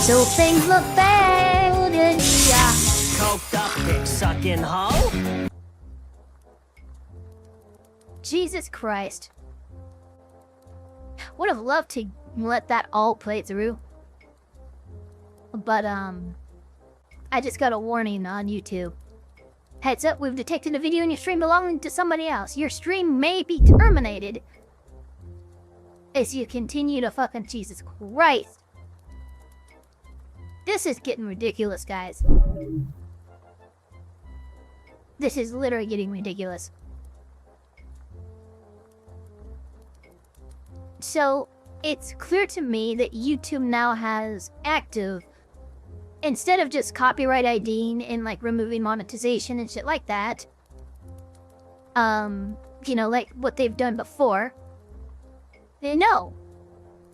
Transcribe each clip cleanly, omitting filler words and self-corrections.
So things look bad in ya. Coked up dick sucking hoe? Jesus Christ. Would have loved to let that all play through. But, I just got a warning on YouTube. Heads up, we've detected a video in your stream belonging to somebody else. Your stream may be terminated as you continue to fucking Jesus Christ. This is getting ridiculous, guys. This is literally getting ridiculous. So, it's clear to me that YouTube now has active, instead of just copyright IDing and like removing monetization and shit like that, you know, like what they've done before. No.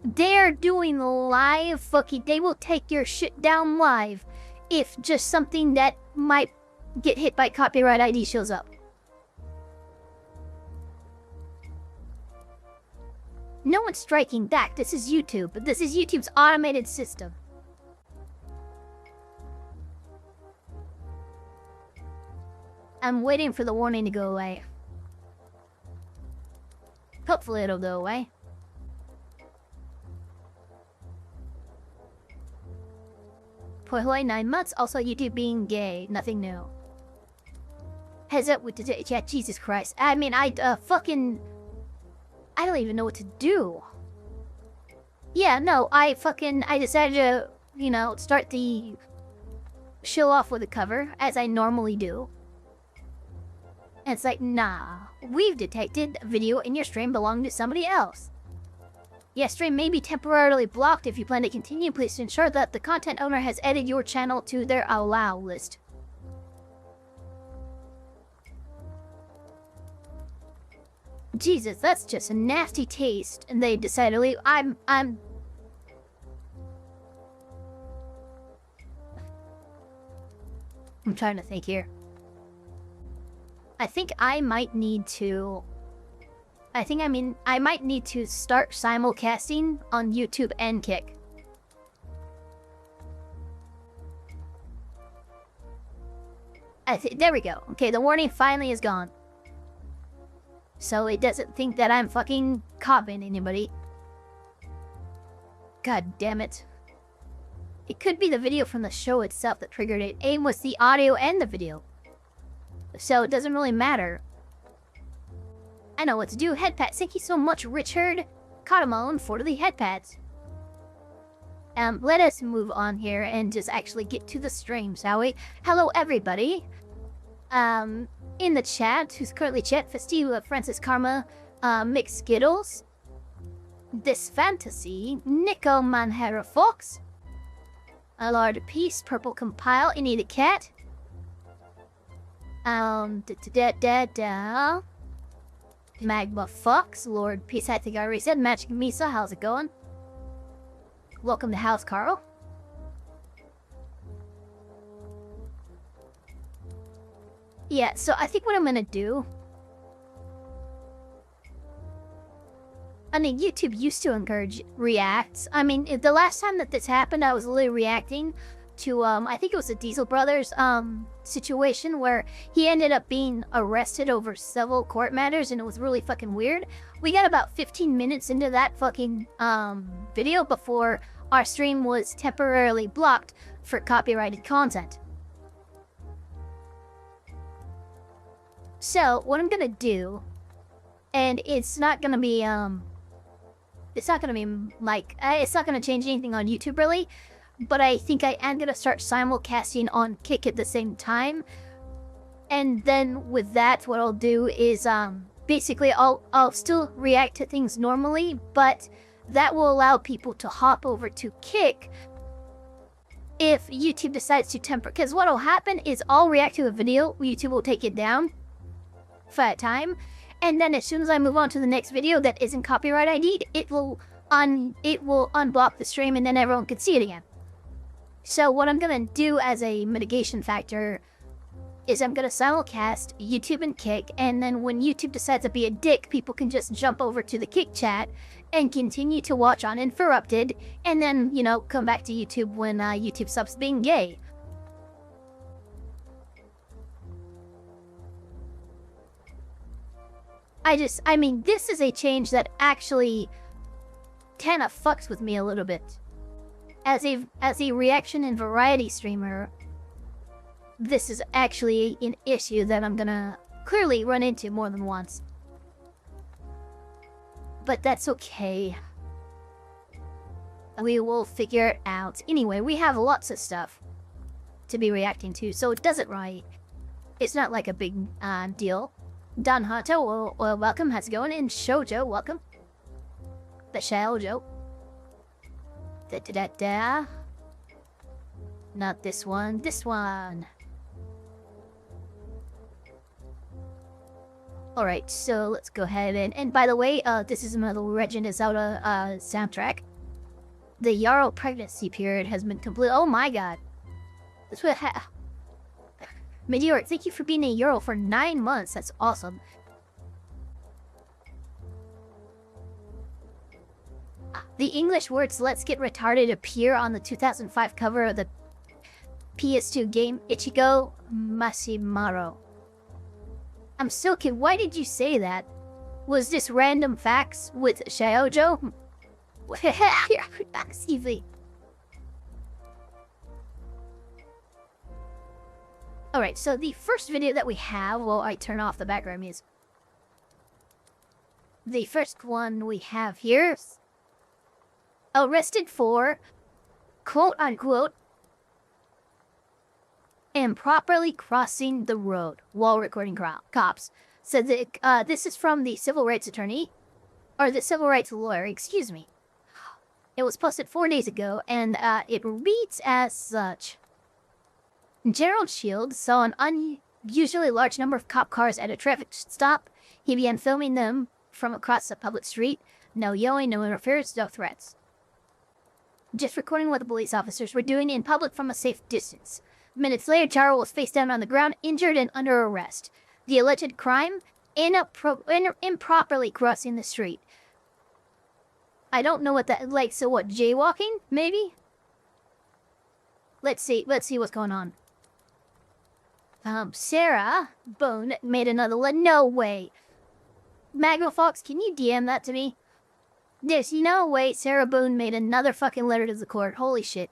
They're doing live fucking, they will take your shit down live if just something that might get hit by copyright ID shows up. No one's striking back. This is YouTube, but this is YouTube's automated system. I'm waiting for the warning to go away. Hopefully it'll go away. Poihoi 9 months, also YouTube being gay. Nothing new. Heads up with the chat, Jesus Christ. I mean, I don't even know what to do. Yeah, no, I decided to, you know, start the show off with a cover, as I normally do. And it's like, nah, we've detected a video in your stream belonging to somebody else. Your stream may be temporarily blocked. If you plan to continue, please ensure that the content owner has added your channel to their allow list. Jesus, that's just a nasty taste. And they decided to leave. I'm trying to think here. I think I might need to... I might need to start simulcasting on YouTube and Kick. There we go. Okay, the warning finally is gone. So it doesn't think that I'm fucking copying anybody. God damn it. It could be the video from the show itself that triggered it. Aim was the audio and the video. So it doesn't really matter. I know what to do. Headpads. Thank you so much, Richard Cotamone, for the headpads. Let us move on here and just actually get to the stream, shall we? Hello, everybody. In the chat, who's currently chat, Festiva, Francis Karma, Mick Skittles, This Fantasy, Nico Manhara Fox, Allard Peace, Purple Compile, Any the Cat, Magma Fox, Lord Peace, I think I already said, Magic Misa, how's it going? Welcome to House Carl. Yeah, so I think what I'm gonna do... I mean, YouTube used to encourage reacts. I mean, the last time that this happened, I was literally reacting to, I think it was the Diesel Brothers, situation where he ended up being arrested over several court matters, and it was really fucking weird. We got about 15 minutes into that fucking, video before our stream was temporarily blocked for copyrighted content. So, what I'm gonna do, and it's not gonna be, it's not gonna change anything on YouTube really, but I think I am gonna start simulcasting on Kick at the same time. And then with that, what I'll do is, basically I'll still react to things normally, but that will allow people to hop over to Kick if YouTube decides to temper. Because what'll happen is I'll react to a video, YouTube will take it down for that time, and then as soon as I move on to the next video that isn't copyright ID'd, it will unblock the stream, and then everyone can see it again. So what I'm gonna do as a mitigation factor is I'm gonna simulcast YouTube and Kick, and then when YouTube decides to be a dick, people can just jump over to the Kick chat and continue to watch uninterrupted, and then, you know, come back to YouTube when YouTube stops being gay. I mean, this is a change that actually kind of fucks with me a little bit. As a reaction and variety streamer, this is actually an issue that I'm gonna clearly run into more than once. But that's okay. We will figure it out. Anyway, we have lots of stuff to be reacting to, so it does it right. It's not like a big deal. Don Hato, well, welcome. How's it going? And Shoujo, welcome. The Shoujo. Da-da-da-da. Not this one. This one. Alright, so let's go ahead and by the way, this is another Legend of Zelda soundtrack. The Yarrow pregnancy period has been complete. Oh my god. This would Meteor, thank you for being a Euro for 9 months. That's awesome. The English words "Let's Get Retarded" appear on the 2005 cover of the PS2 game Ichigo Masimaro. I'm so confused. Why did you say that? Was this random facts with Shoujo? CV. Alright, so the first video that we have, well, I turn off the background music. The first one we have here, arrested for, quote-unquote, improperly crossing the road while recording cops. So this is from the civil rights attorney, or the civil rights lawyer, excuse me. It was posted 4 days ago, and it reads as such. Gerald Shields saw an unusually large number of cop cars at a traffic stop. He began filming them from across a public street. No yelling, no interference, no threats. Just recording what the police officers were doing in public from a safe distance. Minutes later, Charo was face down on the ground, injured and under arrest. The alleged crime? Improperly crossing the street. I don't know what that, like, so what, jaywalking, maybe? Let's see what's going on. Sarah Bone made another no way. Magno Fox, can you DM that to me? There's no way Sarah Boone made another fucking letter to the court. Holy shit.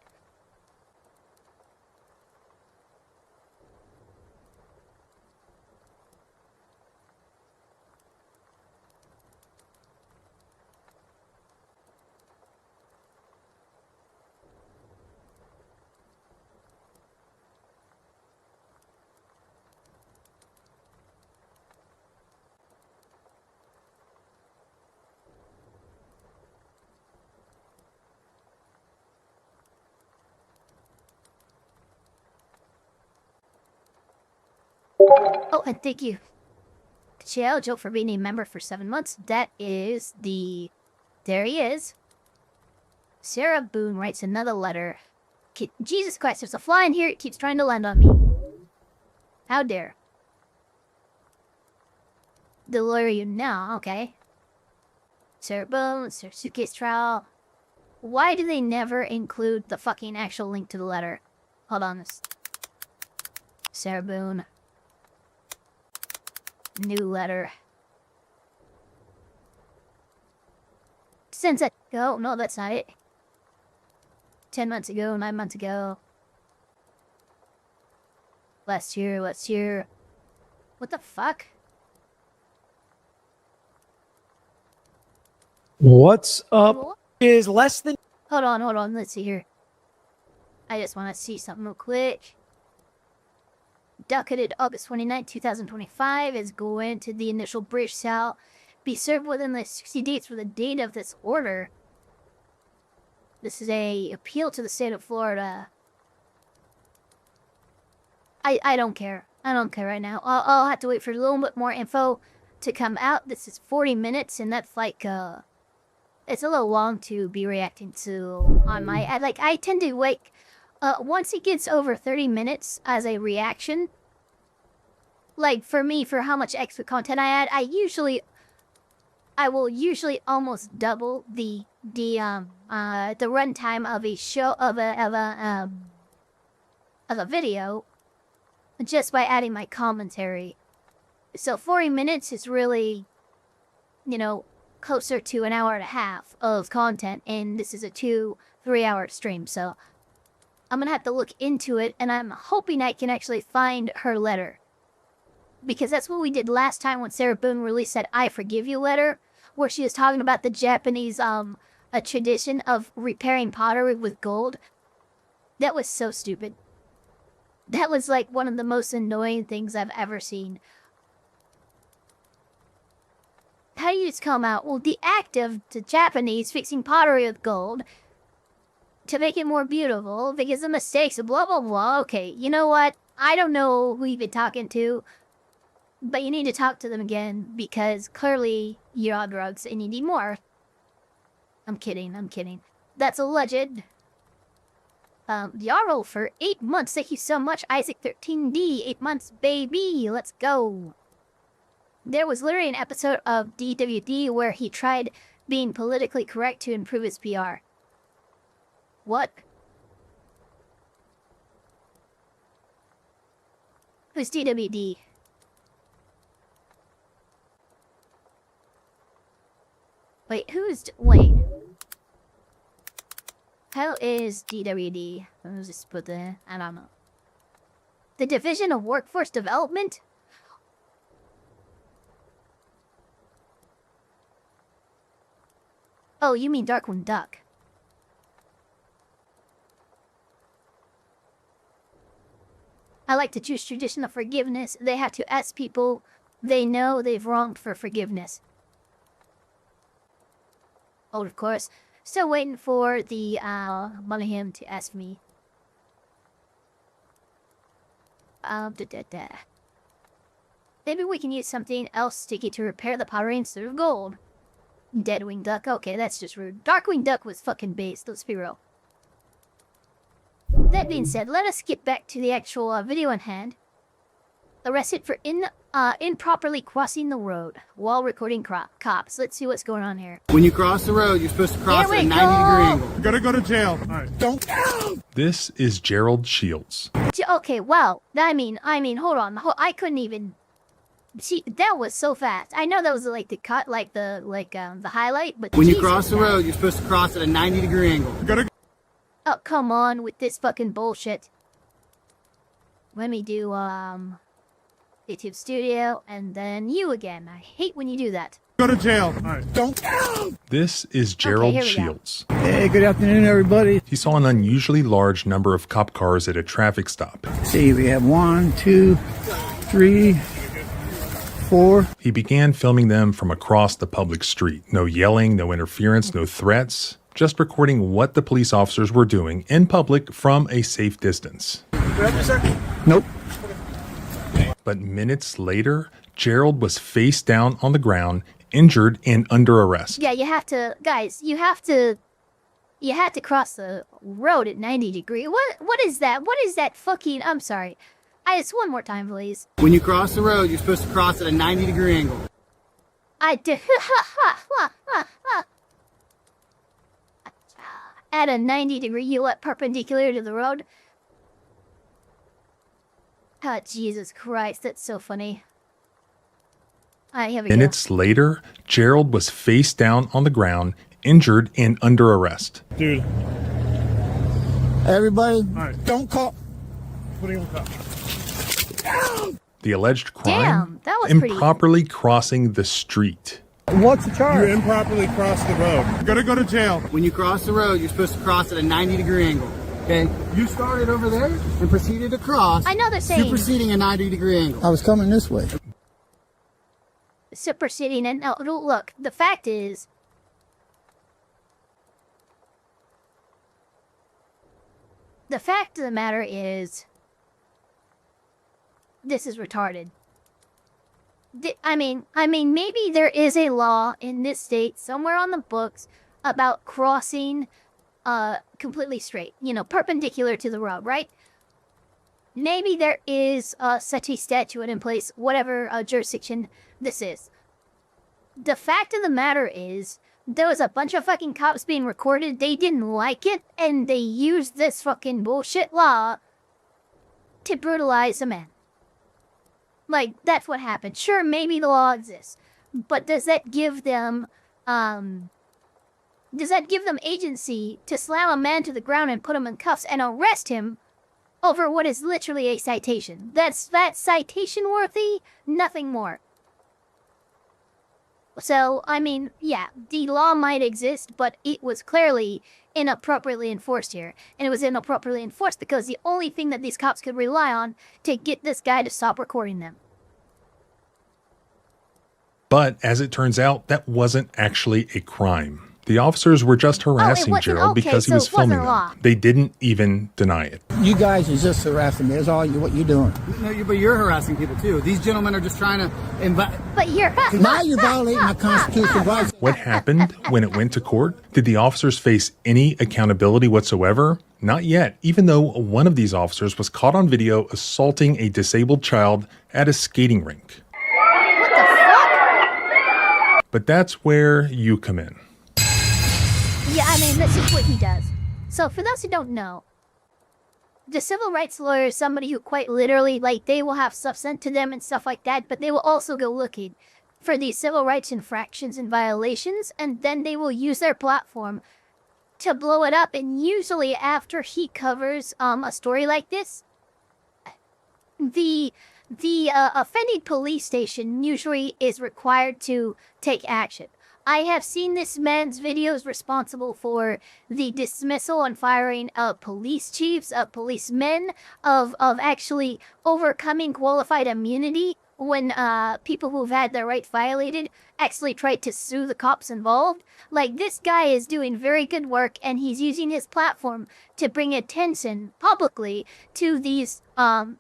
Oh, and thank you, Joe, for being a member for 7 months. That is the... There he is. Sarah Boone writes another letter. Jesus Christ, there's a fly in here. It keeps trying to land on me. How dare. The lawyer you know, okay. Sarah Boone, Sarah Suitcase Trial. Why do they never include the fucking actual link to the letter? Hold on. Sarah Boone. New letter. Since that ago, no, that's not it. 10 months ago, 9 months ago. Last year. What the fuck? What's up? What? Is less than... Hold on, let's see here. I just want to see something real quick. Docketed August 29, 2025 is going to the initial bridge shall be served within the 60 days for the date of this order. This is a appeal to the state of Florida. I don't care. I don't care right now. I'll have to wait for a little bit more info to come out. This is 40 minutes, and that's like, it's a little long to be reacting to on my... I tend to wait... once it gets over 30 minutes as a reaction, like for me, for how much extra content I add, I will usually almost double the runtime of a show of a video just by adding my commentary. So 40 minutes is really, you know, closer to an hour and a half of content, and this is a 2-3 hour stream, so I'm gonna have to look into it, and I'm hoping I can actually find her letter. Because that's what we did last time when Sarah Boone released that I Forgive You letter, where she was talking about the Japanese, a tradition of repairing pottery with gold. That was so stupid. That was like one of the most annoying things I've ever seen. How do you just come out? Well, the act of the Japanese fixing pottery with gold to make it more beautiful because of mistakes, blah, blah, blah. Okay, you know what? I don't know who you've been talking to, but you need to talk to them again because clearly you're on drugs and you need more. I'm kidding, I'm kidding. That's alleged. Yarrow for 8 months. Thank you so much, Isaac13D. 8 months, baby. Let's go. There was literally an episode of DWD where he tried being politically correct to improve his PR. What? Who's DWD? Wait, wait. How is DWD? Let's just put the, I don't know. The Division of Workforce Development? Oh, you mean Darkwing Duck. I like the Jewish tradition of forgiveness. They have to ask people they know they've wronged for forgiveness. Oh, of course. Still waiting for the, Monahan to ask me. Maybe we can use something else sticky to repair the pottery instead of gold. Deadwing Duck. Okay, that's just rude. Darkwing Duck was fucking based, let's be real. That being said, let us get back to the actual video in hand. Arrested for improperly crossing the road while recording cops. Let's see what's going on here. When you cross the road, you're supposed to cross at a 90-degree angle. You're gonna go to jail. All right. Don't. This is Gerald Shields. Okay, well, I mean, hold on. I couldn't even... See, that was so fast. I know that was like the cut, the highlight, but When you Jesus, cross the road, you're supposed to cross at a 90-degree angle. You're gonna. Oh, come on with this fucking bullshit. Let me do, YouTube Studio, and then you again. I hate when you do that. Go to jail. All right. Don't. This is Gerald here we go. Shields. Hey, good afternoon, everybody. He saw an unusually large number of cop cars at a traffic stop. See, we have 1, 2, 3, 4. He began filming them from across the public street. No yelling, no interference, no threats. Just recording what the police officers were doing in public from a safe distance. Nope. But minutes later, Gerald was face down on the ground, injured and under arrest. Yeah, you have to, guys, you have to cross the road at 90 degree. What is that? What is that fucking, I'm sorry. Just one more time, please. When you cross the road, you're supposed to cross at a 90-degree angle. I do. At a 90-degree, you let perpendicular to the road. Oh, Jesus Christ, that's so funny. Alright, here we go. Minutes later, Gerald was face down on the ground, injured and under arrest. Dude. Everybody, All right. don't call. Putting him in the car. The alleged crime, Damn, that was pretty- improperly crossing the street. What's the You charge? improperly crossed the road. You're gonna go to jail. When you cross the road, you're supposed to cross at a 90-degree angle. Okay? You started over there and proceeded to cross. I know they're saying Superseding a 90-degree angle. I was coming this way. superseding, and no, look, the fact is, the fact of the matter is, this is retarded. I mean, maybe there is a law in this state somewhere on the books about crossing completely straight, you know, perpendicular to the road, right? Maybe there is such a statute in place, whatever jurisdiction this is. the fact of the matter is, there was a bunch of fucking cops being recorded. They didn't like it, and they used this fucking bullshit law to brutalize a man. Like, that's what happened. Sure, maybe the law exists, but does that give them agency to slam a man to the ground and put him in cuffs and arrest him over what is literally a citation? That's citation worthy, nothing more. So, I mean, yeah, the law might exist, but it was clearly inappropriately enforced here. And it was inappropriately enforced because the only thing that these cops could rely on to get this guy to stop recording them. But as it turns out, that wasn't actually a crime. The officers were just harassing Gerald because he was filming them. They didn't even deny it. You guys is just harassing me. That's all what you're doing. No, but you're harassing people too. These gentlemen are just trying to invite. But you're... Now you're violating my constitutional rights. What happened when it went to court? Did the officers face any accountability whatsoever? Not yet, even though one of these officers was caught on video assaulting a disabled child at a skating rink. What the fuck? But that's where you come in. Yeah, I mean, that's just what he does. So, for those who don't know, the civil rights lawyer is somebody who quite literally, like, they will have stuff sent to them and stuff like that, but they will also go looking for these civil rights infractions and violations, and then they will use their platform to blow it up. And usually after he covers a story like this, the offending police station usually is required to take action. I have seen this man's videos responsible for the dismissal and firing of police chiefs, of policemen, of actually overcoming qualified immunity when people who've had their rights violated actually tried to sue the cops involved. Like, this guy is doing very good work, and he's using his platform to bring attention publicly to these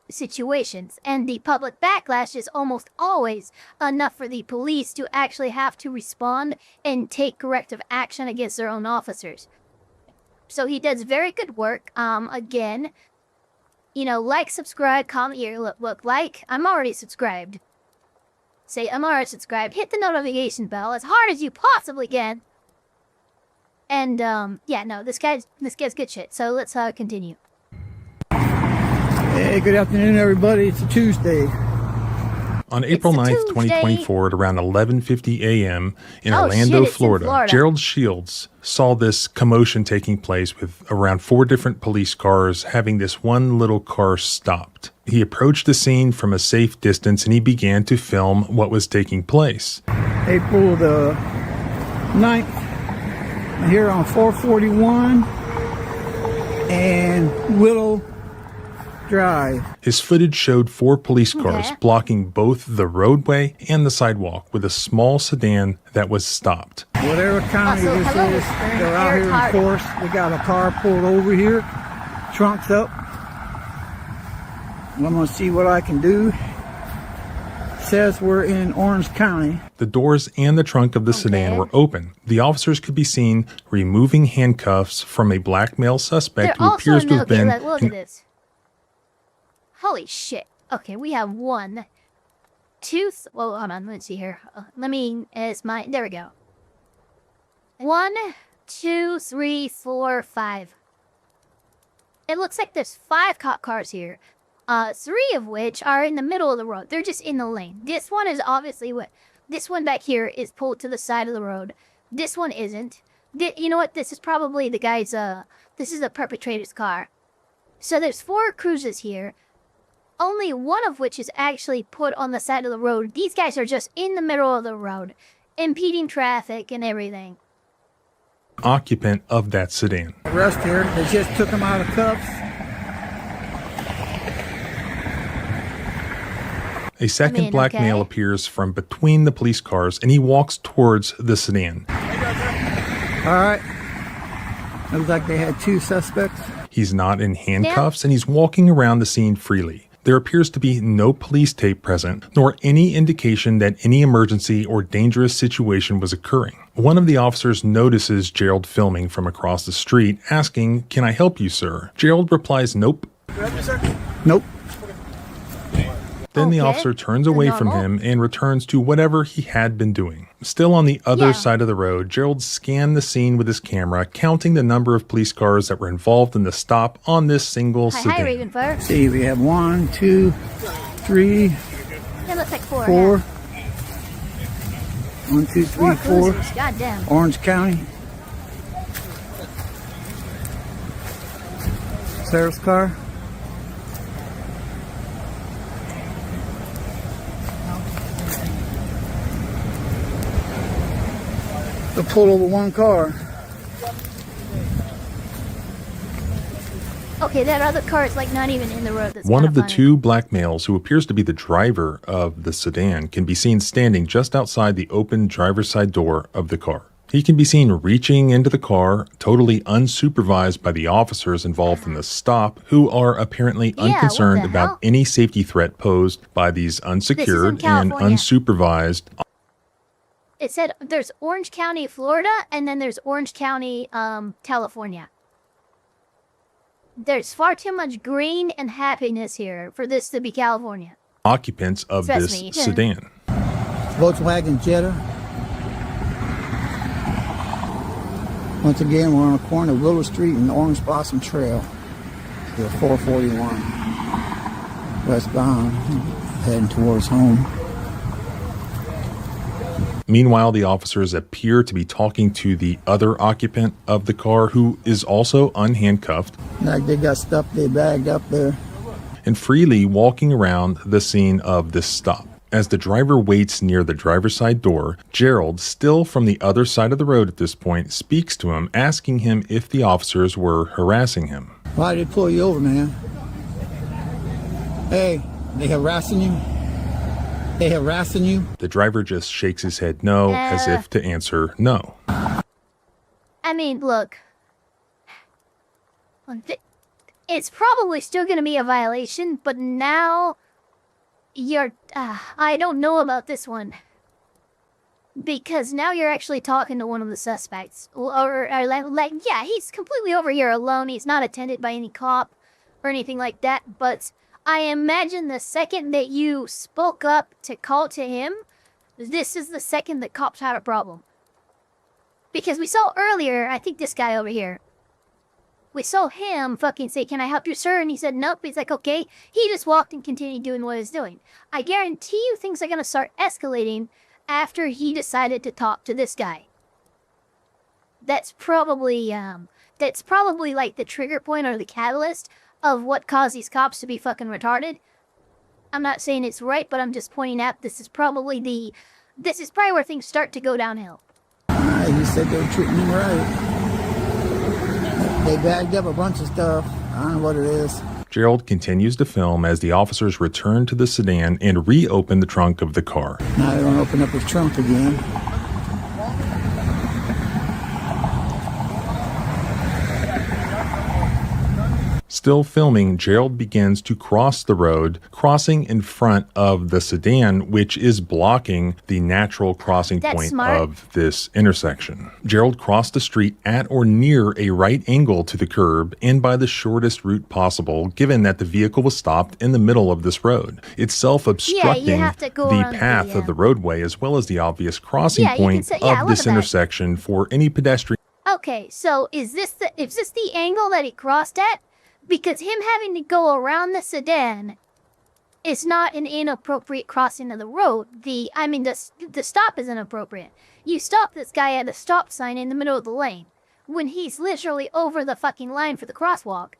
situations. And the public backlash is almost always enough for the police to actually have to respond and take corrective action against their own officers. So he does very good work. Again, you know, like, subscribe, comment here. Look, like, I'm already subscribed. Say, I'm already subscribed. Hit the notification bell as hard as you possibly can. And, yeah, no, this guy's good shit. So let's continue. Hey, good afternoon, everybody. It's a Tuesday. On April 9th, 2024, at around 11:50 a.m. in Orlando, Florida, Gerald Shields saw this commotion taking place with around 4 different police cars having this one little car stopped. He approached the scene from a safe distance and he began to film what was taking place. April the 9th, here on 441 and Willow Drive. His footage showed 4 police cars blocking both the roadway and the sidewalk with a small sedan that was stopped. Whatever county this is, they're out here in force. We got a car pulled over here, trunks up. I'm going to see what I can do. Says we're in Orange County. The doors and the trunk of the sedan were open. The officers could be seen removing handcuffs from a black male suspect who appears to have been... Look at this. Holy shit. Okay, we have 1, 2, well, hold on, let's see here. There we go. 1, 2, 3, 4, 5. It looks like there's 5 cop cars here. 3 of which are in the middle of the road. They're just in the lane. This one is obviously this one back here is pulled to the side of the road. This one isn't. You know what? This is probably the guy's, this is the perpetrator's car. So there's 4 cruisers here. Only one of which is actually put on the side of the road. These guys are just in the middle of the road, impeding traffic and everything. Occupant of that sedan. Arrest here. They just took him out of cuffs. A second black male appears from between the police cars and he walks towards the sedan. All right. Looks like they had 2 suspects. He's not in handcuffs and he's walking around the scene freely. There appears to be no police tape present, nor any indication that any emergency or dangerous situation was occurring. One of the officers notices Gerald filming from across the street, asking, "Can I help you, sir?" Gerald replies, "Nope." Nope. Then the Okay. officer turns away from Normal. him and returns to whatever he had been doing. Still on the other Yeah. side of the road, Gerald scanned the scene with his camera, counting the number of police cars that were involved in the stop on this single Hi, sedan. Ravenfire. See, we have 1, 2, 3, It looks like 4. 4. Yeah. 1, 2, 3, 4 4. cruisers. Goddamn. Orange County. Sheriff's car. They pulled over one car. Okay, that other car is like not even in the road. That's One kinda of the funny. two black males, who appears to be the driver of the sedan, can be seen standing just outside the open driver's side door of the car. He can be seen reaching into the car, totally unsupervised by the officers involved in the stop, who are apparently Yeah, what unconcerned the about hell? any safety threat posed by these unsecured and California. unsupervised. It said there's Orange County, Florida, and then there's Orange County, California. There's far too much green and happiness here for this to be California. Occupants of Trust this me. sedan. Volkswagen Jetta. Once again, we're on the corner of Willow Street and Orange Blossom Trail. The 441 westbound, heading towards home. Meanwhile, the officers appear to be talking to the other occupant of the car, who is also unhandcuffed Like they got stuff they bagged up there. and freely walking around the scene of this stop. As the driver waits near the driver's side door, Gerald, still from the other side of the road at this point, speaks to him, asking him if the officers were harassing him. Why did they pull you over, man? Hey, they harassing you? They harassing you? The driver just shakes his head no, as if to answer no. I mean, look. It's probably still going to be a violation, but now you're... I don't know about this one. Because now you're actually talking to one of the suspects. Or like, yeah, he's completely over here alone. He's not attended by any cop or anything like that. But I imagine the second that you spoke up to call to him, this is the second that cops had a problem. Because we saw earlier, I think this guy over here, we saw him fucking say, "Can I help you, sir?" And he said, "Nope." He's like, "Okay." He just walked and continued doing what he was doing. I guarantee you things are going to start escalating after he decided to talk to this guy. That's probably like the trigger point or the catalyst of what caused these cops to be fucking retarded. I'm not saying it's right, but I'm just pointing out this is probably where things start to go downhill. You said they were treating him right. They bagged up a bunch of stuff. I don't know what it is. Gerald continues to film as the officers return to the sedan and reopen the trunk of the car. Now they're gonna open up his trunk again. Still filming, Gerald begins to cross the road, crossing in front of the sedan, which is blocking the natural crossing That's point smart. of this intersection. Gerald crossed the street at or near a right angle to the curb and by the shortest route possible, given that the vehicle was stopped in the middle of this road, itself obstructing have to go the around path of the roadway as well as the obvious crossing Yeah, you can point say- yeah, of look this at that. intersection for any pedestrian. Okay, so is this the angle that he crossed at? Because him having to go around the sedan is not an inappropriate crossing of the road. The stop is inappropriate. You stop this guy at a stop sign in the middle of the lane when he's literally over the fucking line for the crosswalk.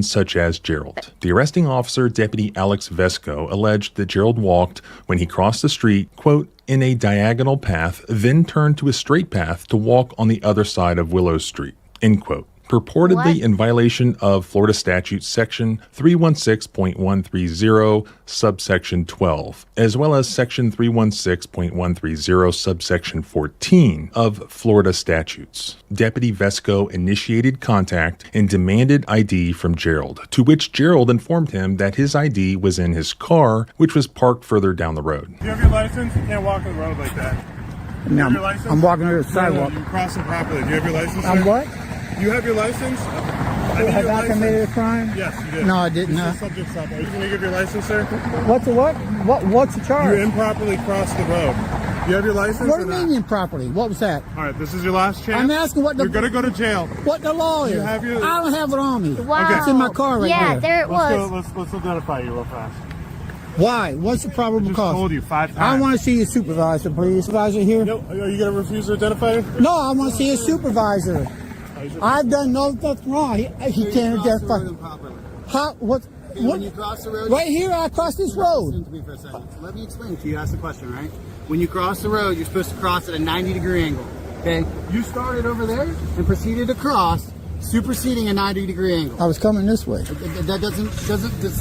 Such as Gerald. The arresting officer, Deputy Alex Vesco, alleged that Gerald walked when he crossed the street, quote, in a diagonal path, then turned to a straight path to walk on the other side of Willow Street, end quote. Purportedly What? in violation of Florida Statute Section 316.130, subsection 12, as well as Section 316.130, subsection 14 of Florida statutes. Deputy Vesco initiated contact and demanded ID from Gerald, to which Gerald informed him that his ID was in his car, which was parked further down the road. Do you have your license? You can't walk on the road like that. No, have your license? I'm walking over the sidewalk. You're crossing properly. Do you have your license? I'm sir? what? You have your license? Have I committed a crime? Yes, you did. No, I didn't. This is subject stop. Are you going to give your license, sir? What's the what? What's the charge? You improperly crossed the road. You have your license? What do or you not? mean improperly? What was that? All right, this is your last chance. I'm asking what the... You're going to go to jail. What the law is. You have your... I don't have it on me. Wow. It's in my car right yeah, there. there it was. Let's identify you real fast. Why? What's the probable I cause? told you 5 times. I want to see your supervisor, please. Supervisor here? No, are you going to refuse to identify him? No, I want to see his supervisor. I've done nothing wrong. He can't identify. How? What? When you cross the road, Right here, I cross this road. Listen to me for a second. Let me explain it to you. Ask the question, right? When you cross the road, you're supposed to cross at a 90-degree angle. Okay? You started over there and proceeded to cross, superseding a 90-degree angle. I was coming this way. That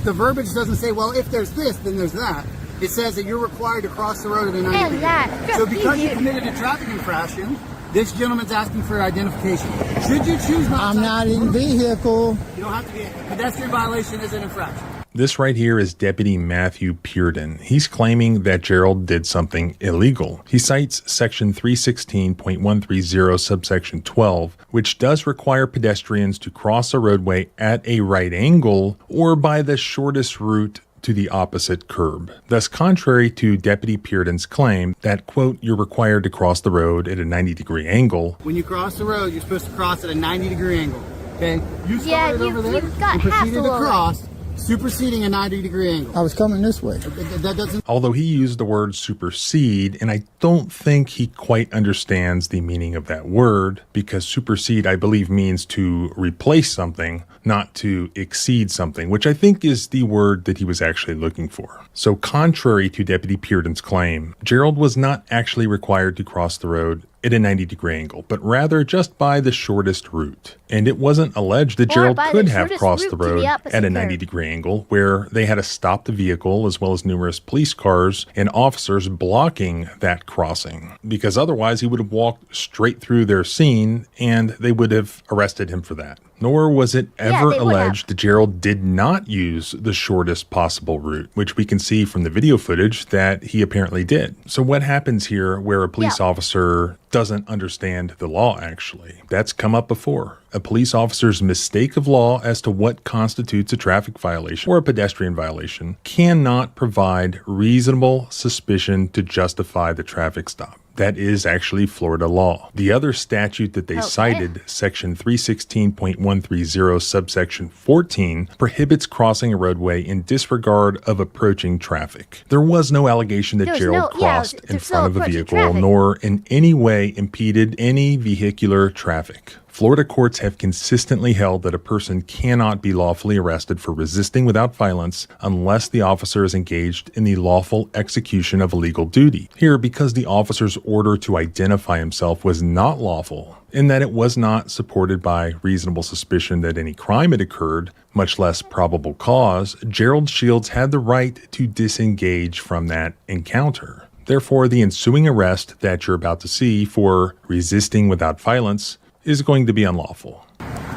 the verbiage doesn't say, well, if there's this, then there's that. It says that you're required to cross the road at a 90 And degree. that. So because you committed a traffic infraction, this gentleman's asking for identification. Should you choose not to... I'm not in vehicle. You don't have to be... Pedestrian violation is an infraction. This right here is Deputy Matthew Pearden. He's claiming that Gerald did something illegal. He cites section 316.130 subsection 12, which does require pedestrians to cross a roadway at a right angle or by the shortest route to the opposite curb. Thus, contrary to Deputy Pearden's claim that, quote, you're required to cross the road at a 90-degree angle. When you cross the road, you're supposed to cross at a 90-degree angle. Okay? You Yeah, started over there you got and half proceeded the to way. cross, superseding a 90-degree angle. I was coming this way. That doesn't... Although he used the word supersede, and I don't think he quite understands the meaning of that word, because supersede, I believe, means to replace something, not to exceed something, which I think is the word that he was actually looking for. So contrary to Deputy Pearden's claim, Gerald was not actually required to cross the road at a 90-degree angle, but rather just by the shortest route. And it wasn't alleged that Or Gerald by the could have shortest crossed route the to the road opposite at a curb. 90-degree angle, where they had to stop the vehicle as well as numerous police cars and officers blocking that crossing, because otherwise he would have walked straight through their scene and they would have arrested him for that. Nor was it ever they would have. alleged that Gerald did not use the shortest possible route, which we can see from the video footage that he apparently did. So what happens here where a police officer doesn't understand the law, actually? That's come up before. A police officer's mistake of law as to what constitutes a traffic violation or a pedestrian violation cannot provide reasonable suspicion to justify the traffic stop. That is actually Florida law. The other statute that they cited, section 316.130 subsection 14, prohibits crossing a roadway in disregard of approaching traffic. There was no allegation that Gerald crossed in front of a vehicle, nor in any way impeded any vehicular traffic. Florida courts have consistently held that a person cannot be lawfully arrested for resisting without violence unless the officer is engaged in the lawful execution of a legal duty. Here, because the officer's order to identify himself was not lawful, in that it was not supported by reasonable suspicion that any crime had occurred, much less probable cause, Gerald Shields had the right to disengage from that encounter. Therefore, the ensuing arrest that you're about to see for resisting without violence is going to be unlawful.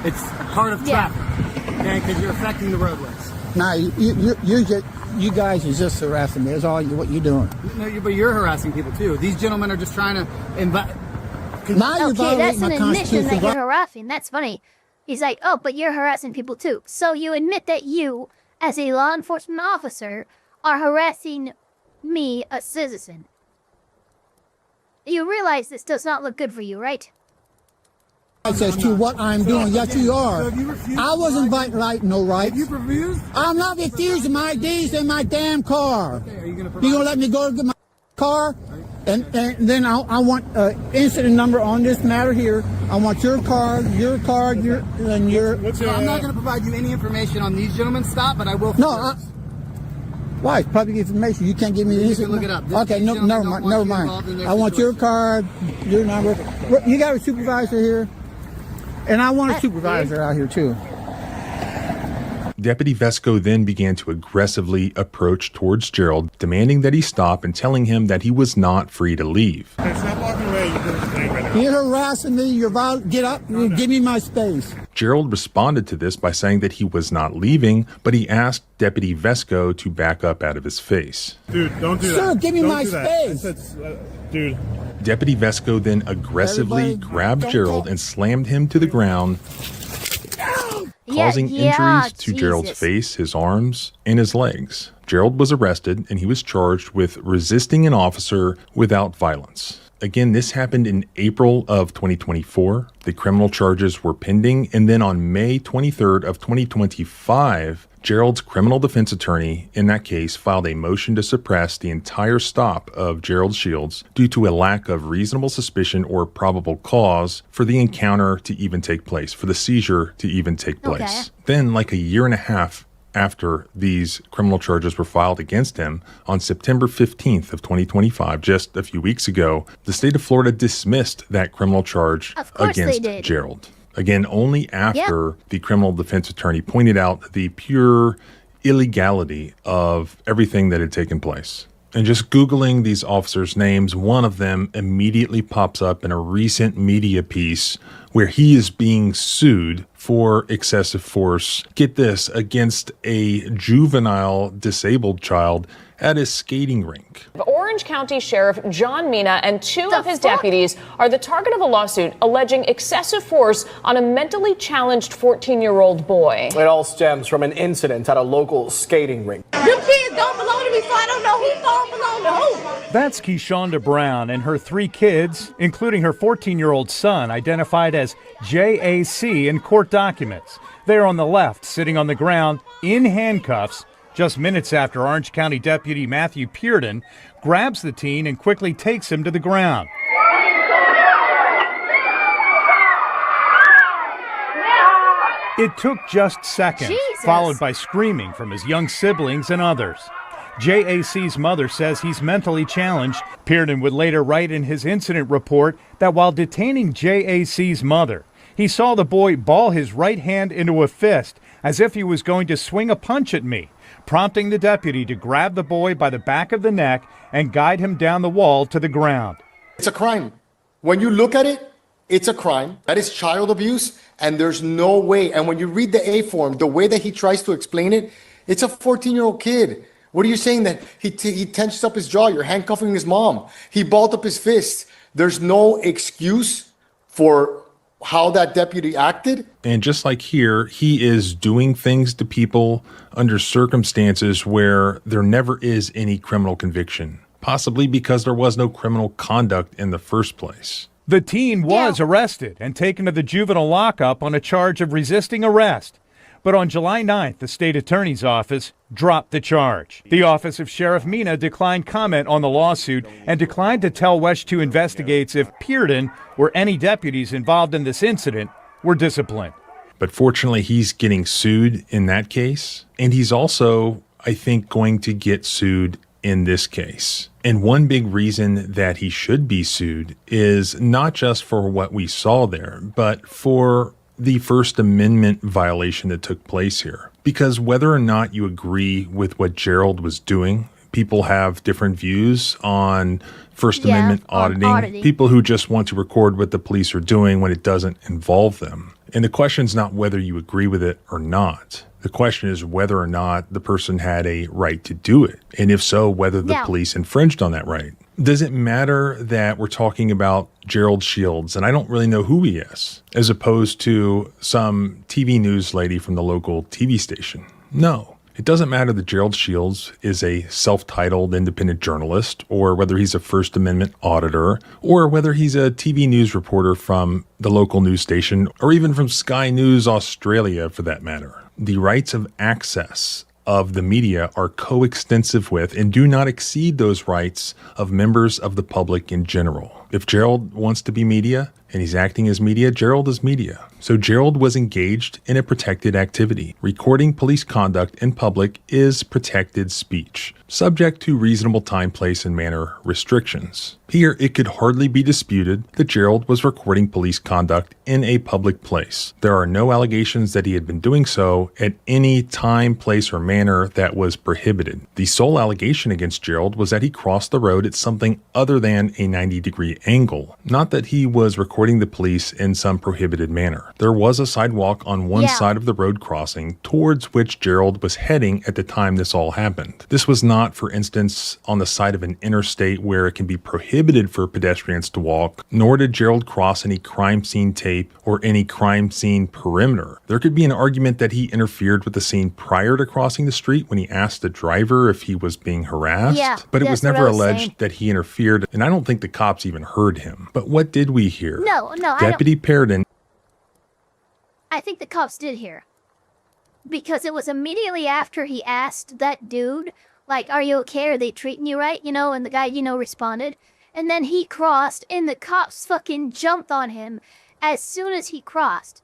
It's a part of traffic, okay? Because you're affecting the roadways. Now, you guys are just harassing me. That's all what you're doing. No, but you're harassing people too. These gentlemen are just trying to invite... Now you're Okay, that's violating an my admission constitutional that you're right. harassing. That's funny. He's like, oh, but you're harassing people too. So you admit that you, as a law enforcement officer, are harassing me, a citizen. You realize this does not look good for you, right? As to what I'm doing, yes, you are. So if you refuse I wasn't violating no rights. If you refuse... I'm not refusing my IDs in my damn car. Okay, are you going to provide... You gonna let me go to get my car? And then I want incident number on this matter here. I want your card, and your. I'm not going to provide you any information on these gentlemen's stop, but I will... Why? Public information. You can't give me this. You can look it up. Okay, never mind. I want your card, your number. You got a supervisor here? And I want a supervisor out here too. Deputy Vesco then began to aggressively approach towards Gerald, demanding that he stop and telling him that he was not free to leave. Okay, stop walking away. You're doing this thing right now. You're harassing me. Get up. Give me my space. Gerald responded to this by saying that he was not leaving, but he asked Deputy Vesco to back up out of his face. Dude, don't do that. Sir, give me Don't my do that. space. Dude. Deputy Vesco then aggressively grabbed Gerald and slammed him to the ground. causing injuries to Gerald's Jesus. face, his arms, and his legs. Gerald was arrested, and he was charged with resisting an officer without violence. Again, this happened in April of 2024. The criminal charges were pending, and then on May 23rd of 2025, Gerald's criminal defense attorney in that case filed a motion to suppress the entire stop of Gerald Shields due to a lack of reasonable suspicion or probable cause for the encounter to even take place, for the seizure to even take place. Okay. Then, like a year and a half after these criminal charges were filed against him, on September 15th of 2025, just a few weeks ago, the state of Florida dismissed that criminal charge Of course they against did. Gerald. Again, only after the criminal defense attorney pointed out the pure illegality of everything that had taken place. And just Googling these officers' names, one of them immediately pops up in a recent media piece where he is being sued for excessive force, get this, against a juvenile disabled child at a skating rink. Orange County Sheriff John Mina and two of his fuck? deputies are the target of a lawsuit alleging excessive force on a mentally challenged 14-year-old boy. It all stems from an incident at a local skating rink. Them kids don't belong to me, so I don't know who phone belong to who. That's Keishonda Brown and her 3 kids, including her 14-year-old son, identified as JAC in court documents. They're on the left, sitting on the ground in handcuffs, just minutes after Orange County Deputy Matthew Pearden grabs the teen and quickly takes him to the ground. It took just seconds, Jesus. followed by screaming from his young siblings and others. JAC's mother says he's mentally challenged. Pearden would later write in his incident report that while detaining JAC's mother, he saw the boy ball his right hand into a fist as if he was going to swing a punch at me, prompting the deputy to grab the boy by the back of the neck and guide him down the wall to the ground. It's a crime. When you look at it, it's a crime. That is child abuse, and there's no way. And when you read the A form, the way that he tries to explain it, it's a 14-year-old kid. What are you saying? That he tensed up his jaw? You're handcuffing his mom. He balled up his fist. There's no excuse for how that deputy acted. And just like here, he is doing things to people under circumstances where there never is any criminal conviction, possibly because there was no criminal conduct in the first place. The teen was arrested and taken to the juvenile lockup on a charge of resisting arrest. But on July 9th, the state attorney's office dropped the charge. The office of Sheriff Mina declined comment on the lawsuit and declined to tell WESH 2 investigates if Pearden or any deputies involved in this incident were disciplined. But fortunately, he's getting sued in that case. And he's also, I think, going to get sued in this case. And one big reason that he should be sued is not just for what we saw there, but for the First Amendment violation that took place here. Because whether or not you agree with what Gerald was doing, people have different views on First Amendment auditing. People who just want to record what the police are doing when it doesn't involve them. And the question is not whether you agree with it or not. The question is whether or not the person had a right to do it. And if so, whether the police infringed on that right. Does it matter that we're talking about Gerald Shields, and I don't really know who he is, as opposed to some TV news lady from the local TV station? No. It doesn't matter that Gerald Shields is a self-titled independent journalist, or whether he's a First Amendment auditor, or whether he's a TV news reporter from the local news station, or even from Sky News Australia for that matter. The rights of access of the media are coextensive with and do not exceed those rights of members of the public in general. If Gerald wants to be media and he's acting as media, Gerald is media. So Gerald was engaged in a protected activity. Recording police conduct in public is protected speech, subject to reasonable time, place, and manner restrictions. Here, it could hardly be disputed that Gerald was recording police conduct in a public place. There are no allegations that he had been doing so at any time, place, or manner that was prohibited. The sole allegation against Gerald was that he crossed the road at something other than a 90-degree angle. Not that he was recording the police in some prohibited manner. There was a sidewalk on one side of the road crossing towards which Gerald was heading at the time this all happened. This was not, for instance, on the side of an interstate where it can be prohibited for pedestrians to walk, nor did Gerald cross any crime scene tape or any crime scene perimeter. There could be an argument that he interfered with the scene prior to crossing the street when he asked the driver if he was being harassed, but it was never alleged that he interfered, and I don't think the cops even heard him. But what did we hear? No, Deputy Perrodin. I think the cops did hear. Because it was immediately after he asked that dude, like, are you okay? Are they treating you right? You know, and the guy, you know, responded. And then he crossed, and the cops fucking jumped on him as soon as he crossed.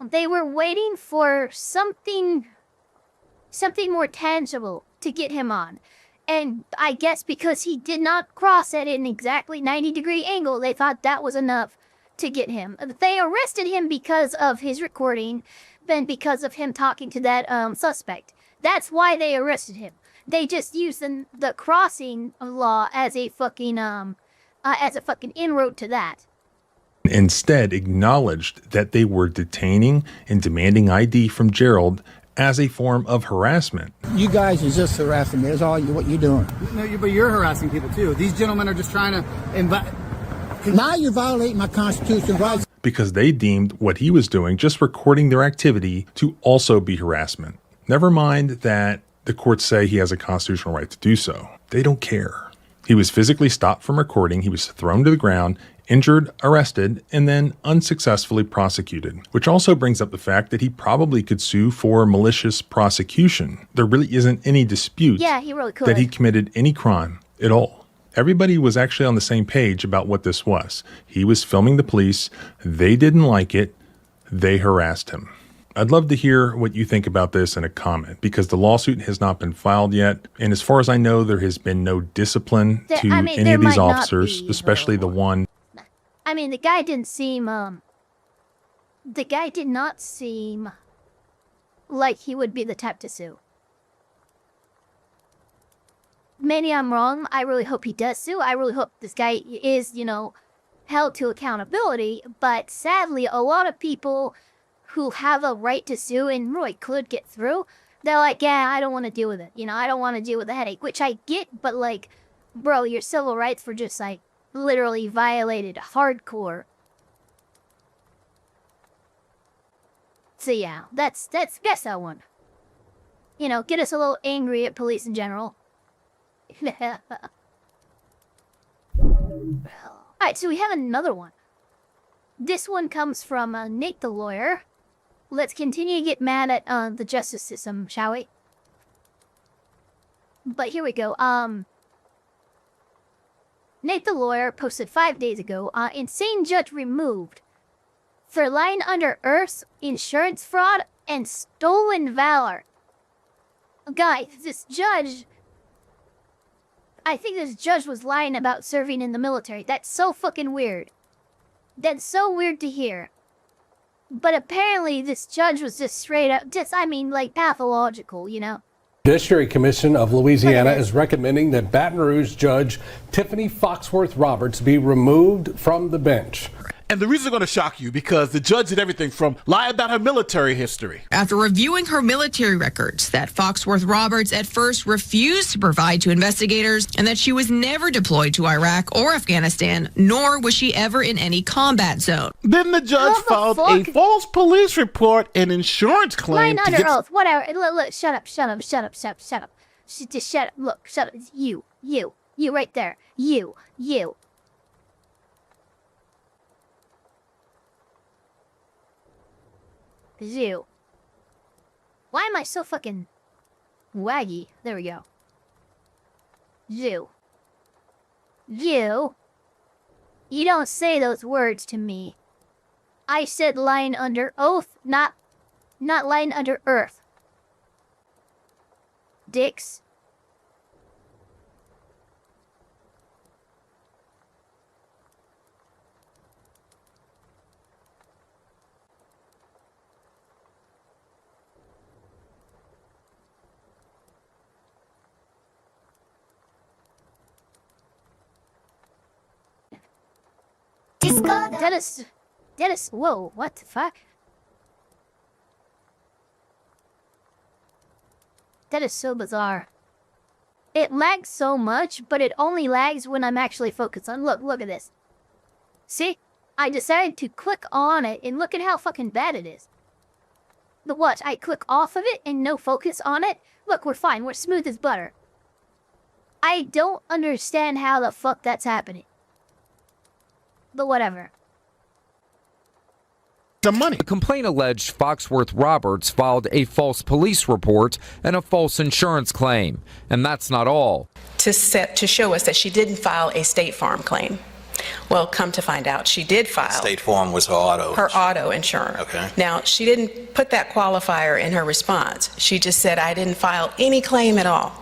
They were waiting for something more tangible to get him on. And I guess because he did not cross at an exactly 90-degree angle, they thought that was enough to get him. They arrested him because of his recording, then because of him talking to that suspect. That's why they arrested him. They just used the crossing law as a fucking inroad to that. Instead acknowledged that they were detaining and demanding ID from Gerald as a form of harassment. You guys are just harassing me. That's all what you're doing. No, but you're harassing people too. These gentlemen are just trying to invite. Now you're violating my constitutional rights. Because they deemed what he was doing, just recording their activity, to also be harassment. Never mind that the courts say he has a constitutional right to do so. They don't care. He was physically stopped from recording. He was thrown to the ground, injured, arrested, and then unsuccessfully prosecuted. Which also brings up the fact that he probably could sue for malicious prosecution. There really isn't any dispute he really could. that he committed any crime at all. Everybody was actually on the same page about what this was. He was filming the police. They didn't like it. They harassed him. I'd love to hear what you think about this in a comment, because the lawsuit has not been filed yet. And as far as I know, there has been no discipline to any of these officers, especially the one. I mean, the guy didn't seem, the guy did not seem like he would be the type to sue. Maybe I'm wrong. I really hope he does sue. I really hope this guy is, you know, held to accountability. But sadly, a lot of people who have a right to sue and really could get through, they're like, yeah, I don't want to deal with it. You know, I don't want to deal with the headache, which I get, but like, bro, your civil rights were just like literally violated hardcore. So yeah, that's that one. You know, get us a little angry at police in general. Alright, so we have another one. This one comes from Nate the lawyer. Let's continue to get mad at the justice system, shall we? But here we go. Nate the lawyer posted 5 days ago, insane judge removed for lying under oath, insurance fraud, and stolen valor. Guys, this judge... I think this judge was lying about serving in the military. That's so fucking weird. That's so weird to hear. But apparently this judge was just straight up, like pathological, you know? Judiciary Commission of Louisiana is recommending that Baton Rouge Judge Tiffany Foxworth Roberts be removed from the bench. And the reason is going to shock you, because the judge did everything from lie about her military history. After reviewing her military records that Foxworth Roberts at first refused to provide to investigators, and that she was never deployed to Iraq or Afghanistan, nor was she ever in any combat zone. Then the judge filed a false police report and insurance claim. Lying under oath, whatever. Look, shut up. Just shut up. Look, shut up. You right there. You. You. Why am I so fucking waggy? There we go. You. You don't say those words to me. I said lying under oath, not lying under earth. Dicks. Dennis, whoa, what the fuck? That is so bizarre. It lags so much, but it only lags when I'm actually focused on. Look at this. See? I decided to click on it, and look at how fucking bad it is. The watch, I click off of it and no focus on it. Look, we're fine. We're smooth as butter. I don't understand how the fuck that's happening. But whatever. The money. The complaint alleged Foxworth Roberts filed a false police report and a false insurance claim. And that's not all. To show us that she didn't file a State Farm claim. Well, come to find out, she did file. State Farm was her auto. Her auto insurance. Okay. Now, she didn't put that qualifier in her response. She just said, I didn't file any claim at all.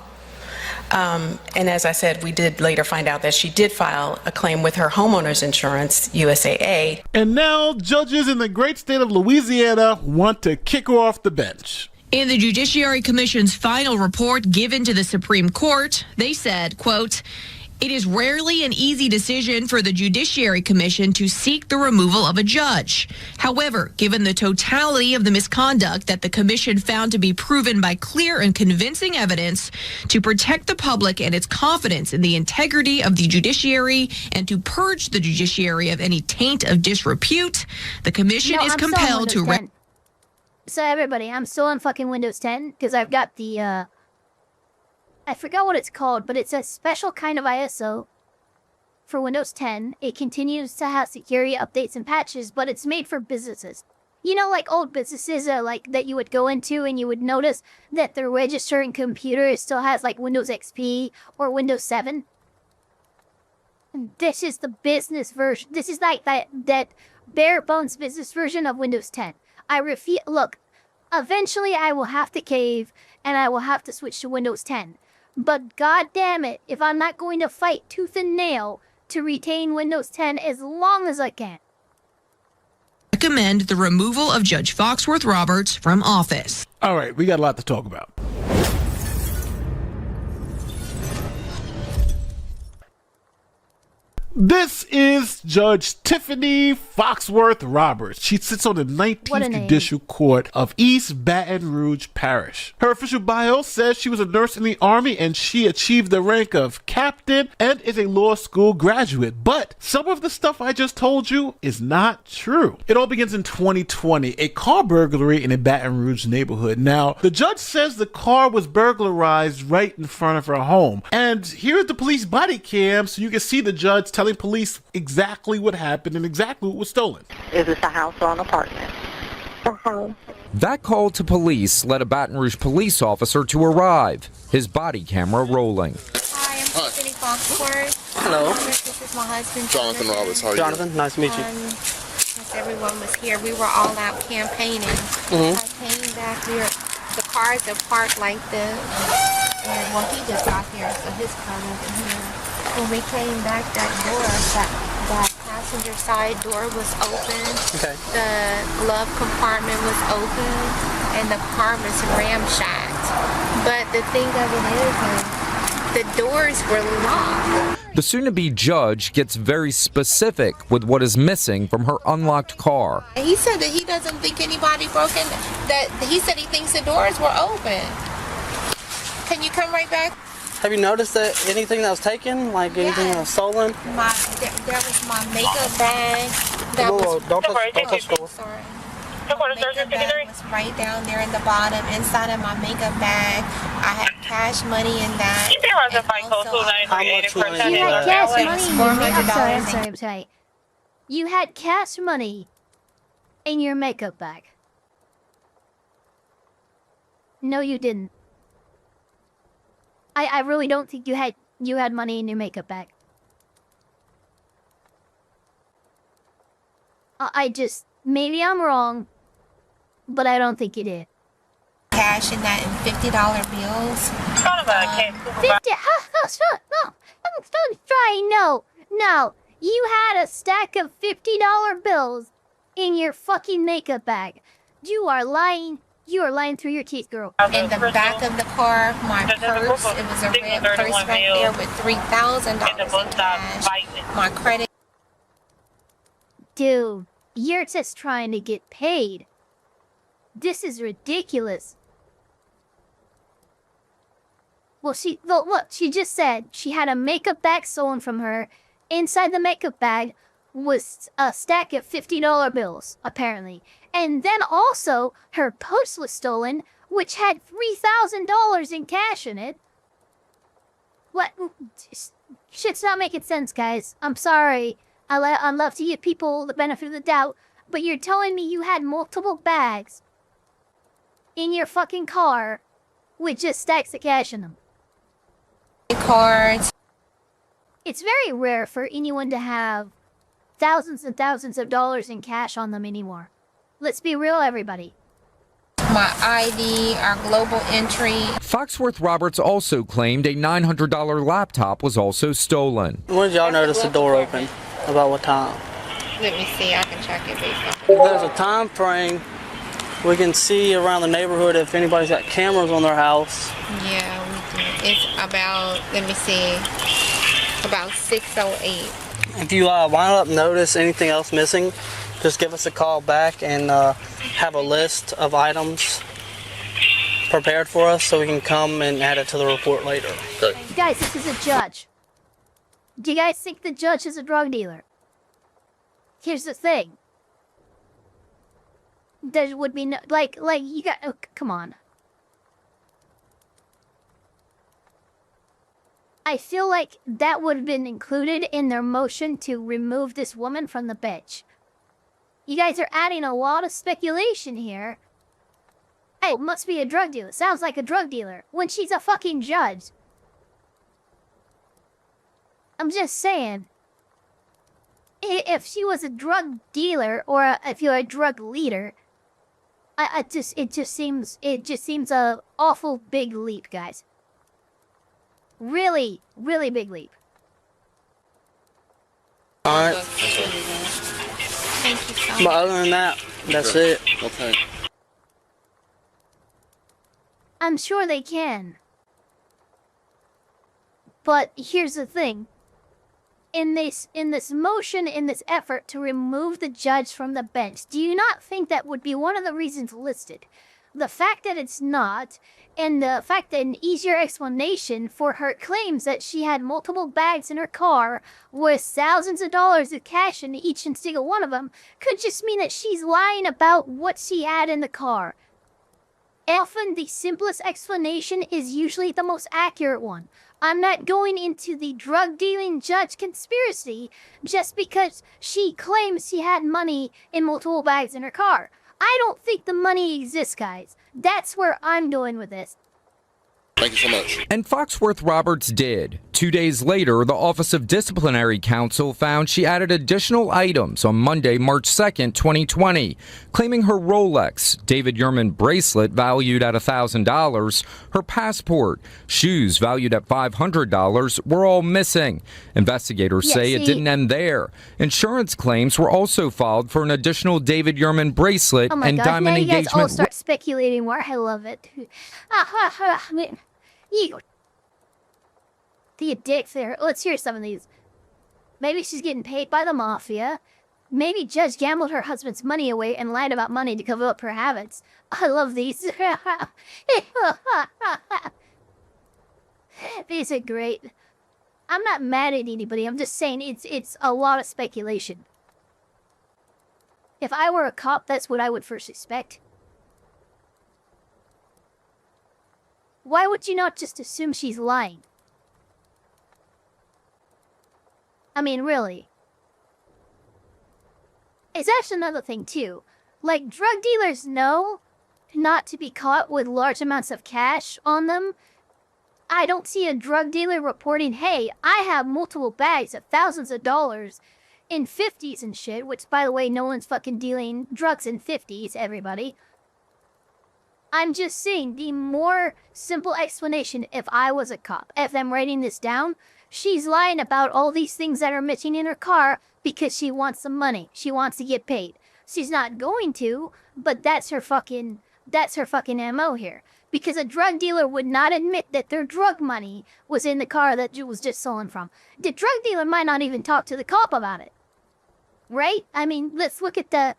And as I said, we did later find out that she did file a claim with her homeowner's insurance, USAA. And now judges in the great state of Louisiana want to kick her off the bench. In the Judiciary Commission's final report given to the Supreme Court, they said, quote, "It is rarely an easy decision for the Judiciary Commission to seek the removal of a judge. However, given the totality of the misconduct that the Commission found to be proven by clear and convincing evidence to protect the public and its confidence in the integrity of the judiciary and to purge the judiciary of any taint of disrepute, the Commission is compelled to..." So everybody, I'm still on fucking Windows 10 because I've got the, I forgot what it's called, but it's a special kind of ISO for Windows 10. It continues to have security updates and patches, but it's made for businesses. You know, like old businesses like that you would go into and you would notice that their registering computer still has like Windows XP or Windows 7. And this is the business version. This is like that bare bones business version of Windows 10. Look, eventually I will have to cave and I will have to switch to Windows 10. But god damn it, if I'm not going to fight tooth and nail to retain Windows 10 as long as I can. Recommend the removal of Judge Foxworth Roberts from office. All right, we got a lot to talk about. This is Judge Tiffany Foxworth Roberts. She sits on the 19th Judicial Court of East Baton Rouge Parish. Her official bio says she was a nurse in the Army and she achieved the rank of captain and is a law school graduate. But some of the stuff I just told you is not true. It all begins in 2020, a car burglary in a Baton Rouge neighborhood. Now, the judge says the car was burglarized right in front of her home. And here's the police body cam so you can see the judge telling police exactly what happened and exactly what was stolen. Is this a house or an apartment? A house. That call to police led a Baton Rouge police officer to arrive, his body camera rolling. Hi, I'm Tiffany Foxworth. Hello. This is my husband, Jonathan Roberts. How are you? Jonathan, nice to meet you. Since everyone was here, we were all out campaigning. I came back here. The cars are parked like this. And well, he just got here, so his car wasn't here. When we came back, that passenger side door was open. Okay. The glove compartment was open, and the car was ramshacked. But the thing of it is, the doors were locked. The soon-to-be judge gets very specific with what is missing from her unlocked car. He said that he doesn't think anybody broke in. That he said he thinks the doors were open. Can you come right back? Have you noticed that anything that was taken, like anything that was stolen? There was my makeup bag. Don't touch the door. Sorry. My makeup bag was right down there in the bottom, inside of my makeup bag. I had cash money in that. You had cash money. I'm sorry. You had cash money in your makeup bag. No, you didn't. I really don't think you had money in your makeup bag. Maybe I'm wrong, but I don't think you did. Cash in that and $50 bills. 50? No. You had a stack of $50 bills in your fucking makeup bag. You are lying. You are lying through your teeth, girl. In the back of the car, my purse, it was a red purse right there with $3,000 in cash. My credit. Dude, you're just trying to get paid. This is ridiculous. Well, look, she just said she had a makeup bag stolen from her. Inside the makeup bag was a stack of $50 bills, apparently. And then also, her purse was stolen, which had $3,000 in cash in it. What? Shit's not making sense, guys. I'm sorry. I'd love to give people the benefit of the doubt, but you're telling me you had multiple bags in your fucking car with just stacks of cash in them. Cards. It's very rare for anyone to have thousands and thousands of dollars in cash on them anymore. Let's be real, everybody. My ID, our global entry. Foxworth Roberts also claimed a $900 laptop was also stolen. When did y'all notice the door open? About what time? Let me see, I can check it based on. There's a time frame. We can see around the neighborhood if anybody's got cameras on their house. Yeah, we do. It's about, let me see, about 6:08. If you wind up notice anything else missing, just give us a call back and have a list of items prepared for us so we can come and add it to the report later. Okay. Guys, this is a judge. Do you guys think the judge is a drug dealer? Here's the thing. There would be no, like you got, oh, come on. I feel like that would have been included in their motion to remove this woman from the bench. You guys are adding a lot of speculation here. Hey, must be a drug dealer. Sounds like a drug dealer. When she's a fucking judge. I'm just saying. If she was a drug dealer, or if you're a drug leader, it just seems a awful big leap, guys. Really, really big leap. Alright. Thank you so much. But other than that, that's it. Okay. I'm sure they can. But here's the thing. In this motion, in this effort to remove the judge from the bench, do you not think that would be one of the reasons listed? The fact that it's not, and the fact that an easier explanation for her claims that she had multiple bags in her car with thousands of dollars of cash in each and single one of them could just mean that she's lying about what she had in the car. Often the simplest explanation is usually the most accurate one. I'm not going into the drug-dealing judge conspiracy just because she claims she had money in multiple bags in her car. I don't think the money exists, guys. That's where I'm going with this. Thank you so much. And Foxworth Roberts did. 2 days later, the Office of Disciplinary Counsel found she added additional items on Monday, March 2nd, 2020, claiming her Rolex, David Yurman bracelet valued at $1,000, her passport, shoes valued at $500 were all missing. Investigators say it didn't end there. Insurance claims were also filed for an additional David Yurman bracelet and diamond engagement. You guys all start speculating more. I love it. You dick there. Let's hear some of these. Maybe she's getting paid by the mafia. Maybe Judge gambled her husband's money away and lied about money to cover up her habits. I love these. These are great. I'm not mad at anybody. I'm just saying it's a lot of speculation. If I were a cop, that's what I would first suspect. Why would you not just assume she's lying? I mean, really. It's actually another thing, too. Like, drug dealers know not to be caught with large amounts of cash on them. I don't see a drug dealer reporting, hey, I have multiple bags of thousands of dollars in 50s and shit, which, by the way, no one's fucking dealing drugs in 50s, everybody. I'm just saying, the more simple explanation, if I was a cop, if I'm writing this down, she's lying about all these things that are missing in her car because she wants some money. She wants to get paid. She's not going to, but that's her fucking MO here. Because a drug dealer would not admit that their drug money was in the car that was just stolen from. The drug dealer might not even talk to the cop about it. right? I mean, let's look at the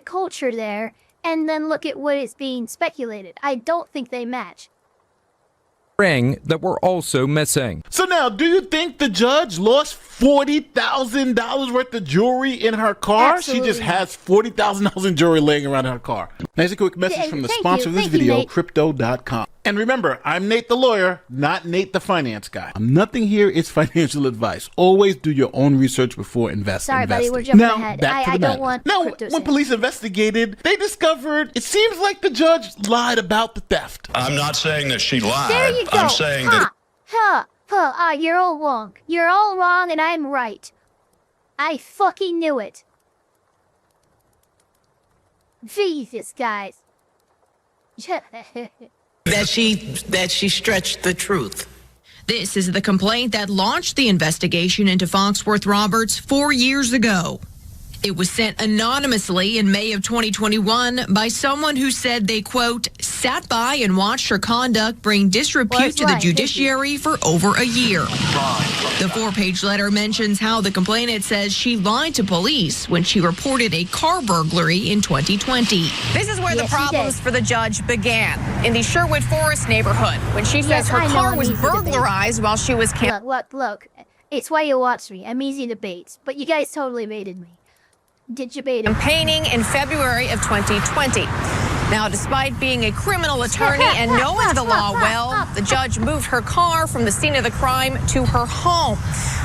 culture there, and then look at what is being speculated. I don't think they match. Ring that were also missing. So now, do you think the judge lost $40,000 worth of jewelry in her car? Absolutely. She just has $40,000 in jewelry laying around in her car. Here's a quick message from the sponsor of this video, Crypto.com. And remember, I'm Nate the lawyer, not Nate the finance guy. Nothing here is financial advice. Always do your own research before investing. Sorry, buddy, we're jumping ahead. I don't want Now, crypto when police investigated, they discovered it seems like the judge lied about the theft. I'm not saying that she lied. There you go. I'm saying that. You're all wrong. You're all wrong, and I'm right. I fucking knew it. Jesus, guys. that she stretched the truth. This is the complaint that launched the investigation into Foxworth Roberts 4 years ago. It was sent anonymously in May of 2021 by someone who said they, quote, sat by and watched her conduct bring disrepute to the judiciary for over a year. The 4-page letter mentions how the complainant says she lied to police when she reported a car burglary in 2020. This is where the problems for the judge began, in the Sherwood Forest neighborhood, when she says her car was burglarized while she was Look. It's why you watch me. I'm easy to bait, but you guys totally baited me. Did you bait him? Campaigning in February of 2020. Now, despite being a criminal attorney and knowing the law well, the judge moved her car from the scene of the crime to her home.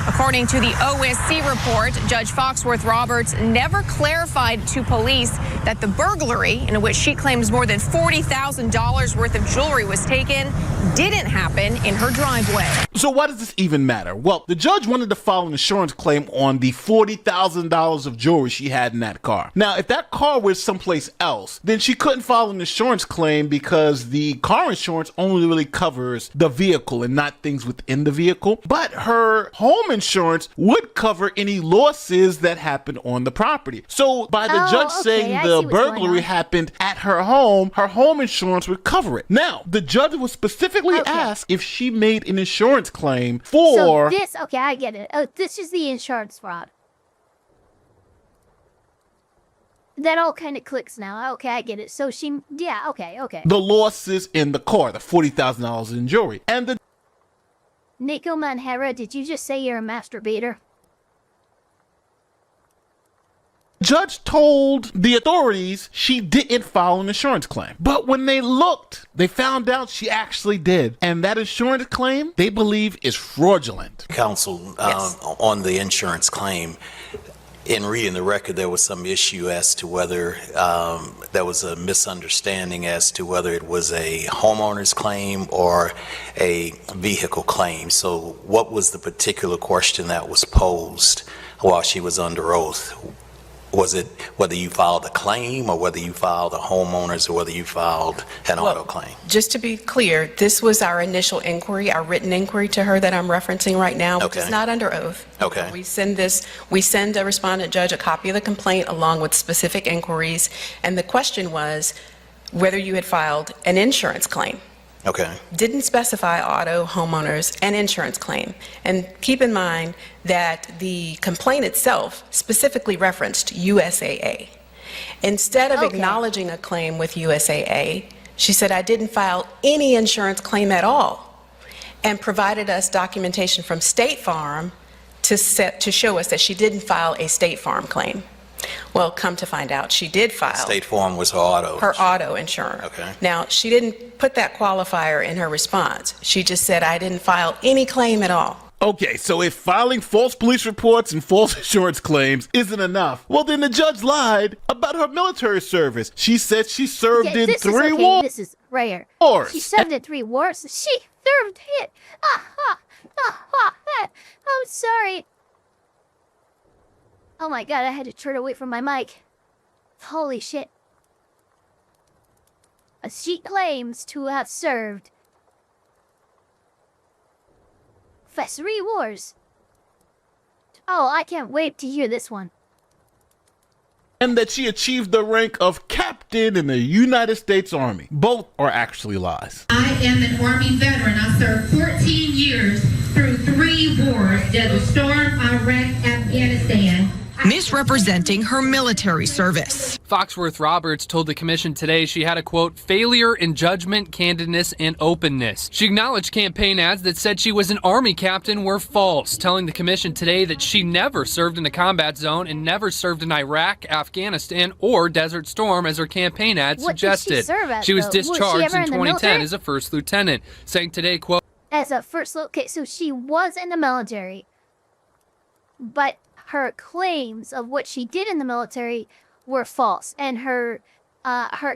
According to the OSC report, Judge Foxworth Roberts never clarified to police that the burglary, in which she claims more than $40,000 worth of jewelry was taken, didn't happen in her driveway. So why does this even matter? Well, the judge wanted to file an insurance claim on the $40,000 of jewelry she had in that car. Now, if that car was someplace else, then she couldn't file an insurance claim because the car insurance only really covers the vehicle and not things within the vehicle. But her home insurance would cover any losses that happened on the property. So by the judge saying the burglary happened at her home insurance would cover it. Now, the judge was specifically asked if she made an insurance claim for... I get it. Oh, this is the insurance fraud. That all kind of clicks now. Okay, I get it. So okay. the losses in the car, the $40,000 in jewelry. And the... Nico Manhera, did you just say you're a masturbator? Judge told the authorities she didn't file an insurance claim. But when they looked, they found out she actually did. And that insurance claim, they believe, is fraudulent. Counsel, on the insurance claim, in reading the record, there was some issue as to whether there was a misunderstanding as to whether it was a homeowner's claim or a vehicle claim. So what was the particular question that was posed while she was under oath? Was it whether you filed a claim or whether you filed a homeowner's or whether you filed an auto claim? Just to be clear, this was our initial inquiry, our written inquiry to her that I'm referencing right now, which is not under oath. Okay. We send a respondent judge a copy of the complaint along with specific inquiries, and the question was whether you had filed an insurance claim. Okay. Didn't specify auto, homeowners, and insurance claim. And keep in mind that the complaint itself specifically referenced USAA. Instead of acknowledging a claim with USAA, she said, I didn't file any insurance claim at all, and provided us documentation from State Farm to show us that she didn't file a State Farm claim. Well, come to find out, she did file. State Farm was her auto. Her auto insurer. Okay. Now, she didn't put that qualifier in her response. She just said, I didn't file any claim at all. Okay, so if filing false police reports and false insurance claims isn't enough, well, then the judge lied about her military service. She said she served in 3 wars. This is rare. She served in 3 wars. She served it. I'm sorry. Oh my god, I had to turn away from my mic. Holy shit. She claims to have served for 3 wars. Oh, I can't wait to hear this one. And that she achieved the rank of captain in the United States Army. Both are actually lies. I am an Army veteran. I served 14 years through 3 wars, Desert Storm, Iraq, Afghanistan. misrepresenting her military service. Foxworth Roberts told the commission today she had a, quote, failure in judgment, candidness, and openness. She acknowledged campaign ads that said she was an Army captain were false, telling the commission today that she never served in a combat zone and never served in Iraq, Afghanistan, or Desert Storm as her campaign ad suggested. She was discharged in 2010 military? as a first lieutenant, saying today, quote, As a first look, okay, so she was in the military, but her claims of what she did in the military were false, and her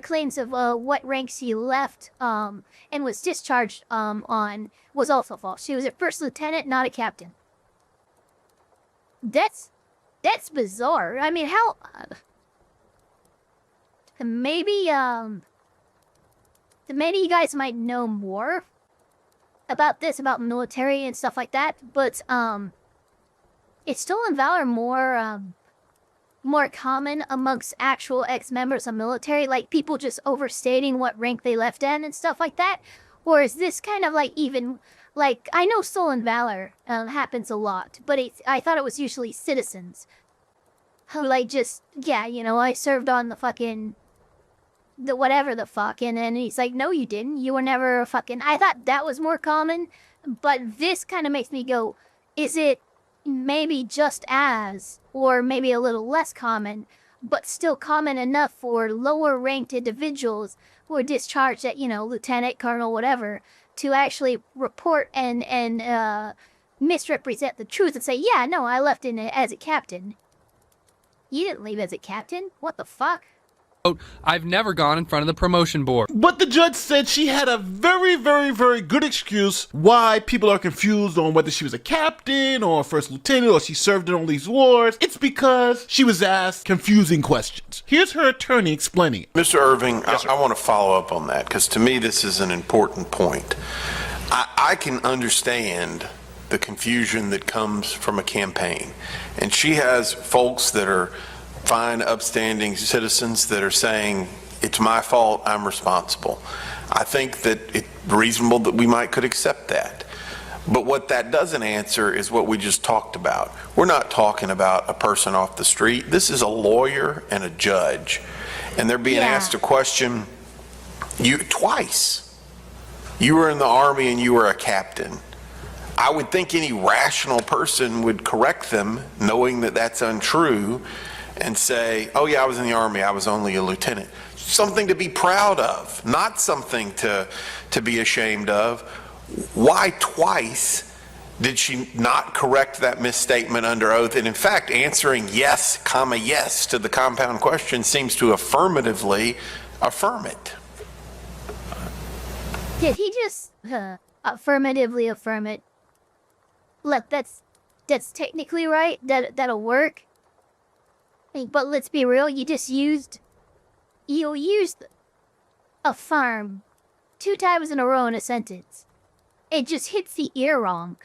claims of what rank she left and was discharged on was also false. She was a first lieutenant, not a captain. That's bizarre. I mean, how maybe many of you guys might know more about this, about military and stuff like that, but it's stolen valor more common amongst actual ex-members of military, like people just overstating what rank they left in and stuff like that? Or is this kind of like even, like, I know stolen valor happens a lot, but I thought it was usually citizens who like just, yeah, you know, I served on the fucking, the whatever the fuck, and then he's like, no you didn't, you were never a fucking, I thought that was more common, but this kind of makes me go, is it maybe just as, or maybe a little less common, but still common enough for lower ranked individuals who are discharged at, you know, lieutenant, colonel, whatever, to actually report and misrepresent the truth and say, yeah, no, I left in as a captain. You didn't leave as a captain? What the fuck? I've never gone in front of the promotion board. But the judge said she had a very, very, very good excuse why people are confused on whether she was a captain or a first lieutenant or she served in all these wars. It's because she was asked confusing questions. Here's her attorney explaining it. Mr. Irving, I want to follow up on that because to me this is an important point. I can understand the confusion that comes from a campaign, and she has folks that are fine, upstanding citizens that are saying, it's my fault, I'm responsible. I think that it's reasonable that we could accept that. But what that doesn't answer is what we just talked about. We're not talking about a person off the street. This is a lawyer and a judge. And they're being asked a question twice. You were in the Army and you were a captain. I would think any rational person would correct them, knowing that that's untrue, and say, oh yeah, I was in the Army, I was only a lieutenant. Something to be proud of, not something to be ashamed of. Why twice did she not correct that misstatement under oath? And in fact, answering yes, comma, yes to the compound question seems to affirmatively affirm it. Did he just affirmatively affirm it? Look, that's technically right. That'll work. But let's be real, you used affirm 2 times in a row in a sentence. It just hits the ear wrong.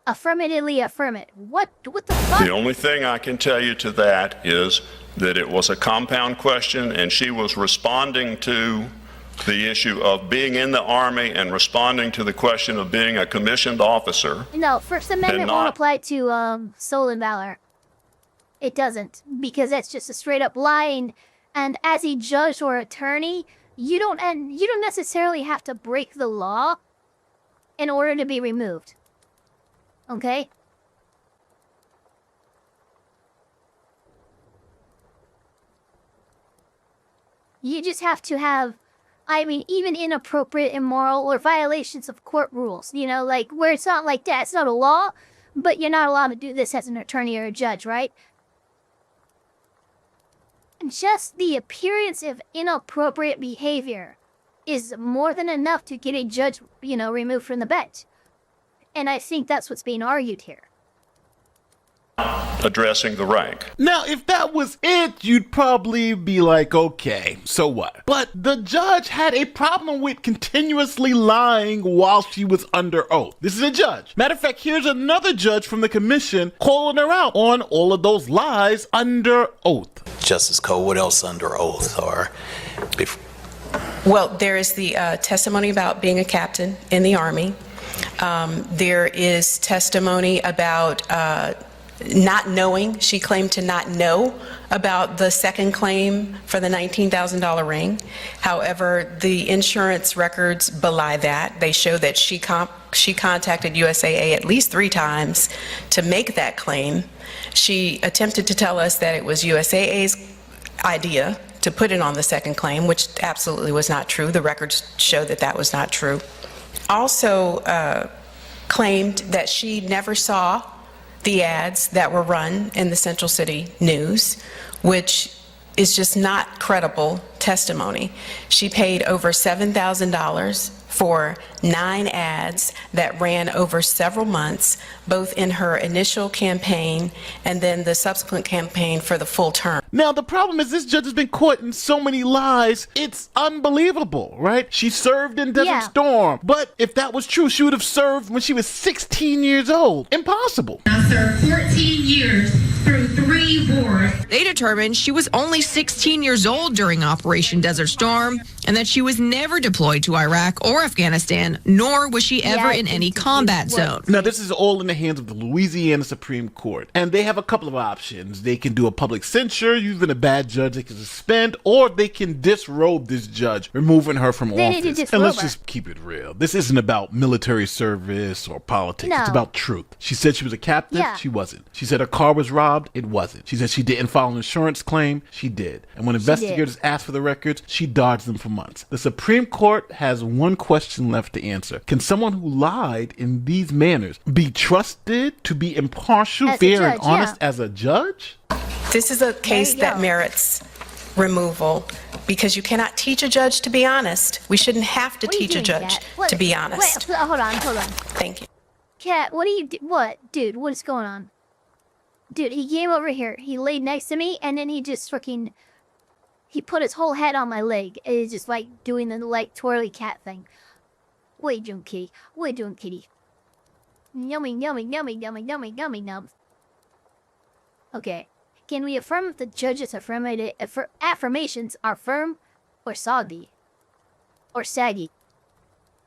Affirmatively affirm it. What the fuck? The only thing I can tell you to that is that it was a compound question and she was responding to the issue of being in the Army and responding to the question of being a commissioned officer. No, First Amendment won't apply to stolen valor. It doesn't, because that's just a straight up lie. And as a judge or attorney, you don't necessarily have to break the law in order to be removed. Okay? You just have to have, I mean, even inappropriate, immoral, or violations of court rules, you know, like where it's not like that. It's not a law, but you're not allowed to do this as an attorney or a judge, right? Just the appearance of inappropriate behavior is more than enough to get a judge, you know, removed from the bench. And I think that's what's being argued here. Addressing the rank. Now, if that was it, you'd probably be like, okay, so what? But the judge had a problem with continuously lying while she was under oath. This is a judge. Matter of fact, here's another judge from the commission calling her out on all of those lies under oath. Justice Cole, what else under oath? Well, there is the testimony about being a captain in the Army. There is testimony about not knowing. She claimed to not know about the second claim for the $19,000 ring. However, the insurance records belie that. They show that she contacted USAA at least 3 times to make that claim. She attempted to tell us that it was USAA's idea to put it on the second claim, which absolutely was not true. The records show that that was not true. Also claimed that she never saw the ads that were run in the Central City News, which is just not credible testimony. She paid over $7,000 for 9 ads that ran over several months, both in her initial campaign and then the subsequent campaign for the full term. Now, the problem is this judge has been caught in so many lies. It's unbelievable, right? She served in Desert Storm. But if that was true, she would have served when she was 16 years old. Impossible. I served 14 years through 3 wars. They determined she was only 16 years old during Operation Desert Storm and that she was never deployed to Iraq or Afghanistan, nor was she ever in any combat zone. Now, this is all in the hands of the Louisiana Supreme Court, and they have a couple of options. They can do a public censure. You've been a bad judge. They can suspend, or they can disrobe this judge, removing her from office. And let's just keep it real. This isn't about military service or politics. No. It's about truth. She said she was a captive. She wasn't. She said her car was robbed. It wasn't. She said she didn't file an insurance claim. She did. And when investigators asked for the records, she dodged them for months. The Supreme Court has one question left to answer. Can someone who lied in these manners be trusted to be impartial, fair, and honest as a judge? This is a case that merits removal because you cannot teach a judge to be honest. We shouldn't have to teach a judge to be honest. Wait, hold on. Thank you. Cat, what are you what? Dude, what is going on? Dude, he came over here. He laid next to me, and then he just freaking... He put his whole head on my leg. And he's just like doing the like twirly cat thing. What are you doing, kitty? What are you doing, kitty? Yummy, yummy, yummy, yummy, yummy, yummy, nums. Okay. Can we affirm if the judge's affirmations are firm or soggy? Or saggy?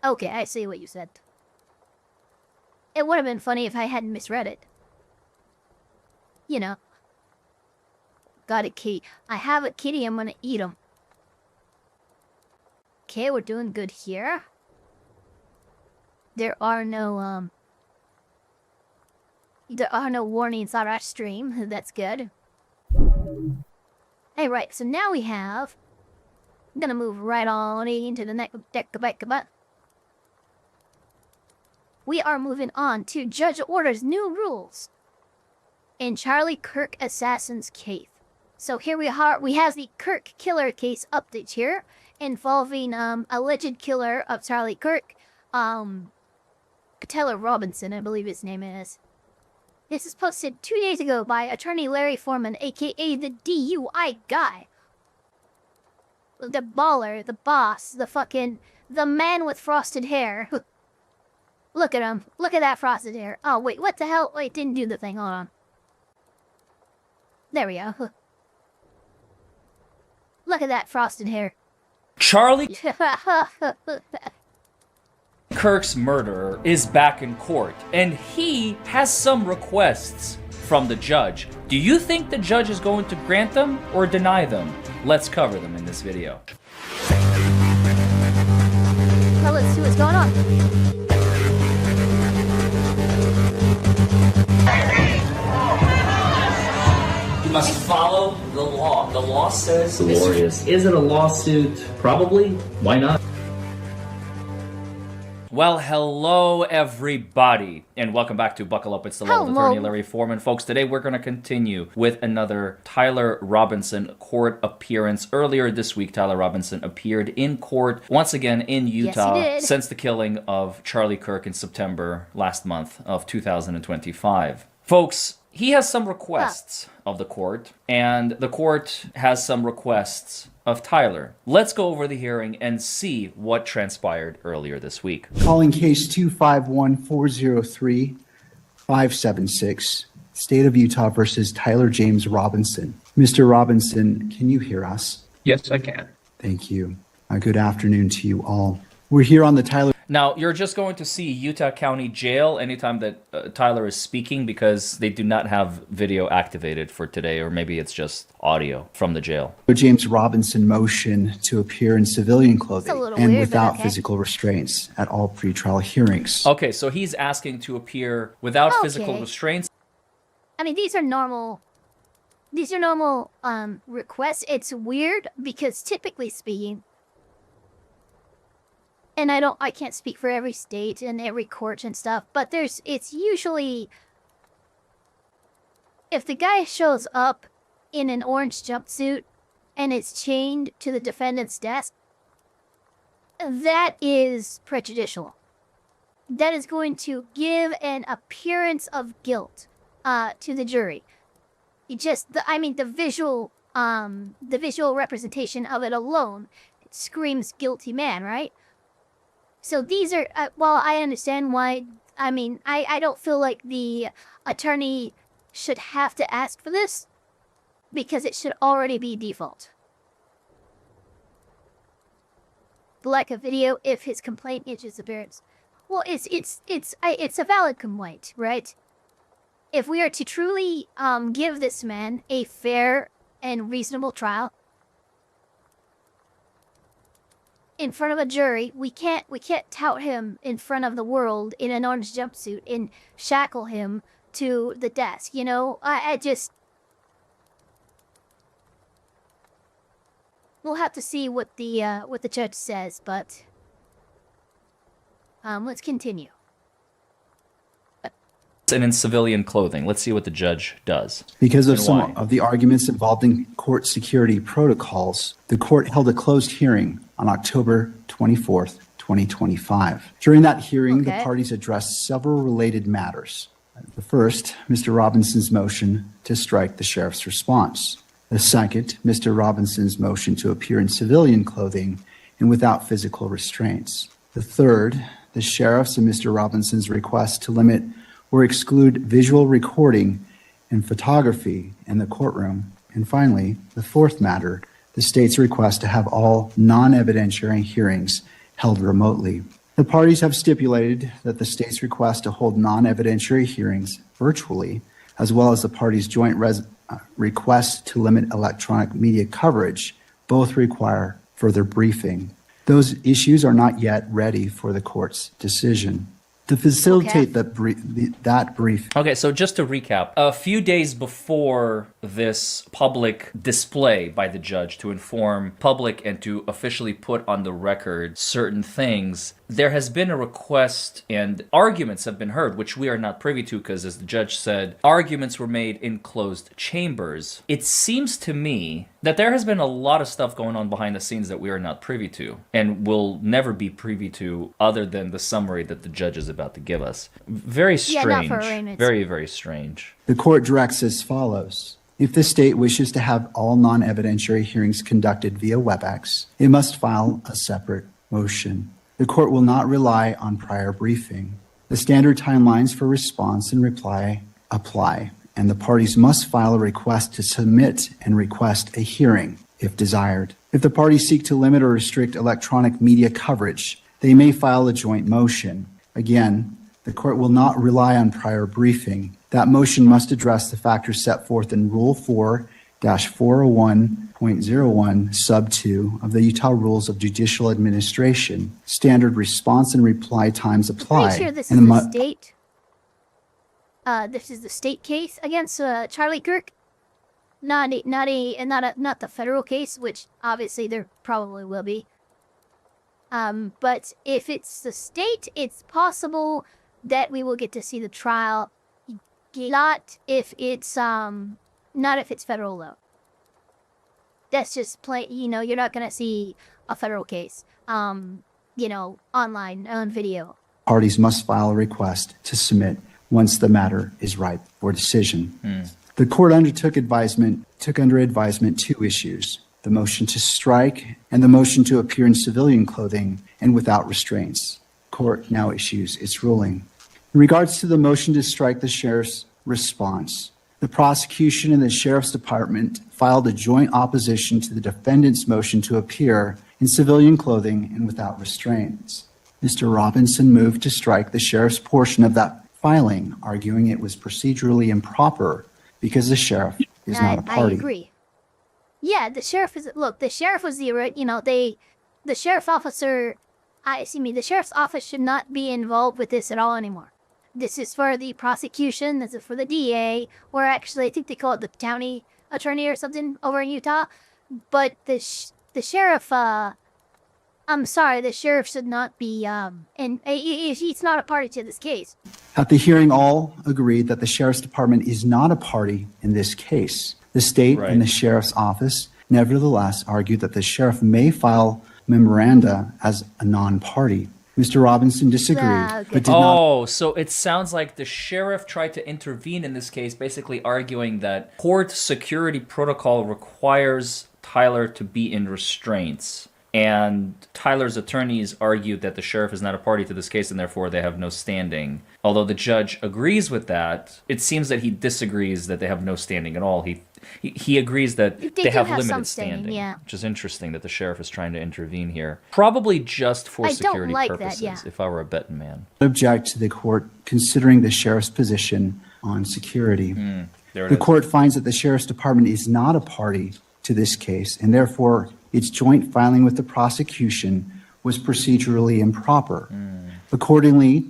Okay, I see what you said. It would have been funny if I hadn't misread it. You know. Got a kitty. I have a kitty, I'm gonna eat him. Okay, we're doing good here. There are no warnings on our stream. That's good. Hey, right, so now we have... I'm gonna move right on into the next deck. We are moving on to Judge Order's new rules in Charlie Kirk Assassin's case. So here we have the Kirk killer case update here, involving alleged killer of Charlie Kirk, Taylor Robinson, I believe his name is. This is posted 2 days ago by attorney Larry Foreman, aka the DUI guy. The baller, the boss, the man with frosted hair. Look at him. Look at that frosted hair. Oh, wait, what the hell? Wait, didn't do the thing. Hold on. There we go. Look at that frosted hair. Charlie Kirk's murderer is back in court, and he has some requests from the judge. Do you think the judge is going to grant them or deny them? Let's cover them in this video. Well, let's see what's going on. You must follow the law. The law says... Glorious. Is it a lawsuit? Probably. Why not? Well, hello everybody, and welcome back to Buckle Up. It's the Law with Attorney Larry Foreman. Folks, today we're going to continue with another Tyler Robinson court appearance. Earlier this week, Tyler Robinson appeared in court once again in Utah since the killing of Charlie Kirk in September last month of 2025. Folks, he has some requests of the court, and the court has some requests of Tyler. Let's go over the hearing and see what transpired earlier this week. Calling case 251-403-576, State of Utah versus Tyler James Robinson. Mr. Robinson, can you hear us? Yes, I can. Thank you. Good afternoon to you all. We're here on the Tyler... Now, you're just going to see Utah County Jail anytime that Tyler is speaking because they do not have video activated for today, or maybe it's just audio from the jail. James Robinson motion to appear in civilian clothing and weird, without physical restrints at all pretrial hearings. Okay, so he's asking to appear without physical restraints. I mean, these are normal requests. It's weird because typically speaking, and I can't speak for every state and every court and stuff, but it's usually, if the guy shows up in an orange jumpsuit and it's chained to the defendant's desk, that is prejudicial. That is going to give an appearance of guilt to the jury. The visual representation of it alone, it screams guilty man, right? So these are, while I understand why, I don't feel like the attorney should have to ask for this, because it should already be default. Like a video if his complaint is his appearance. Well, it's a valid complaint, right? If we are to truly give this man a fair and reasonable trial in front of a jury, we can't tout him in front of the world in an orange jumpsuit and shackle him to the desk. You know, we'll have to see what the judge says, but let's continue. And in civilian clothing. Let's see what the judge does. Because of some of the arguments involved in court security protocols, the court held a closed hearing on October 24th, 2025. During that hearing, the parties addressed several related matters. The first, Mr. Robinson's motion to strike the sheriff's response. The second, Mr. Robinson's motion to appear in civilian clothing and without physical restraints. The third, the sheriff's and Mr. Robinson's request to limit or exclude visual recording and photography in the courtroom. And finally, the fourth matter, the state's request to have all non-evidentiary hearings held remotely. The parties have stipulated that the state's request to hold non-evidentiary hearings virtually, as well as the parties' joint request to limit electronic media coverage, both require further briefing. Those issues are not yet ready for the court's decision. To facilitate that brief. Okay, so just to recap, a few days before this public display by the judge to inform public and to officially put on the record certain things, there has been a request and arguments have been heard, which we are not privy to because, as the judge said, arguments were made in closed chambers. It seems to me that there has been a lot of stuff going on behind the scenes that we are not privy to and will never be privy to other than the summary that the judge is about to give us. Very strange. Yeah, not for arraignments. Very, very strange. The court directs as follows. If the state wishes to have all non-evidentiary hearings conducted via WebEx, it must file a separate motion. The court will not rely on prior briefing. The standard timelines for response and reply apply, and the parties must file a request to submit and request a hearing if desired. If the parties seek to limit or restrict electronic media coverage, they may file a joint motion. Again, the court will not rely on prior briefing. That motion must address the factors set forth in Rule 4-401.01 sub 2 of the Utah Rules of Judicial Administration. Standard response and reply times apply. Pretty sure this is the state. This is the state case against Charlie Kirk. Not the federal case, which obviously there probably will be. But if it's the state, it's possible that we will get to see the trial. Not if it's federal though. That's just plain. You're not gonna see a federal case. Online on video. Parties must file a request to submit once the matter is ripe for decision. The court took under advisement two issues: the motion to strike and the motion to appear in civilian clothing and without restraints. Court now issues its ruling. In regards to the motion to strike the sheriff's response, the prosecution and the sheriff's department filed a joint opposition to the defendant's motion to appear in civilian clothing and without restraints. Mr. Robinson moved to strike the sheriff's portion of that filing, arguing it was procedurally improper because the sheriff is not a party. I agree. Yeah, the sheriff is, look, the sheriff was the sheriff officer, the sheriff's office should not be involved with this at all anymore. This is for the prosecution, this is for the DA, or actually I think they call it the county attorney or something over in Utah. But the sheriff, I'm sorry, the sheriff should not be, and he's not a party to this case. At the hearing, all agreed that the sheriff's department is not a party in this case. The state and the sheriff's office nevertheless argued that the sheriff may file memoranda as a non-party. Mr. Robinson disagreed, but did not. So it sounds like the sheriff tried to intervene in this case, basically arguing that court security protocol requires Tyler to be in restraints. And Tyler's attorneys argued that the sheriff is not a party to this case and therefore they have no standing. Although the judge agrees with that, it seems that he disagrees that they have no standing at all. He agrees that they have limited standing, which is interesting that the sheriff is trying to intervene here. Probably just for security purposes, if I were a betting man. Object to the court considering the sheriff's position on security. The court finds that the sheriff's department is not a party to this case and therefore its joint filing with the prosecution was procedurally improper. Accordingly,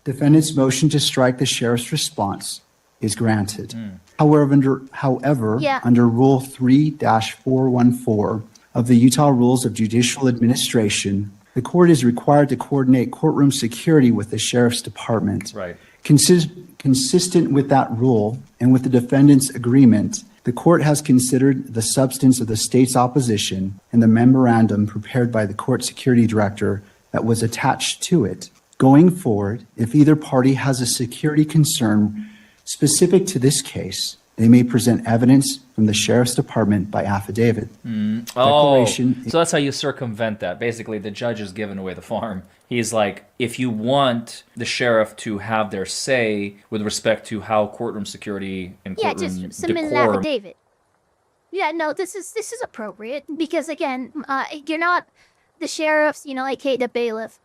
defendant's motion to strike the sheriff's response is granted. However, under Rule 3-414 of the Utah Rules of Judicial Administration, the court is required to coordinate courtroom security with the sheriff's department. Consistent with that rule and with the defendant's agreement, the court has considered the substance of the state's opposition and the memorandum prepared by the court security director that was attached to it. Going forward, if either party has a security concern specific to this case, they may present evidence from the sheriff's department by affidavit. So that's how you circumvent that. Basically, the judge is giving away the farm. He's like, if you want the sheriff to have their say with respect to how courtroom security and courtroom just submit an affidavit. Yeah, no, this is appropriate because again, you're not the sheriffs, aka the bailiff.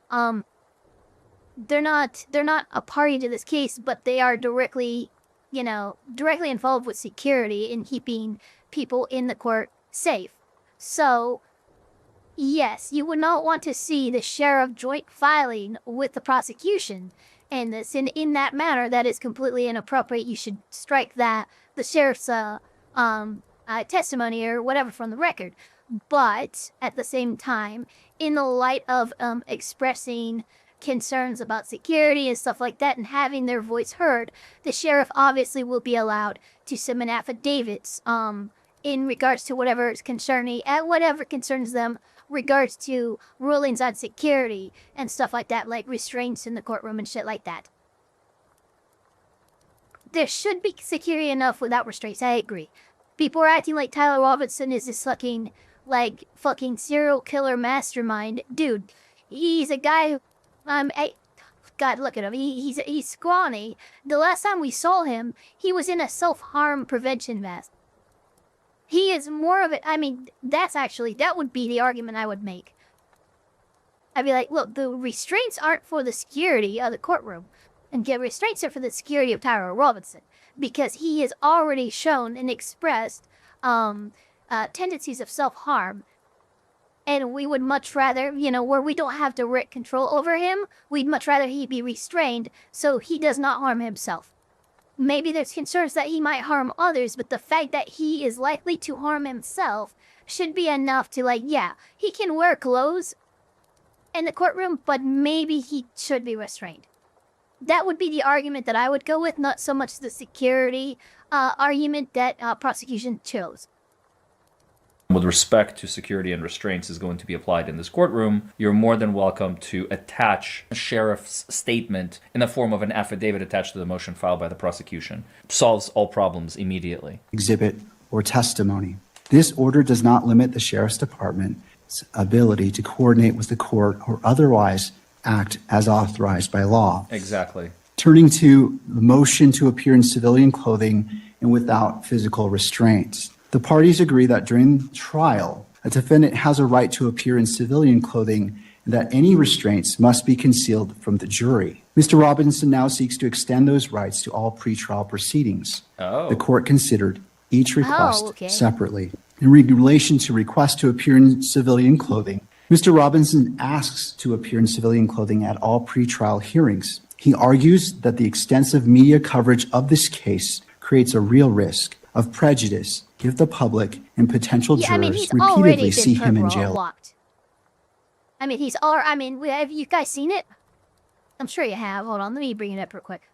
They're not a party to this case, but they are directly involved with security and keeping people in the court safe. So, yes, you would not want to see the sheriff joint filing with the prosecution. And this in that manner, that is completely inappropriate. You should strike the sheriff's testimony or whatever from the record. But at the same time, in the light of expressing concerns about security and stuff like that and having their voice heard, the sheriff obviously will be allowed to submit affidavits in regards to whatever is whatever concerns them regards to rulings on security and stuff like that, like restraints in the courtroom and shit like that. There should be security enough without restraints, I agree. People are acting like Tyler Robinson is this fucking serial killer mastermind. Dude, he's a guy who God, look at him. He's scrawny. The last time we saw him, he was in a self-harm prevention vest. He is more of it. That would be the argument I would make. I'd be like, look, the restraints aren't for the security of the courtroom. And the restraints are for the security of Tyler Robinson. Because he has already shown and expressed tendencies of self-harm. And we would much rather, where we don't have direct control over him, we'd much rather he be restrained so he does not harm himself. Maybe there's concerns that he might harm others, but the fact that he is likely to harm himself should be enough to he can wear clothes in the courtroom, but maybe he should be restrained. That would be the argument that I would go with, not so much the security argument that prosecution chose. With respect to security and restraints is going to be applied in this courtroom, you're more than welcome to attach a sheriff's statement in the form of an affidavit attached to the motion filed by the prosecution. Solves all problems immediately. Exhibit or testimony. This order does not limit the sheriff's department's ability to coordinate with the court or otherwise act as authorized by law. Exactly. Turning to the motion to appear in civilian clothing and without physical restraints. The parties agree that during trial, a defendant has a right to appear in civilian clothing and that any restraints must be concealed from the jury. Mr. Robinson now seeks to extend those rights to all pretrial proceedings. The court considered each request separately. In relation to requests to appear in civilian clothing, Mr. Robinson asks to appear in civilian clothing at all pretrial hearings. He argues that the extensive media coverage of this case creates a real risk of prejudice if the public and potential jurors repeatedly see him in jail. Walked. I mean, have you guys seen it? I'm sure you have. Hold on, let me bring it up real quick.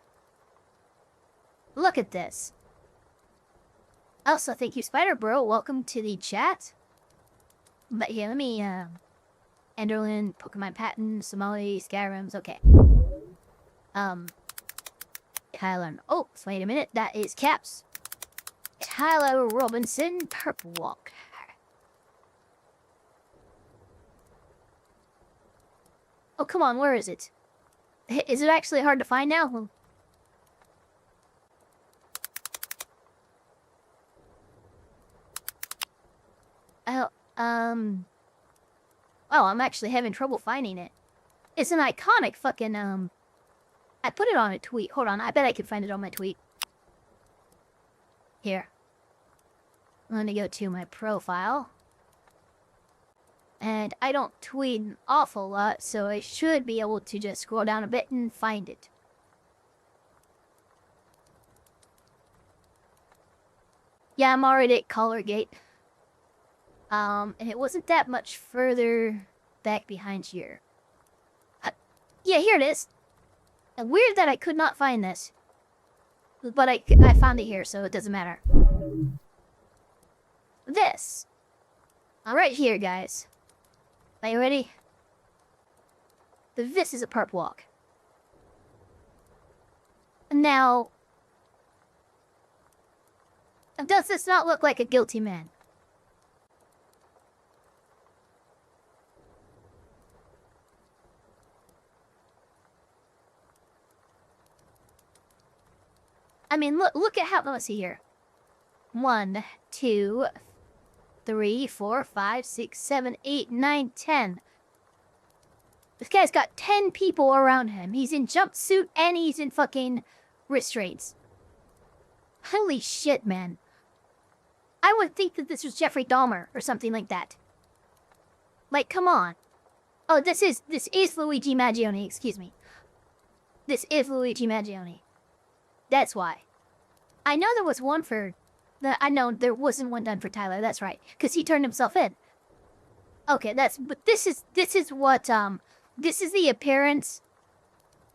Look at this. Also, thank you, Spider Bro. Welcome to the chat. But here, let me, Enderlin, Pokemon Patent, Somali, Skyrims, okay. Tyler, oh, wait a minute, that is Caps. Tyler Robinson, Purple Walk. Oh, come on, where is it? Is it actually hard to find now? Well, I'm actually having trouble finding it. It's an iconic fucking, I put it on a tweet. Hold on, I bet I could find it on my tweet. Here. I'm gonna go to my profile. And I don't tweet an awful lot, so I should be able to just scroll down a bit and find it. Yeah, I'm already at Colorgate. And it wasn't that much further back behind here. Yeah, here it is. Weird that I could not find this. But I found it here, so it doesn't matter. This. Right here, guys. Are you ready? This is a perp walk. Now, does this not look like a guilty man? I mean, look at how, let's see here. 1, 2, 3, 4, 5, 6, 7, 8, 9, 10. This guy's got 10 people around him. He's in jumpsuit and he's in fucking restraints. Holy shit, man. I would think that this was Jeffrey Dahmer or something like that. Like, come on. Oh, this is Luigi Maggioni, excuse me. This is Luigi Maggioni. That's why. I know there was one for... I know there wasn't one done for Tyler, that's right. Because he turned himself in. Okay, but this is what, this is the appearance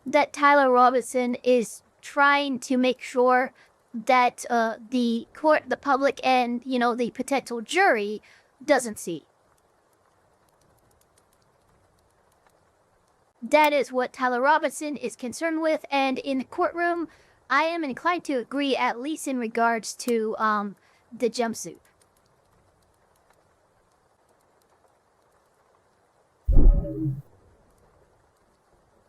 that Tyler Robinson is trying to make sure that, the court, the public, and, you know, the potential jury doesn't see. That is what Tyler Robinson is concerned with, and in the courtroom, I am inclined to agree, at least in regards to, the jumpsuit.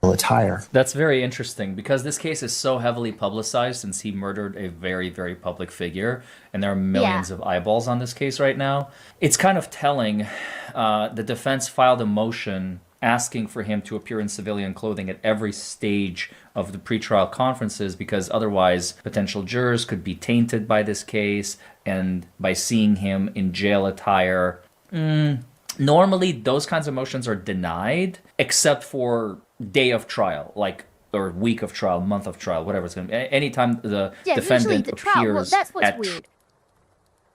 Attire. That's very interesting because this case is so heavily publicized since he murdered a very, very public figure, and there are millions of eyeballs on this case right now. It's kind of telling. The defense filed a motion asking for him to appear in civilian clothing at every stage of the pretrial conferences because otherwise potential jurors could be tainted by this case and by seeing him in jail attire. Normally, those kinds of motions are denied, except for day of trial, like, or week of trial, month of trial, whatever it's going to be. Anytime the defendant appears well, that's what's weird.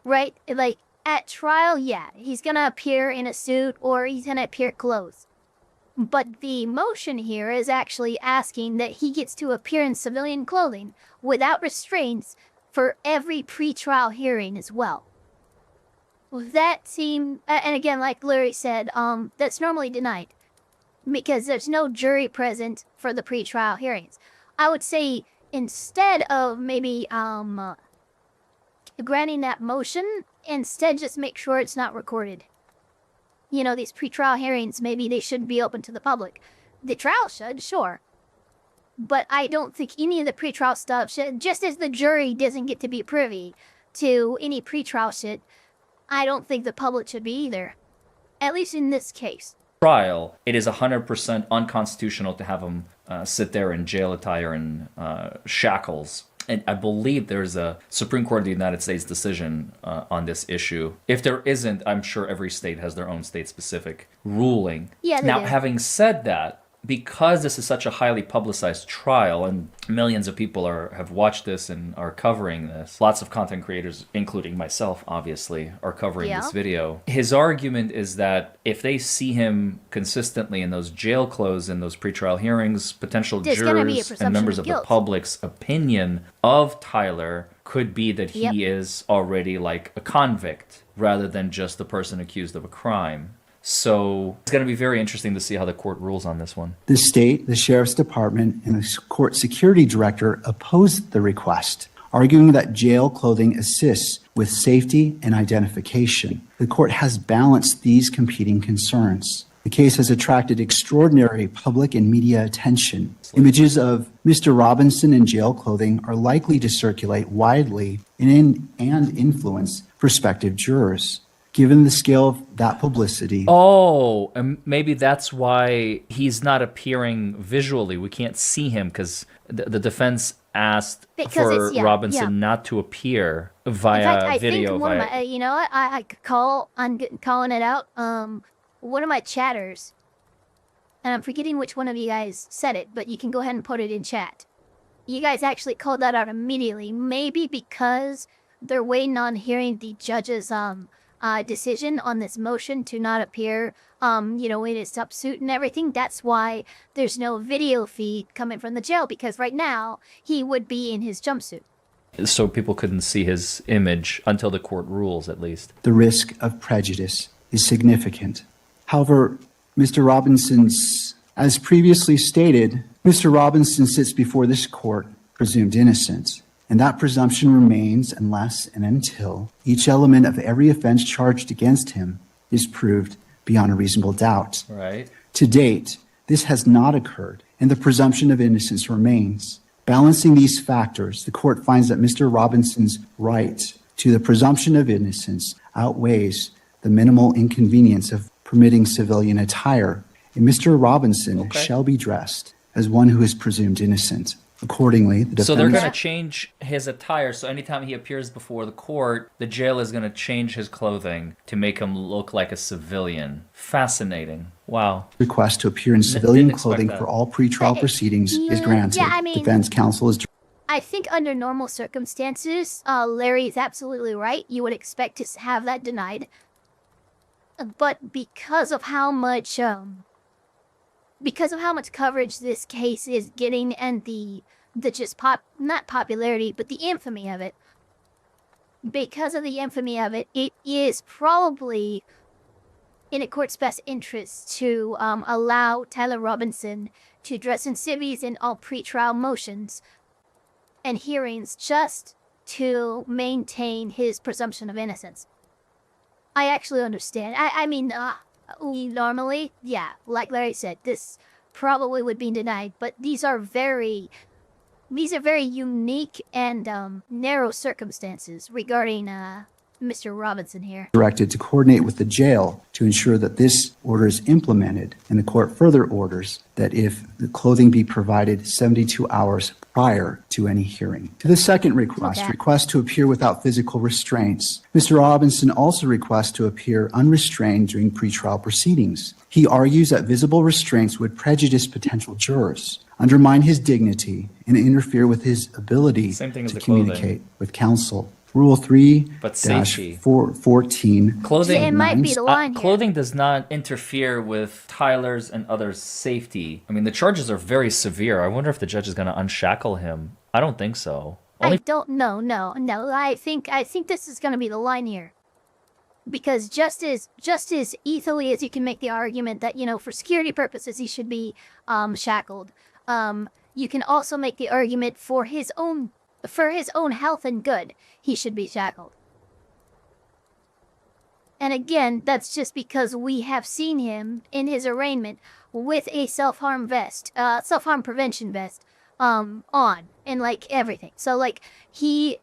Right? Like, at trial, yeah, he's going to appear in a suit or he's going to appear clothes. But the motion here is actually asking that he gets to appear in civilian clothing without restraints for every pretrial hearing as well. That seemed, and again, like Larry said, that's normally denied because there's no jury present for the pretrial hearings. I would say instead of maybe granting that motion, instead just make sure it's not recorded. You know, these pretrial hearings, maybe they shouldn't be open to the public. The trial should, sure. But I don't think any of the pretrial stuff should, just as the jury doesn't get to be privy to any pretrial shit, I don't think the public should be either. At least in this case. trial, it is 100% unconstitutional to have him sit there in jail attire and shackles. And I believe there's a Supreme Court of the United States decision on this issue. If there isn't, I'm sure every state has their own state-specific ruling. Yeah, now, do. having said that, because this is such a highly publicized trial and millions of people have watched this and are covering this, lots of content creators, including myself, obviously, are covering this video. His argument is that if they see him consistently in those jail clothes in those pretrial hearings, potential jurors and members of the public's opinion of Tyler could be that he is already like a convict rather than just a person accused of a crime. So it's going to be very interesting to see how the court rules on this one. The state, the sheriff's department, and the court security director opposed the request, arguing that jail clothing assists with safety and identification. The court has balanced these competing concerns. The case has attracted extraordinary public and media attention. Images of Mr. Robinson in jail clothing are likely to circulate widely and influence prospective jurors. Given the scale of that publicity. Oh, and maybe that's why he's not appearing visually. We can't see him because the defense asked for Robinson not to appear via In fact, I video. think one of my, you know what? I'm calling it out. One of my chatters, and I'm forgetting which one of you guys said it, but you can go ahead and put it in chat. You guys actually called that out immediately. Maybe because they're waiting on hearing the judge's decision on this motion to not appear, in his suit and everything. That's why there's no video feed coming from the jail, because right now he would be in his jumpsuit. So people couldn't see his image until the court rules, at least. The risk of prejudice is significant. However, Mr. Robinson's, as previously stated, Mr. Robinson sits before this court presumed innocent. And that presumption remains unless and until each element of every offense charged against him is proved beyond a reasonable doubt. Right. To date, this has not occurred, and the presumption of innocence remains. Balancing these factors, the court finds that Mr. Robinson's right to the presumption of innocence outweighs the minimal inconvenience of permitting civilian attire, and Mr. Robinson shall be dressed as one who is presumed innocent. Accordingly, the defense... So they're going to change his attire. So anytime he appears before the court, the jail is going to change his clothing to make him look like a civilian. Fascinating. Wow. Request to appear in civilian clothing for all pretrial proceedings is granted. Yeah, I mean, defense counsel is... I think under normal circumstances, Larry is absolutely right. You would expect to have that denied. But because of how much coverage this case is getting, and the just not popularity, but the infamy of it. Because of the infamy of it, it is probably in a court's best interest to allow Tyler Robinson to dress in civvies in all pretrial motions and hearings just to maintain his presumption of innocence. I actually understand. I mean, normally, yeah, like Larry said, this probably would be denied, but these are very unique and narrow circumstances regarding Mr. Robinson here. Directed to coordinate with the jail to ensure that this order is implemented, and the court further orders that if the clothing be provided 72 hours prior to any hearing. To the second request to appear without physical restraints. Mr. Robinson also requests to appear unrestrained during pretrial proceedings. He argues that visible restraints would prejudice potential jurors, undermine his dignity, and interfere with his ability to communicate with counsel. Rule 3-14. Clothing, it might be the line here. Clothing does not interfere with Tyler's and others' safety. I mean, the charges are very severe. I wonder if the judge is going to unshackle him. I don't think so. I don't know. No. I think this is going to be the line here. Because just as easily as you can make the argument that, for security purposes he should be shackled, you can also make the argument for his own health and good, he should be shackled. And again, that's just because we have seen him in his arraignment with a self-harm prevention vest, on, and everything. So he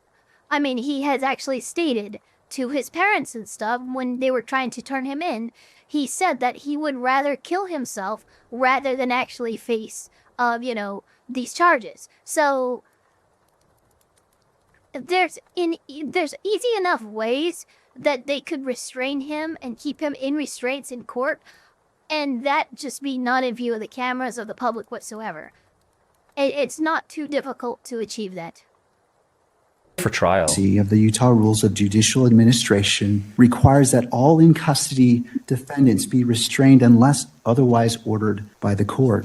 has actually stated to his parents and stuff when they were trying to turn him in, he said that he would rather kill himself rather than actually face, these charges. So there's easy enough ways that they could restrain him and keep him in restraints in court, and that just be not in view of the cameras or the public whatsoever. It's not too difficult to achieve that. For trial. Of the Utah Rules of Judicial Administration requires that all in custody defendants be restrained unless otherwise ordered by the court.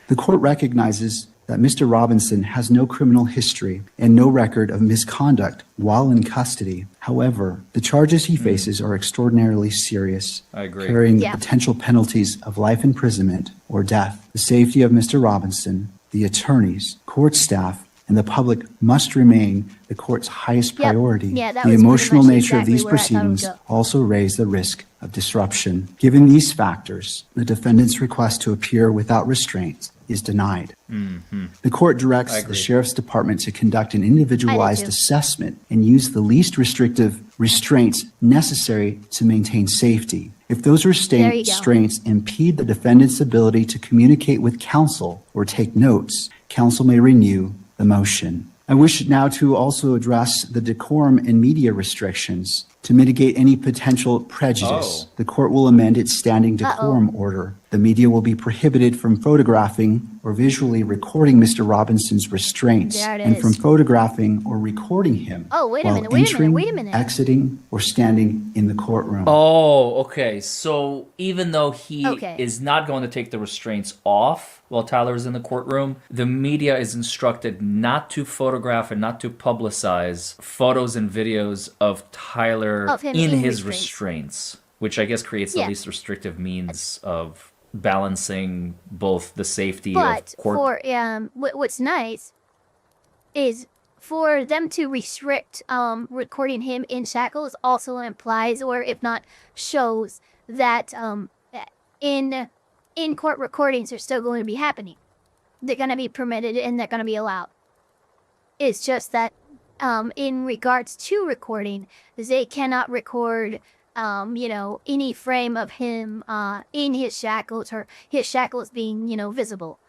The court recognizes that Mr. Robinson has no criminal history and no record of misconduct while in custody. However, the charges he faces are extraordinarily serious, I agree. carrying the potential penalties of life imprisonment or death. The safety of Mr. Robinson, the attorneys, court staff, and the public must remain the court's highest priority. Yeah, that the was emotional pretty much nature of exactly these where I thought it would proceedings go. also raise the risk of disruption. Given these factors, the defendant's request to appear without restraint is denied. The court directs the Sheriff's Department to conduct an individualized assessment and use the least restrictive restraints necessary to maintain safety. If those restraints impede the defendant's ability to communicate with counsel or take notes, counsel may renew the motion. I wish now to also address the decorum and media restrictions. To mitigate any potential prejudice, the court will amend its standing decorum order. The media will be prohibited from photographing or visually recording Mr. Robinson's restraints and from photographing or recording him while entering, exiting, or standing in the courtroom. Oh, okay. So even though he is not going to take the restraints off while Tyler is in the courtroom, the media is instructed not to photograph and not to publicize photos and videos of Tyler in his restraints, which I guess creates the least restrictive means of balancing both the safety of court. What's nice is for them to restrict recording him in shackles also implies, or if not shows, that in court recordings are still going to be happening. They're going to be permitted and they're going to be allowed. It's just that in regards to recording, they cannot record any frame of him in his shackles or his shackles being visible.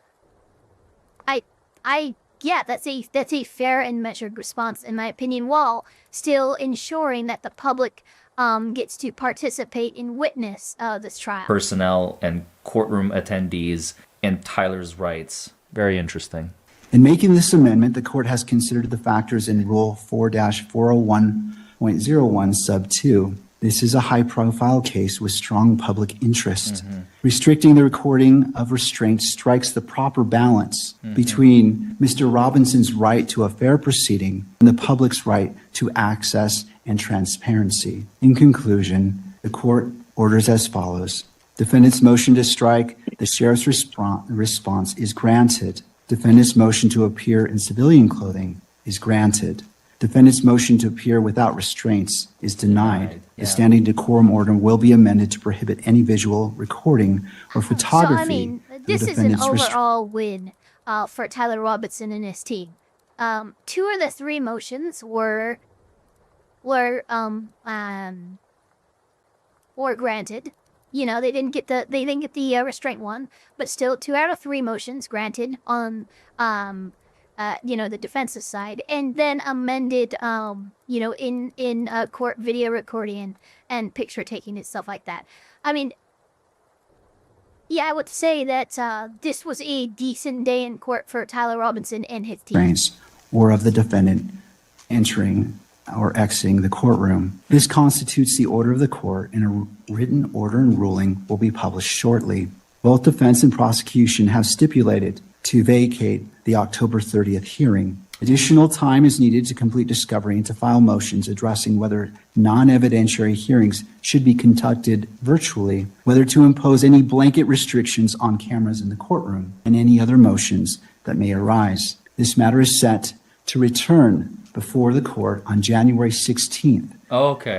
That's a fair and measured response in my opinion, while still ensuring that the public gets to participate and witness this trial. Personnel and courtroom attendees and Tyler's rights. Very interesting. In making this amendment, the court has considered the factors in Rule 4-401.01 sub 2. This is a high-profile case with strong public interest. Restricting the recording of restraints strikes the proper balance between Mr. Robinson's right to a fair proceeding and the public's right to access and transparency. In conclusion, the court orders as follows. Defendant's motion to strike the sheriff's response is granted. Defendant's motion to appear in civilian clothing is granted. Defendant's motion to appear without restraints is denied. The standing decorum order will be amended to prohibit any visual recording or photography. So, I mean, this is an overall win for Tyler Robinson and his team. 2 of the 3 motions were granted. They didn't get the restraint one, but still 2 out of 3 motions granted on the defense's side, and then amended in court video recording and picture taking and stuff like that. I mean, I would say that this was a decent day in court for Tyler Robinson and his team. Or of the defendant entering or exiting the courtroom. This constitutes the order of the court, and a written order and ruling will be published shortly. Both defense and prosecution have stipulated to vacate the October 30th hearing. Additional time is needed to complete discovery and to file motions addressing whether non-evidentiary hearings should be conducted virtually, whether to impose any blanket restrictions on cameras in the courtroom, and any other motions that may arise. This matter is set to return before the court on January 16th,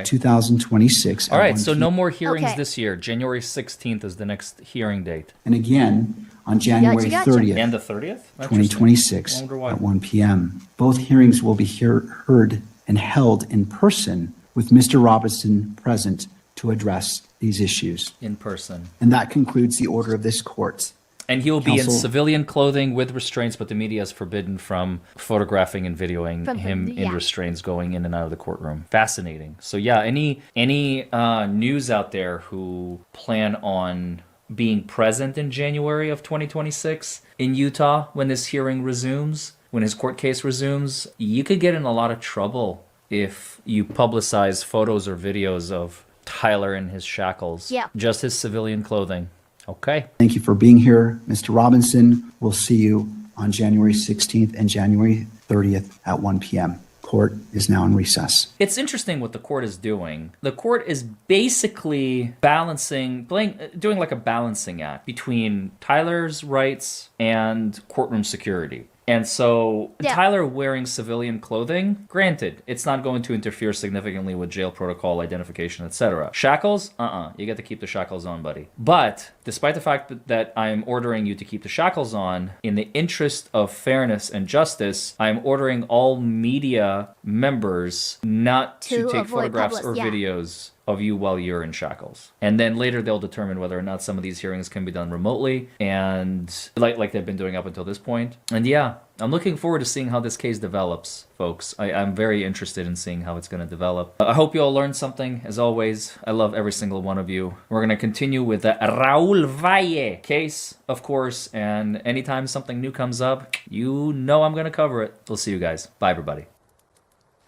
2026. All right, so no more hearings this year. January 16th is the next hearing date. And again, on January 30th, and the 30th? 2026 at 1 p.m. Both hearings will be heard and held in person with Mr. Robinson present to address these issues in person. And that concludes the order of this court. And he will be in Counsel- civilian clothing with restraints, but the media is forbidden from photographing and videoing him in restraints going in and out of the courtroom. Fascinating. So yeah, any news out there who plan on being present in January of 2026 in Utah when this hearing resumes, when his court case resumes, you could get in a lot of trouble if you publicize photos or videos of Tyler in his shackles. Yeah. Just his civilian clothing. Okay. Thank you for being here, Mr. Robinson. We'll see you on January 16th and January 30th at 1 p.m. Court is now in recess. It's interesting what the court is doing. The court is basically doing like a balancing act between Tyler's rights and courtroom security. And so Tyler wearing civilian clothing, granted, it's not going to interfere significantly with jail protocol, identification, etc. Shackles? You get to keep the shackles on, buddy. But despite the fact that I'm ordering you to keep the shackles on, in the interest of fairness and justice, I'm ordering all media members not to take photographs or videos of you while you're in shackles. And then later they'll determine whether or not some of these hearings can be done remotely, and like they've been doing up until this point. And yeah, I'm looking forward to seeing how this case develops, folks. I'm very interested in seeing how it's going to develop. I hope you all learned something. As always, I love every single one of you. We're going to continue with the Raul Valle case, of course, and anytime something new comes up, you know I'm going to cover it. We'll see you guys. Bye, everybody.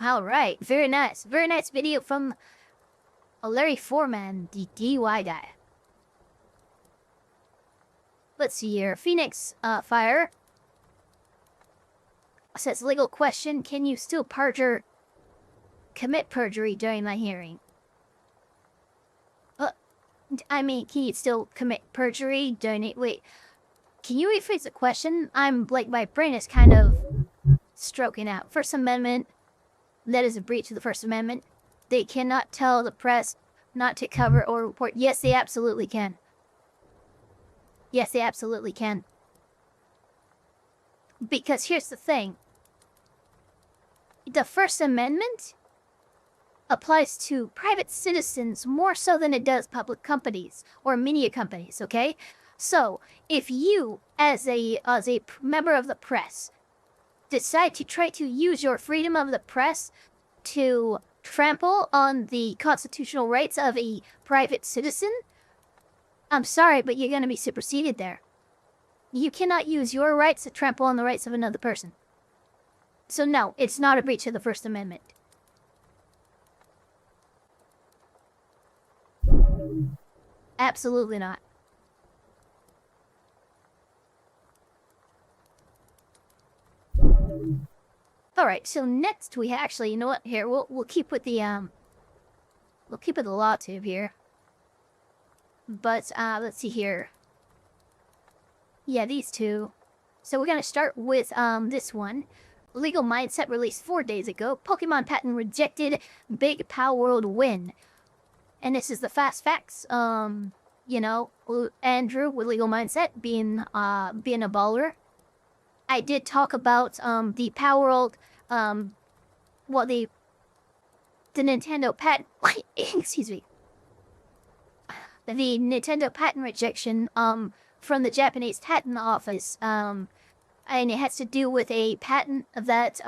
All right. Very nice. Very nice video from Larry Foreman, the DUI guy. Let's see here. Phoenix Fire says, legal question, can you still commit perjury during my hearing? Can you still commit perjury during it? Wait, can you rephrase the question? my brain is kind of stroking out. First Amendment, that is a breach of the First Amendment. They cannot tell the press not to cover or report. Yes, they absolutely can. Yes, they absolutely can. Because here's the thing. The First Amendment applies to private citizens more so than it does public companies or media companies, okay? So, if you, as a member of the press, decide to try to use your freedom of the press to trample on the constitutional rights of a private citizen, I'm sorry, but you're going to be superseded there. You cannot use your rights to trample on the rights of another person. So no, it's not a breach of the First Amendment. Absolutely not. Alright, so next we actually, you know what, here, we'll keep with the, we'll keep with the Lawtube here. But, let's see here. Yeah, these two. So we're gonna start with, this one. Legal Mindset released 4 days ago. Pokemon patent rejected. Big Palworld win. And this is the fast facts. You know, Andrew with Legal Mindset being a baller. I did talk about the Palworld, the Nintendo patent. Excuse me. The Nintendo patent rejection from the Japanese patent office. And it has to do with a patent that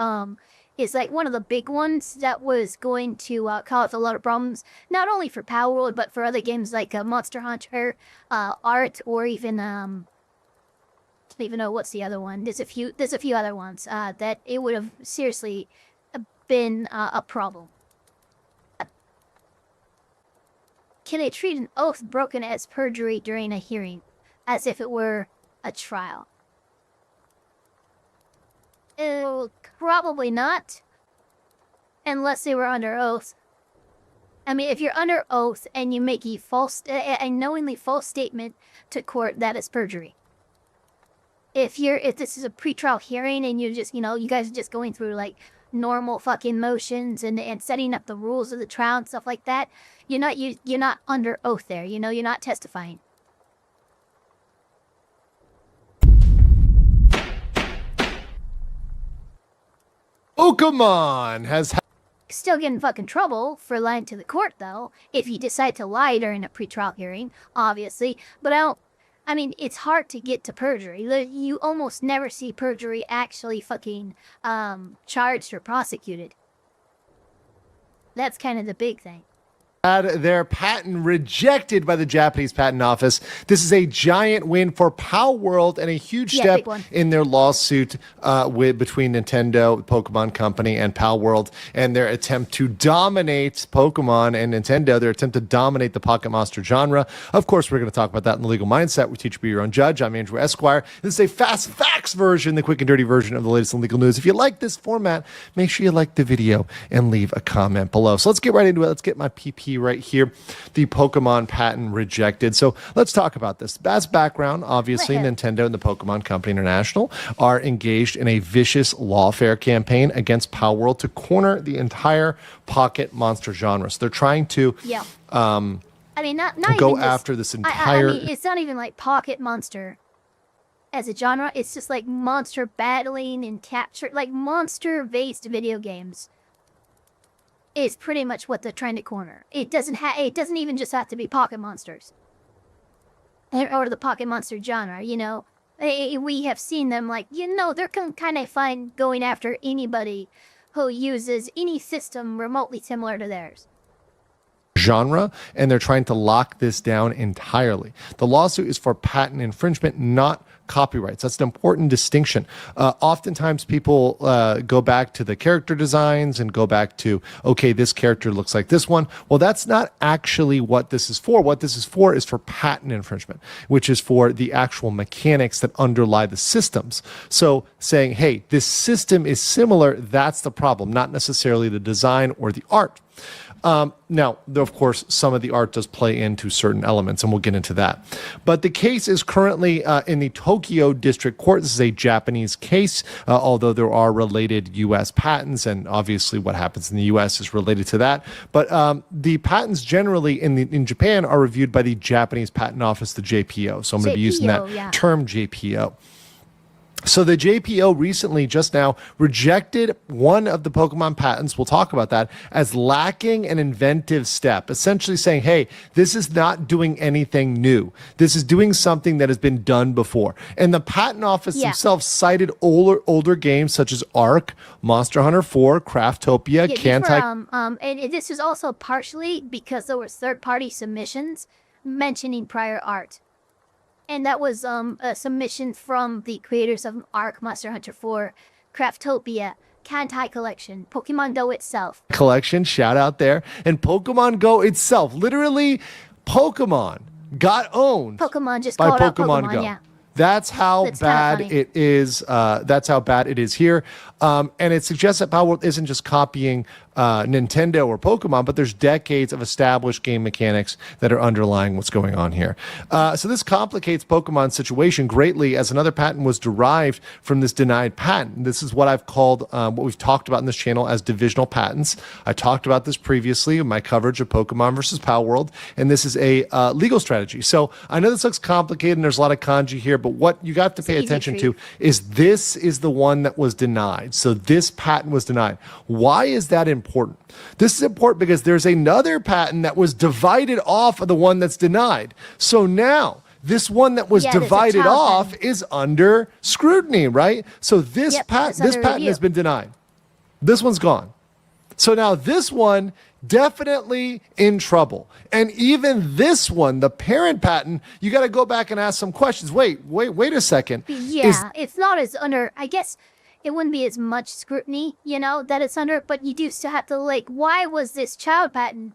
is like one of the big ones that was going to cause a lot of problems, not only for Palworld but for other games like Monster Hunter, Art, or even I don't even know what's the other one. There's a few other ones that it would have seriously been a problem. Can they treat an oath broken as perjury during a hearing, as if it were a trial? Probably not, unless they were under oath. I mean, if you're under oath and you make a knowingly false statement to court, that is perjury. If this is a pretrial hearing and you're just, you guys are just going through like normal fucking motions and setting up the rules of the trial and stuff like that, you're not under oath there. You're not testifying. Pokemon has Still get in fucking trouble for lying to the court, though, if you decide to lie during a pretrial hearing, obviously. But I mean, it's hard to get to perjury. You almost never see perjury actually fucking charged or prosecuted. That's kind of the big thing. Had their patent rejected by the Japanese Patent Office. This is a giant win for Palworld and a huge step in their lawsuit between Nintendo, the Pokemon Company, and Palworld, and their attempt to dominate Pokemon and Nintendo, their attempt to dominate the Pocket Monster genre. Of course, we're going to talk about that in the Legal Mindset. We teach you to be your own judge. I'm Andrew Esquire. This is a fast facts version, the quick and dirty version of the latest in legal news. If you like this format, make sure you like the video and leave a comment below. So let's get right into it. Let's get my PP right here. The Pokemon patent rejected. So let's talk about this. As background, obviously, Nintendo and the Pokemon Company International are engaged in a vicious lawfare campaign against Palworld to corner the entire Pocket Monster genre. So they're trying to I mean, not go even after this entire... I mean, it's not even like Pocket Monster as a genre. It's just like monster battling and capture, like monster-based video games. Is pretty much what they're trying to corner. It doesn't even just have to be Pocket Monsters or the Pocket Monster genre. You know, we have seen them they're kind of fine going after anybody who uses any system remotely similar to theirs. Genre, and they're trying to lock this down entirely. The lawsuit is for patent infringement, not copyrights. That's an important distinction. Oftentimes people go back to the character designs and go back to, okay, this character looks like this one. Well, that's not actually what this is for. What this is for patent infringement, which is for the actual mechanics that underlie the systems. So saying, hey, this system is similar, that's the problem, not necessarily the design or the art. Now, of course, some of the art does play into certain elements, and we'll get into that. But the case is currently in the Tokyo District Court. This is a Japanese case, although there are related U.S. patents, and obviously what happens in the U.S. is related to that. But the patents generally in Japan are reviewed by the Japanese Patent Office, the JPO. So I'm going to be using that term, JPO. So the JPO recently, just now, rejected one of the Pokemon patents, we'll talk about that, as lacking an inventive step, essentially saying, hey, this is not doing anything new. This is doing something that has been done before. And the Patent Office themselves cited older games such as Ark, Monster Hunter 4, Craftopia, and this is also partially because there were third-party submissions mentioning prior art. And that was a submission from the creators of Ark, Monster Hunter 4, Craftopia, Kantai Collection, Pokemon Go itself. Collection, shout out there. And Pokemon Go itself, literally, Pokemon got owned by Pokemon Go. That's how bad it is. That's how bad it is here. And it suggests that Palworld isn't just copying Nintendo or Pokemon, but there's decades of established game mechanics that are underlying what's going on here. So this complicates Pokemon's situation greatly, as another patent was derived from this denied patent. This is what I've called, what we've talked about in this channel as divisional patents. I talked about this previously in my coverage of Pokemon versus Palworld, and this is a legal strategy. So I know this looks complicated and there's a lot of kanji here, but what you got to pay attention to is this is the one that was denied. So this patent was denied. Why is that important? This is important because there's another patent that was divided off of the one that's denied. So now this one that was divided off is under scrutiny, right? So this patent has been denied. This one's gone. So now this one definitely in trouble. And even this one, the parent patent, you got to go back and ask some questions. Wait a second. Yeah, it's not as under, I guess it wouldn't be as much scrutiny, that it's under, but you do still have to why was this child patent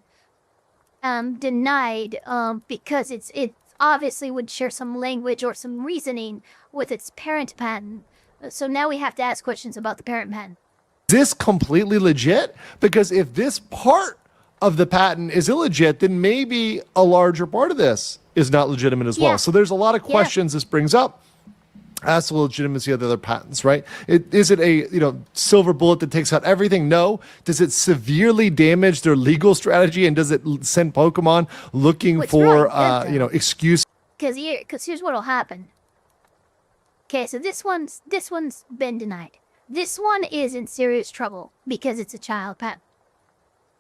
denied? Because it obviously would share some language or some reasoning with its parent patent. So now we have to ask questions about the parent patent. Is this completely legit? Because if this part of the patent is illegit, then maybe a larger part of this is not legitimate as well. So there's a lot of questions this brings up as to the legitimacy of the other patents, right? Is it a silver bullet that takes out everything? No. Does it severely damage their legal strategy, and does it send Pokemon looking for excuse? Because here's what'll happen. Okay, so this one's been denied. This one is in serious trouble because it's a child patent.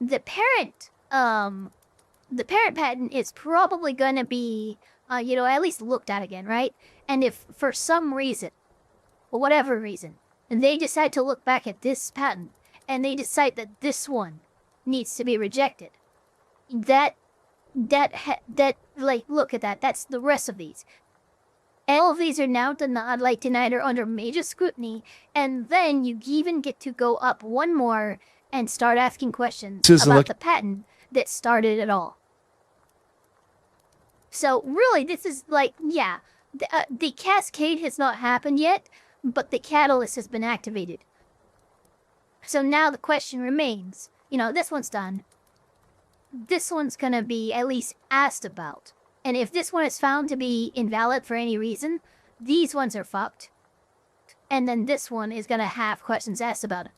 the parent patent is probably going to be, at least looked at again, right? And if for some reason, or whatever reason, they decide to look back at this patent and they decide that this one needs to be rejected, like, look at that. That's the rest of these. All of these are now denied or under major scrutiny, and then you even get to go up one more and start asking questions about the patent that started it all. So really, this is like, yeah, the cascade has not happened yet, but the catalyst has been activated. So now the question remains, this one's done. This one's gonna be at least asked about. And if this one is found to be invalid for any reason, these ones are fucked. And then this one is gonna have questions asked about it.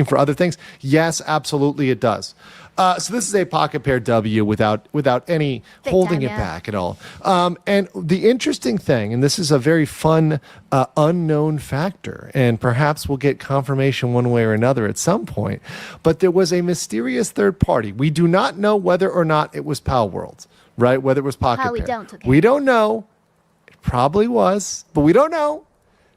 For other things, yes, absolutely it does. So this is a pocket pair W without any holding it back at all. And the interesting thing, and this is a very fun unknown factor, and perhaps we'll get confirmation one way or another at some point, but there was a mysterious third party. We do not know whether or not it was Palworld, right? Whether it was pocket pair. We don't know. It probably was, but we don't know.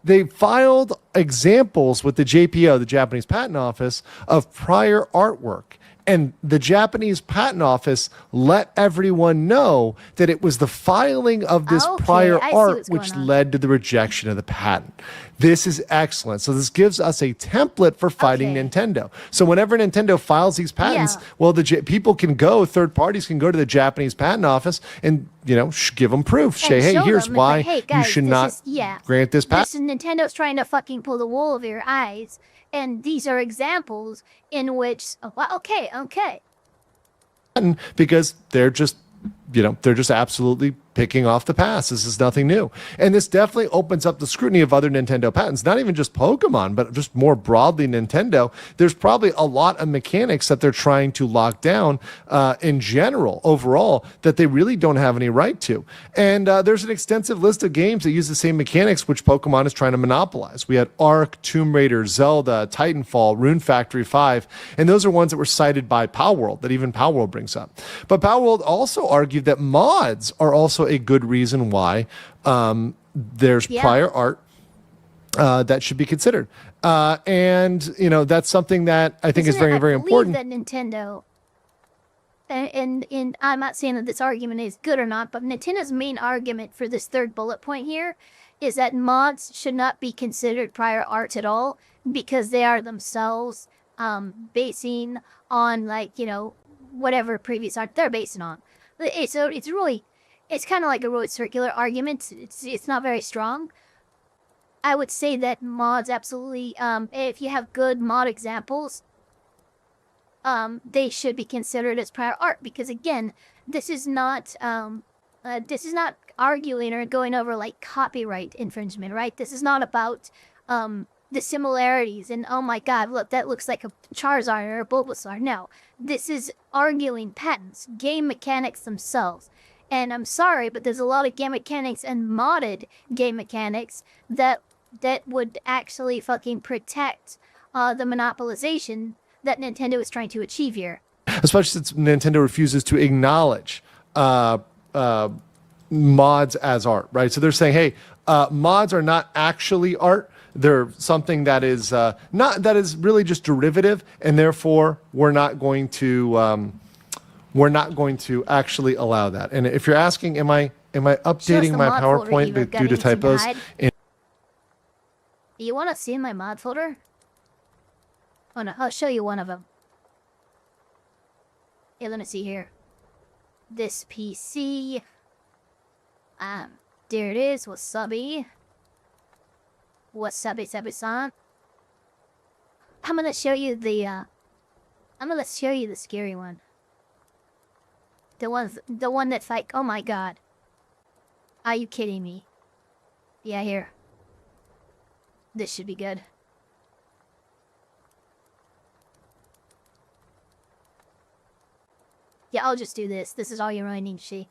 They filed examples with the JPO, the Japanese Patent Office, of prior artwork. And the Japanese Patent Office let everyone know that it was the filing of this prior art which led to the rejection of the patent. This is excellent. So this gives us a template for fighting Nintendo. So whenever Nintendo files these patents, well, people can go, third parties can go to the Japanese Patent Office and, give them proof. Say, hey, here's why you should not grant this patent. This is Nintendo's trying to fucking pull the wool over your eyes. And these are examples in which, because they're just absolutely picking off the past. This is nothing new. And this definitely opens up the scrutiny of other Nintendo patents, not even just Pokemon, but just more broadly Nintendo. There's probably a lot of mechanics that they're trying to lock down in general, overall, that they really don't have any right to. And there's an extensive list of games that use the same mechanics, which Pokemon is trying to monopolize. We had Ark, Tomb Raider, Zelda, Titanfall, Rune Factory 5, and those are ones that were cited by Palworld, that even Palworld brings up. But Palworld also argued that mods are also a good reason why there's prior art that should be considered. And, that's something that I think is very, very important. That Nintendo, and I'm not saying that this argument is good or not, but Nintendo's main argument for this third bullet point here is that mods should not be considered prior art at all because they are themselves basing on, whatever previous art they're basing on. So it's kind of like a really circular argument. It's not very strong. I would say that mods absolutely, if you have good mod examples, they should be considered as prior art because again, this is not arguing or going over like copyright infringement, right? This is not about the similarities and oh my god, look, that looks like a Charizard or a Bulbasaur. No, this is arguing patents, game mechanics themselves. And I'm sorry, but there's a lot of game mechanics and modded game mechanics that would actually fucking protect the monopolization that Nintendo is trying to achieve here. Especially since Nintendo refuses to acknowledge mods as art, right? So they're saying, hey, mods are not actually art. They're something that is really just derivative, and therefore we're not going to actually allow that. And if you're asking, am I updating my PowerPoint due to typos? You want to see my mod folder? Oh no, I'll show you one of them. Hey, let me see here. This PC. There it is. Wasabi. Wasabi-san. I'm gonna show you the scary one. The one that's like, oh my god. Are you kidding me? Yeah, here. This should be good. Yeah, I'll just do this. This is all you really need to see.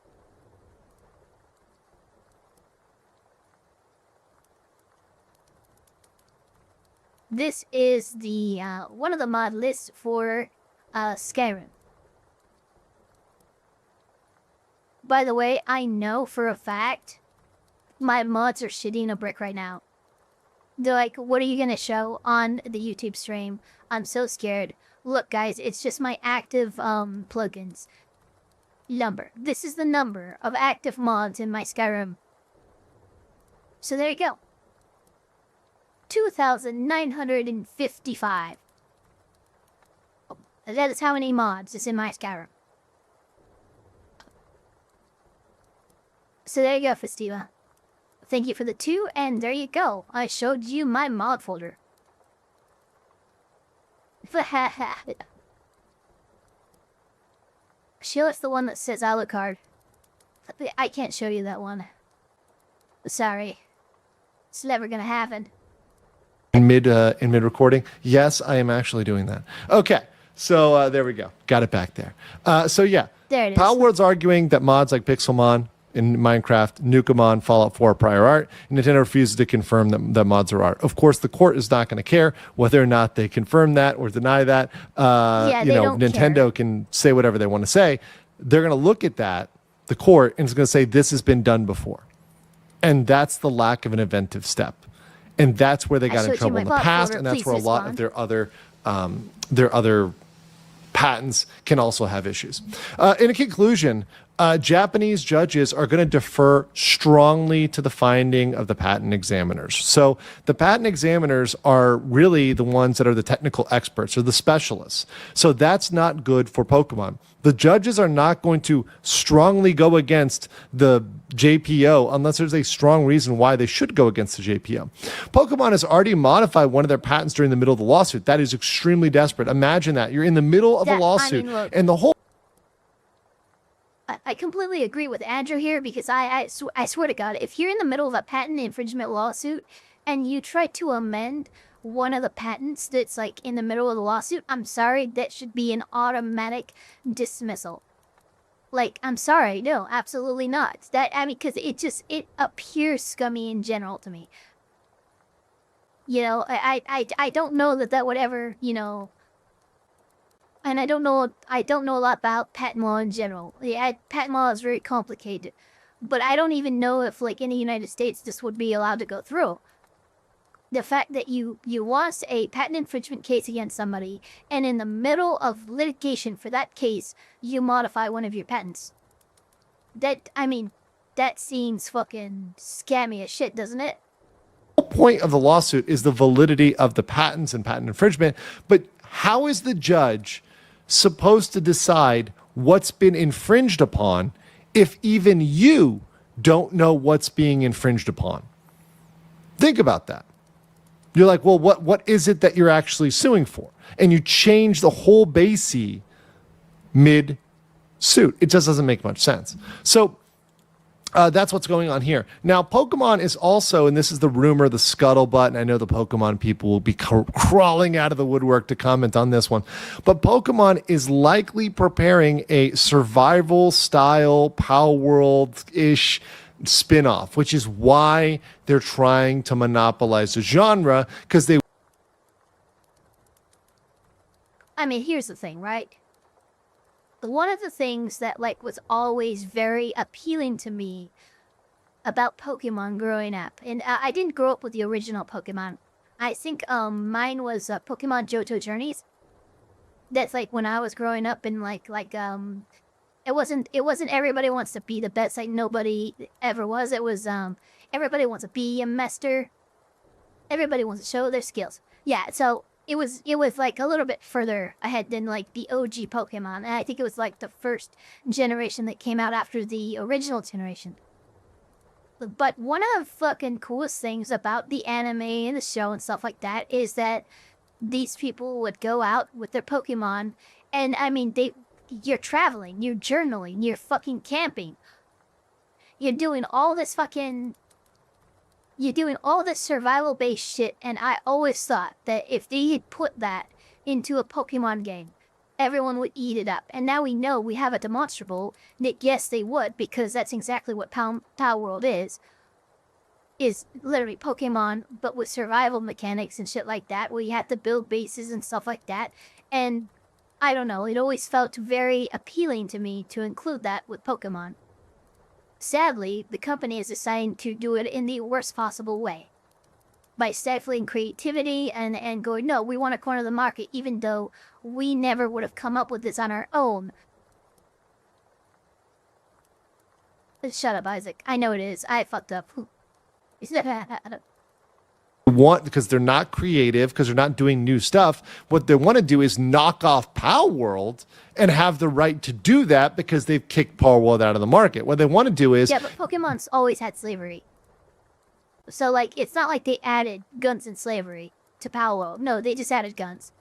This is the one of the mod lists for Skyrim. By the way, I know for a fact my mods are shitting a brick right now. They're like, what are you gonna show on the YouTube stream? I'm so scared. Look, guys, it's just my active plugins. Number. This is the number of active mods in my Skyrim. So there you go. 2,955. That is how many mods is in my Skyrim. So there you go, Festiva. Thank you for the 2, and there you go. I showed you my mod folder. Sheila's the one that says Alucard. I can't show you that one. Sorry. It's never gonna happen. In mid recording, yes, I am actually doing that. Okay, so there we go. Got it back there. So yeah, there it is. Palworld's arguing that mods like Pixelmon in Minecraft, Nukamon, Fallout 4 prior art, and Nintendo refuses to confirm that mods are art. Of course, the court is not going to care whether or not they confirm that or deny that. Nintendo can say whatever they want to say. They're going to look at that, the court, and it's going to say this has been done before. And that's the lack of an inventive step. And that's where they got in trouble in the past, and that's where a lot of their other patents can also have issues. In a conclusion, Japanese judges are going to defer strongly to the finding of the patent examiners. So the patent examiners are really the ones that are the technical experts or the specialists. So that's not good for Pokemon. The judges are not going to strongly go against the JPO unless there's a strong reason why they should go against the JPO. Pokemon has already modified one of their patents during the middle of the lawsuit. That is extremely desperate. Imagine that. You're in the middle of a lawsuit and the whole... I completely agree with Andrew here because I swear to God, if you're in the middle of a patent infringement lawsuit and you try to amend one of the patents that's like in the middle of the lawsuit, I'm sorry, that should be an automatic dismissal. Like, I'm sorry, no, absolutely not. Because it appears scummy in general to me. You know, I don't know that would ever, you know... And I don't know a lot about patent law in general. Yeah, patent law is very complicated. But I don't even know if, like, in the United States, this would be allowed to go through. The fact that you lost a patent infringement case against somebody, and in the middle of litigation for that case, you modify one of your patents. That seems fucking scammy as shit, doesn't it? The whole point of the lawsuit is the validity of the patents and patent infringement, but how is the judge supposed to decide what's been infringed upon if even you don't know what's being infringed upon? Think about that. You're like, well, what is it that you're actually suing for? And you change the whole basis mid-suit. It just doesn't make much sense. So that's what's going on here. Now, Pokemon is also, and this is the rumor, the scuttlebutt, and I know the Pokemon people will be crawling out of the woodwork to comment on this one, but Pokemon is likely preparing a survival-style Palworld-ish spin-off, which is why they're trying to monopolize the genre, because they... I mean, here's the thing, right? One of the things that, like, was always very appealing to me about Pokemon growing up, and I didn't grow up with the original Pokemon. I think mine was Pokemon Johto Journeys. That's like when I was growing up, and it wasn't everybody wants to be the best. Like, nobody ever was. It was everybody wants to be a master. Everybody wants to show their skills. Yeah, so it was like a little bit further ahead than like the OG Pokemon. And I think it was like the first generation that came out after the original generation. But one of the fucking coolest things about the anime and the show and stuff like that is that these people would go out with their Pokemon, and I mean, you're traveling, you're journaling, you're fucking camping. You're doing all this survival-based shit, and I always thought that if they had put that into a Pokemon game, everyone would eat it up. And now we know we have a demonstrable that yes, they would, because that's exactly what Palworld is literally Pokemon, but with survival mechanics and shit like that, where you have to build bases and stuff like that. And I don't know, it always felt very appealing to me to include that with Pokemon. Sadly, the company has decided to do it in the worst possible way. By stifling creativity and going, no, we want to corner the market, even though we never would have come up with this on our own. Shut up, Isaac. I know it is. I fucked up. Because they're not creative, because they're not doing new stuff. What they want to do is knock off Palworld and have the right to do that because they've kicked Palworld out of the market. What they want to do is... Yeah, but Pokemon's always had slavery. So, like, it's not like they added guns and slavery to Palworld. No, they just added guns.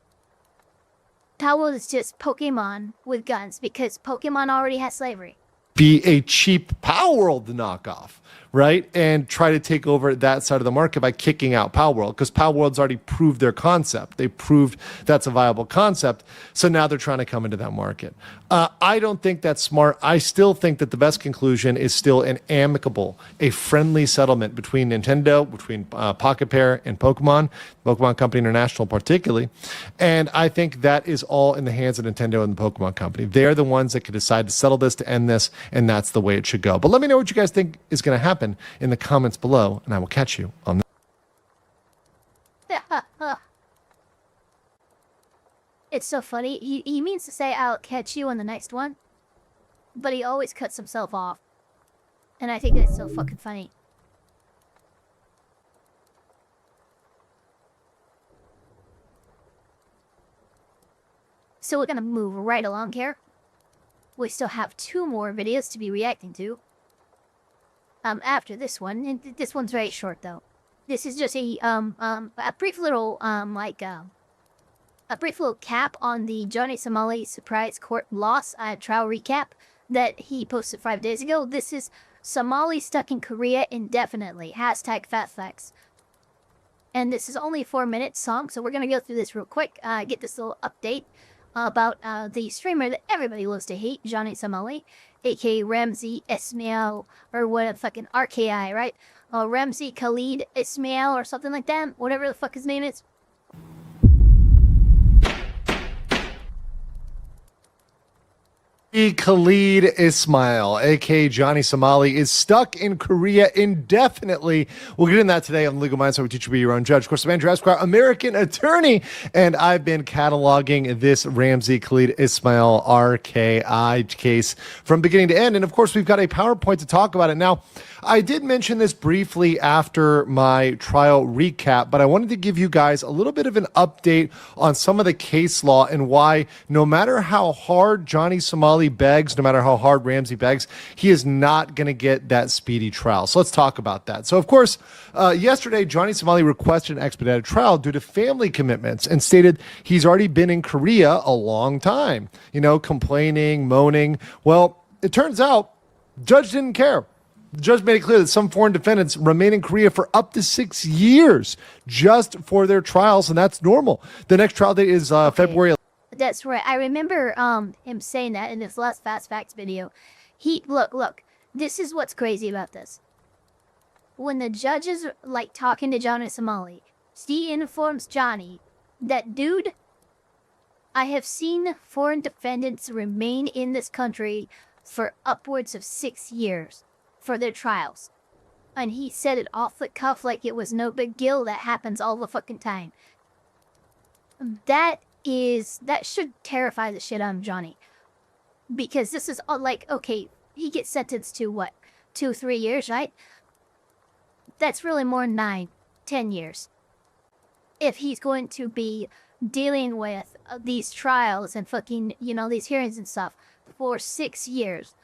Palworld is just Pokemon with guns because Pokemon already has slavery. Be a cheap Palworld knockoff, right? And try to take over that side of the market by kicking out Palworld, because Palworld's already proved their concept. They proved that's a viable concept. So now they're trying to come into that market. I don't think that's smart. I still think that the best conclusion is still an amicable, a friendly settlement between Nintendo, between Pocket Pair and Pokemon Company International particularly. And I think that is all in the hands of Nintendo and the Pokemon Company. They're the ones that could decide to settle this, to end this, and that's the way it should go. But let me know what you guys think is going to happen in the comments below, and I will catch you on that. It's so funny. He means to say, I'll catch you on the next one. But he always cuts himself off. And I think that's so fucking funny. So we're gonna move right along here. We still have 2 more videos to be reacting to. After this one, and this one's very short though. This is just a brief little a brief little cap on the Johnny Somali surprise court loss trial recap that he posted 5 days ago. This is Somali stuck in Korea indefinitely. #FatFacts. And this is only a 4-minute song, so we're gonna go through this real quick. Get this little update about the streamer that everybody loves to hate, Johnny Somali, aka Ramzi Ismail, or what fucking RKI, right? Ramzi Khalid Ismail or something like that, whatever the fuck his name is. Khalid Ismail, aka Johnny Somali, is stuck in Korea indefinitely. We'll get into that today on Legal Minds, so we teach you to be your own judge. Of course, I'm Andrew Esquire, American attorney, and I've been cataloging this Ramzi Khalid Ismail RKI case from beginning to end. And of course, we've got a PowerPoint to talk about it. Now, I did mention this briefly after my trial recap, but I wanted to give you guys a little bit of an update on some of the case law and why no matter how hard Johnny Somali begs, no matter how hard Ramzi begs, he is not going to get that speedy trial. So let's talk about that. So of course, yesterday, Johnny Somali requested an expedited trial due to family commitments and stated he's already been in Korea a long time, complaining, moaning. Well, it turns out the judge didn't care. The judge made it clear that some foreign defendants remain in Korea for up to 6 years just for their trials, and that's normal. The next trial date is February. That's right. I remember him saying that in his last Fast Facts video. Look, this is what's crazy about this. When the judge is talking to Johnny Somali, he informs Johnny that, dude, I have seen foreign defendants remain in this country for upwards of 6 years. For their trials. And he said it off the cuff like it was no big deal. That happens all the fucking time. That should terrify the shit out of Johnny. Because this is all okay, he gets sentenced to what? 2-3 years, right? That's really more than 9-10 years. If he's going to be dealing with these trials and fucking, these hearings and stuff for 6 years.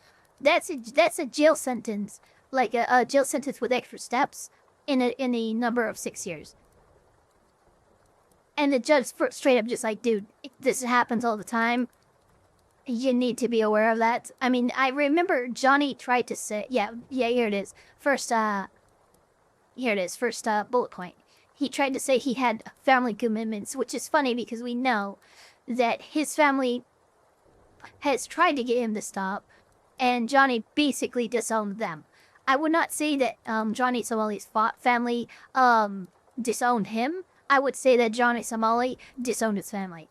That's a jail sentence, a jail sentence with extra steps in a number of 6 years. And the judge straight up just dude, this happens all the time. You need to be aware of that. I mean, I remember Johnny tried to say, yeah, here it is. First bullet point. He tried to say he had family commitments, which is funny because we know that his family has tried to get him to stop. And Johnny basically disowned them. I would not say that Johnny Somali's family disowned him. I would say that Johnny Somali disowned his family.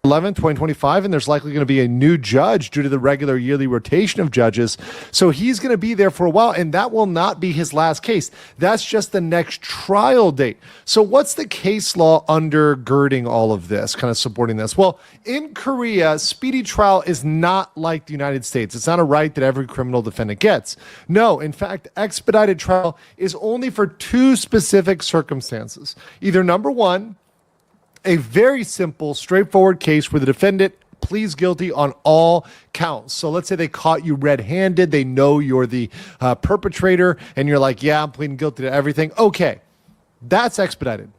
11th, 2025, and there's likely going to be a new judge due to the regular yearly rotation of judges. So he's going to be there for a while, and that will not be his last case. That's just the next trial date. So what's the case law undergirding all of this, kind of supporting this? Well, in Korea, speedy trial is not like the United States. It's not a right that every criminal defendant gets. No, in fact, expedited trial is only for two specific circumstances. Either number one, a very simple, straightforward case where the defendant pleads guilty on all counts. So let's say they caught you red-handed. They know you're the perpetrator, and you're like, yeah, I'm pleading guilty to everything. Okay, that's expedited.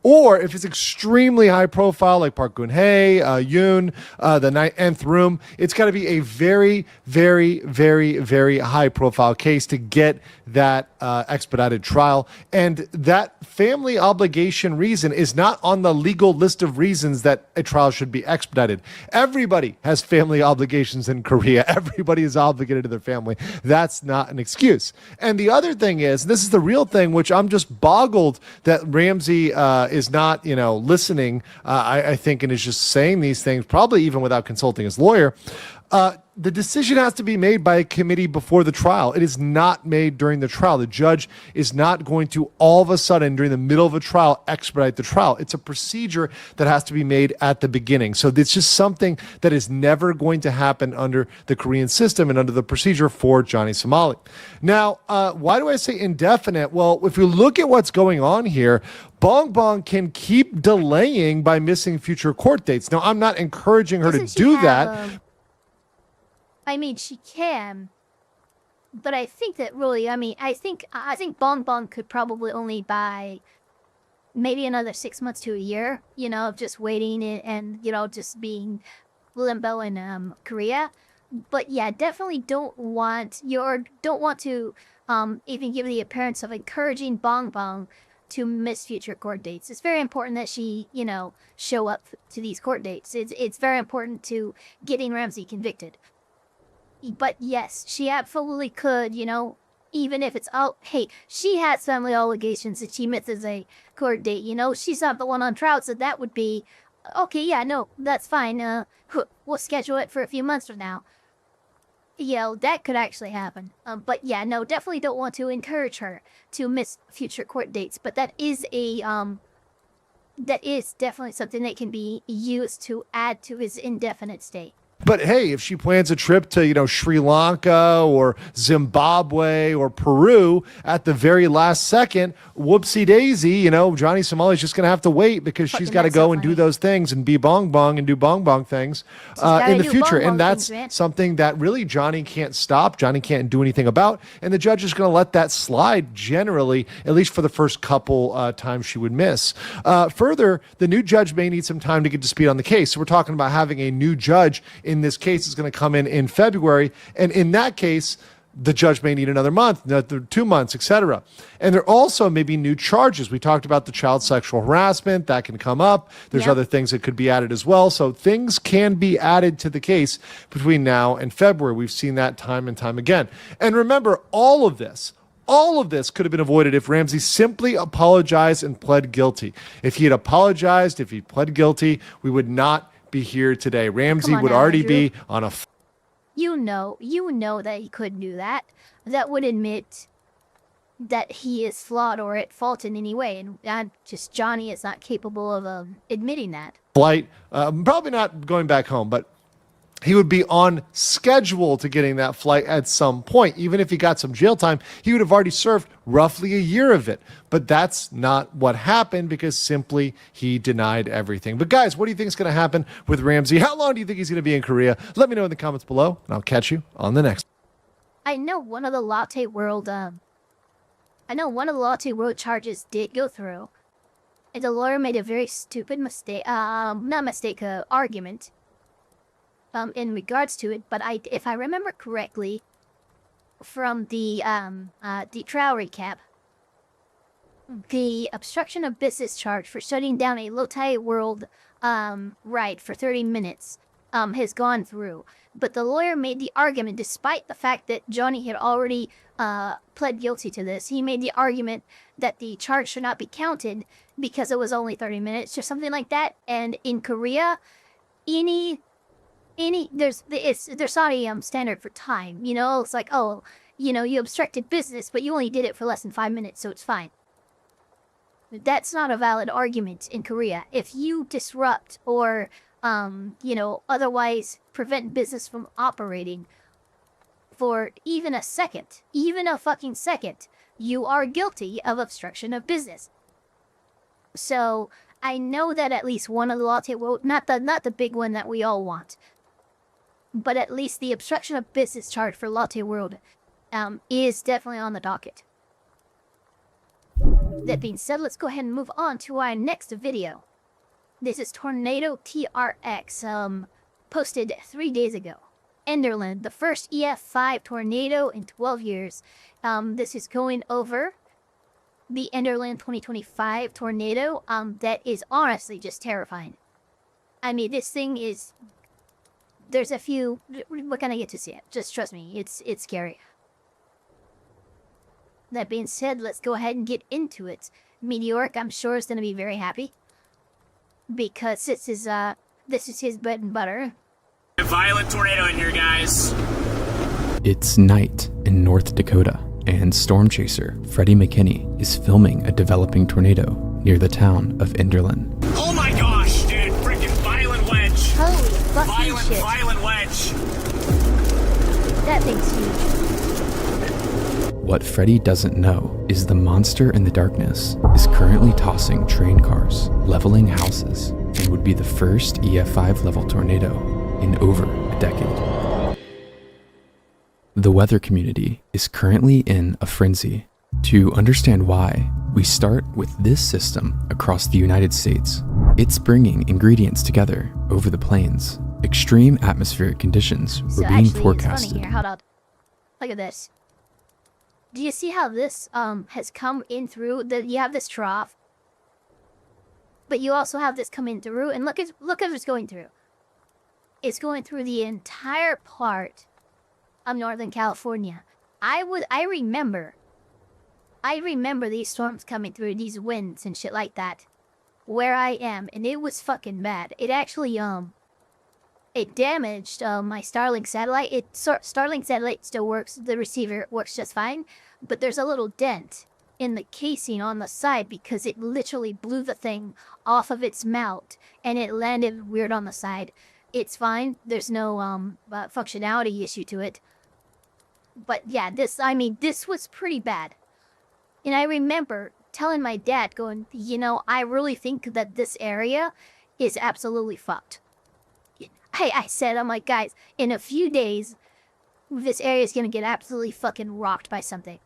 Or if it's extremely high profile, like Park Geun-hye, Yoon, the Nth Room, it's got to be a very, very, very, very high profile case to get that expedited trial. And that family obligation reason is not on the legal list of reasons that a trial should be expedited. Everybody has family obligations in Korea. Everybody is obligated to their family. That's not an excuse. And the other thing is, this is the real thing, which I'm just boggled that Ramsey is not, listening, I think, and is just saying these things, probably even without consulting his lawyer. The decision has to be made by a committee before the trial. It is not made during the trial. The judge is not going to all of a sudden, during the middle of a trial, expedite the trial. It's a procedure that has to be made at the beginning. So it's just something that is never going to happen under the Korean system and under the procedure for Johnny Somali. Now, why do I say indefinite? Well, if you look at what's going on here, Bong Bong can keep delaying by missing future court dates. Now, I'm not encouraging her to do that. I mean, she can, but I think that really, I think Bong Bong could probably only buy maybe another 6 months to a year, of just waiting and just being limbo in Korea. But yeah, definitely don't want to even give the appearance of encouraging Bong Bong to miss future court dates. It's very important that she, show up to these court dates. It's very important to getting Ramsey convicted. But yes, she absolutely could, even if it's, hey, she has family obligations that she misses a court date, she's not the one on trial, so that would be, okay, yeah, no, that's fine, we'll schedule it for a few months from now. That could actually happen. But yeah, no, definitely don't want to encourage her to miss future court dates, but that is definitely something that can be used to add to his indefinite stay. But hey, if she plans a trip to, Sri Lanka or Zimbabwe or Peru at the very last second, whoopsie daisy, Johnny Somali's just going to have to wait because she's got to go and do those things and be bong bong and do bong bong things in the future. And that's something that really Johnny can't stop. Johnny can't do anything about. And the judge is going to let that slide generally, at least for the first couple times she would miss. Further, the new judge may need some time to get to speed on the case. So we're talking about having a new judge in this case is going to come in February. And in that case, the judge may need another month, another 2 months, etc. And there also may be new charges. We talked about the child sexual harassment. That can come up. There's other things that could be added as well. So things can be added to the case between now and February. We've seen that time and time again. And remember, all of this could have been avoided if Ramsey simply apologized and pled guilty. If he had apologized, if he pled guilty, we would not be here today. Ramsey would already be on a... You know that he couldn't do that. That would admit that he is flawed or at fault in any way. And Johnny is not capable of admitting that. Flight, probably not going back home, but he would be on schedule to getting that flight at some point. Even if he got some jail time, he would have already served roughly a year of it. But that's not what happened because simply he denied everything. But guys, what do you think is going to happen with Ramsey? How long do you think he's going to be in Korea? Let me know in the comments below, and I'll catch you on the next. I know one of the Lawtube World charges did go through. And the lawyer made a very stupid mistake, argument. In regards to it, but if I remember correctly, from the trial recap, the obstruction of business charge for shutting down a Lawtube World ride for 30 minutes has gone through. But the lawyer made the argument, despite the fact that Johnny had already pled guilty to this, he made the argument that the charge should not be counted because it was only 30 minutes or something like that. And in Korea, there's not a standard for time, you know? It's like, oh, you know, you obstructed business, but you only did it for less than 5 minutes, so it's fine. That's not a valid argument in Korea. If you disrupt or, you know, otherwise prevent business from operating for even a second, even a fucking second, you are guilty of obstruction of business. So I know that at least one of the Lawtube, not the big one that we all want, but at least the obstruction of business charge for Lawtube World is definitely on the docket. That being said, let's go ahead and move on to our next video. This is Tornado TRX, posted 3 days ago. Enderlin, the first EF5 tornado in 12 years. This is going over the Enderlin 2025 tornado, that is honestly just terrifying. I mean, this thing is... There's a few... We're gonna get to see it. Just trust me, it's scary. That being said, let's go ahead and get into it. Meteoric, I'm sure, is gonna be very happy. Because this is his bread and butter. A violent tornado in here, guys. It's night in North Dakota, and storm chaser Freddie McKinney is filming a developing tornado near the town of Enderlin. Oh my gosh, dude! Freaking violent wedge. Holy fucking shit! Violent wedge. That thing's huge. What Freddie doesn't know is the monster in the darkness is currently tossing train cars, leveling houses, and would be the first EF5 level tornado in over a decade. The weather community is currently in a frenzy. To understand why, we start with this system across the United States. It's bringing ingredients together over the plains. Extreme atmospheric conditions were being forecasted. It's funny here. Hold on. Look at this. Do you see how this has come in through? You have this trough, but you also have this coming through, and look at what's going through. It's going through the entire part of Northern California. I remember these storms coming through, these winds and shit like that, where I am, and it was fucking bad. It actually it damaged my Starlink satellite. Starlink satellite still works. The receiver works just fine, but there's a little dent in the casing on the side because it literally blew the thing off of its mount and it landed weird on the side. It's fine. There's no functionality issue to it. But yeah, this was pretty bad. And I remember telling my dad, going, you know, I really think that this area is absolutely fucked. I said, I'm like, guys, in a few days, this area is going to get absolutely fucking rocked by something.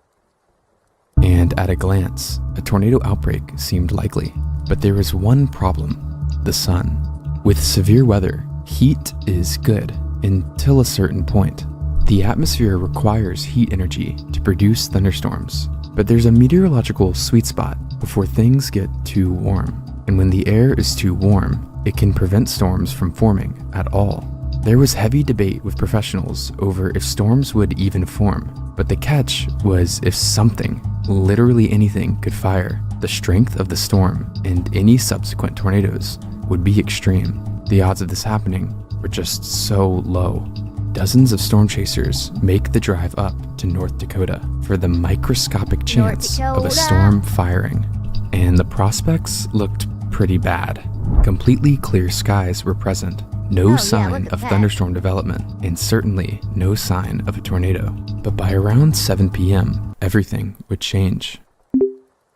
And at a glance, a tornado outbreak seemed likely. But there was one problem: the sun. With severe weather, heat is good until a certain point. The atmosphere requires heat energy to produce thunderstorms. But there's a meteorological sweet spot before things get too warm. And when the air is too warm, it can prevent storms from forming at all. There was heavy debate with professionals over if storms would even form, but the catch was if something, literally anything, could fire, the strength of the storm and any subsequent tornadoes would be extreme. The odds of this happening were just so low. Dozens of storm chasers make the drive up to North Dakota for the microscopic chance of a storm firing, and the prospects looked pretty bad. Completely clear skies were present, no sign of thunderstorm development, and certainly no sign of a tornado. But by around 7 p.m., everything would change.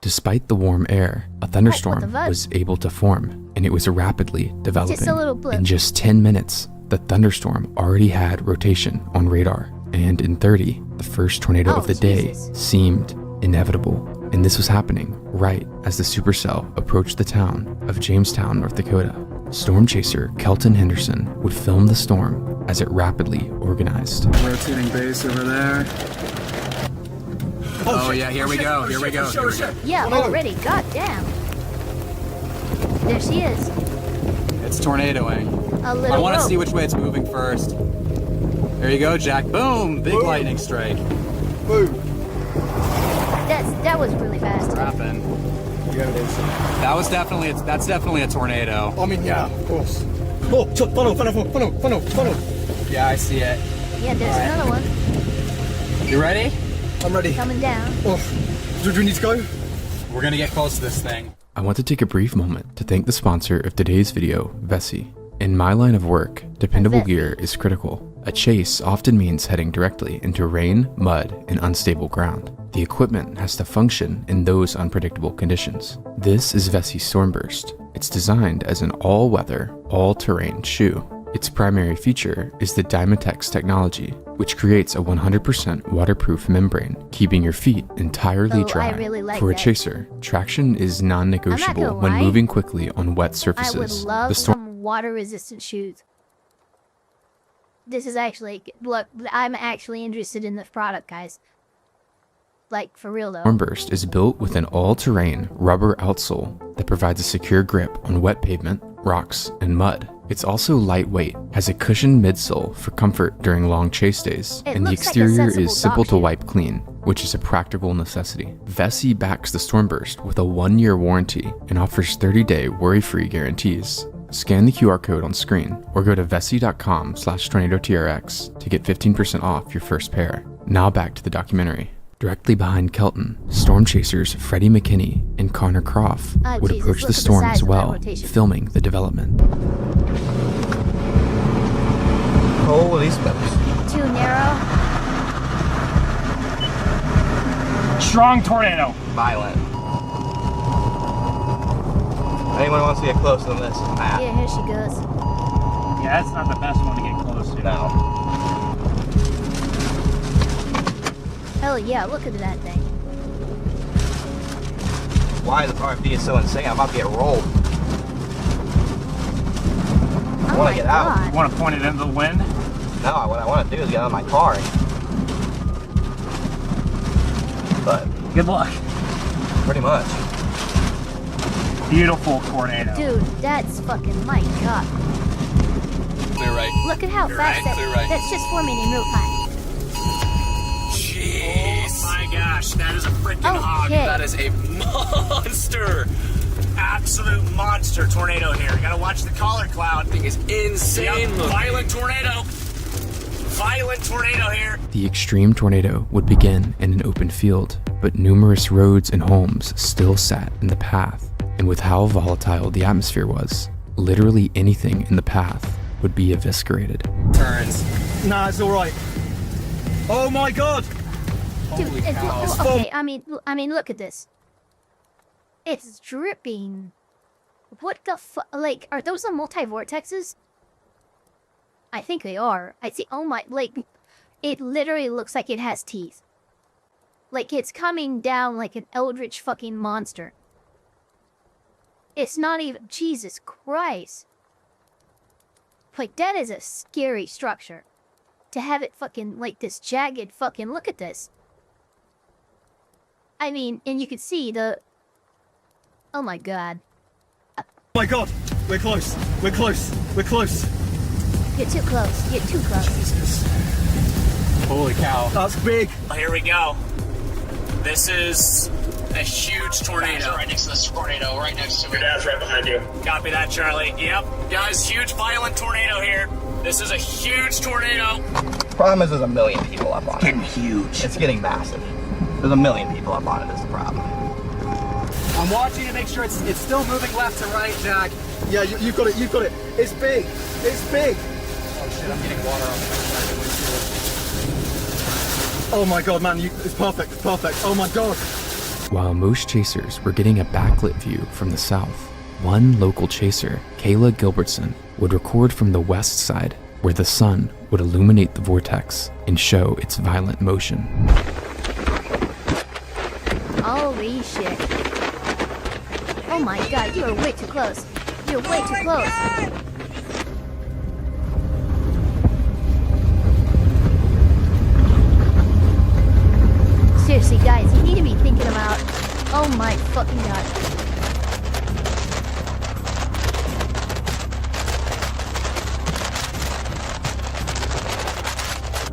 Despite the warm air, a thunderstorm was able to form, and it was rapidly developing. In just 10 minutes, the thunderstorm already had rotation on radar, and in 30, the first tornado of the day seemed inevitable. And this was happening right as the supercell approached the town of Jamestown, North Dakota. Storm chaser Kelton Henderson would film the storm as it rapidly organized. Rotating base over there. Oh yeah, here we go, here we go. Yeah, already, goddamn. There she is. It's tornadoing. I want to see which way it's moving first. There you go, Jack. Boom! Big lightning strike. Boom. That was really fast. That's definitely a tornado. I mean, yeah, of course. Oh, funnel. Yeah, I see it. Yeah, there's another one. You ready? I'm ready. Coming down. Oh, do we need to go? We're gonna get close to this thing. I want to take a brief moment to thank the sponsor of today's video, Vessi. In my line of work, dependable gear is critical. A chase often means heading directly into rain, mud, and unstable ground. The equipment has to function in those unpredictable conditions. This is Vessi Stormburst. It's designed as an all-weather, all-terrain shoe. Its primary feature is the Dymatex technology, which creates a 100% waterproof membrane, keeping your feet entirely dry. I really like For a that. chaser, traction is non-negotiable when lie. moving quickly on wet I surfaces. would love The some water-resistant shoes. This is actually, look, I'm actually interested in this product, guys. Like, for real though. Stormburst is built with an all-terrain rubber outsole that provides a secure grip on wet pavement, rocks, and mud. It's also lightweight, has a cushioned midsole for comfort during long chase days, It and the looks like a exterior sensible is simple dog to shoe. wipe clean, which is a practical necessity. Vessi backs the Stormburst with a 1-year warranty and offers 30-day worry-free guarantees. Scan the QR code on screen or go to vessi.com/tornadotrx to get 15% off your first pair. Now back to the documentary. Directly behind Kelton, storm chasers Freddie McKinney and Connor Croft would Jesus, approach look the at the storm size as of that well, rotation. filming the development. Holy smokes. Too narrow. Strong tornado. Violent. Anyone wants to get closer than this? Matt. Yeah, here she goes. Yeah, that's not the best one to get close to. No. Hell yeah, look at that thing. Why the RFD is so insane? I'm about to get rolled. I want to get out. You want to point it into the wind? No, what I want to do is get out of my car. But good luck. Pretty much. Beautiful tornado. Dude, that's fucking, my god. Clear right. Look at how Clear fast right, that, clear right. that's just forming in real time. Jeez. Oh my gosh, that is a freaking hog. Okay. That is a monster. Absolute monster tornado here. You gotta watch the collar cloud. Thing is insane. Yep, violent tornado. Violent tornado here. The extreme tornado would begin in an open field, but numerous roads and homes still sat in the path. And with how volatile the atmosphere was, literally anything in the path would be eviscerated. Turns. Nah, it's alright. Oh my god! Dude, Holy it's, cow. okay, I mean, look at this. It's dripping. What the fuck? Like, are those the multi-vortexes? I think they are. I see, oh my, like, it literally looks like it has teeth. Like, it's coming down like an eldritch fucking monster. It's not even, Jesus Christ. Like, that is a scary structure. To have it fucking, like, this jagged fucking, look at this. I mean, and you can see the, oh my god. Oh my god! We're close! We're close! We're close! You're too close. You're too close. Jesus. Holy cow. That's big! Oh, here we go. This is a huge tornado. Right next to this tornado, right next to me. Your dad's right behind you. Copy that, Charlie. Yep. Guys, huge violent tornado here. This is a huge tornado. Problem is there's a million people up on it. It's getting huge. It's getting massive. There's a million people up on it is the problem. I'm watching to make sure it's still moving left to right, Jack. Yeah, you've got it, you've got it. It's big. It's big. Oh shit, I'm getting water on the side of the windshield. Oh my god, man, it's perfect, it's perfect. Oh my god. While most chasers were getting a backlit view from the south, one local chaser, Kayla Gilbertson, would record from the west side, where the sun would illuminate the vortex and show its violent motion. Holy shit. Oh my god, you are way too close. You're way too close. Seriously, guys, you need to be thinking about, oh my fucking god.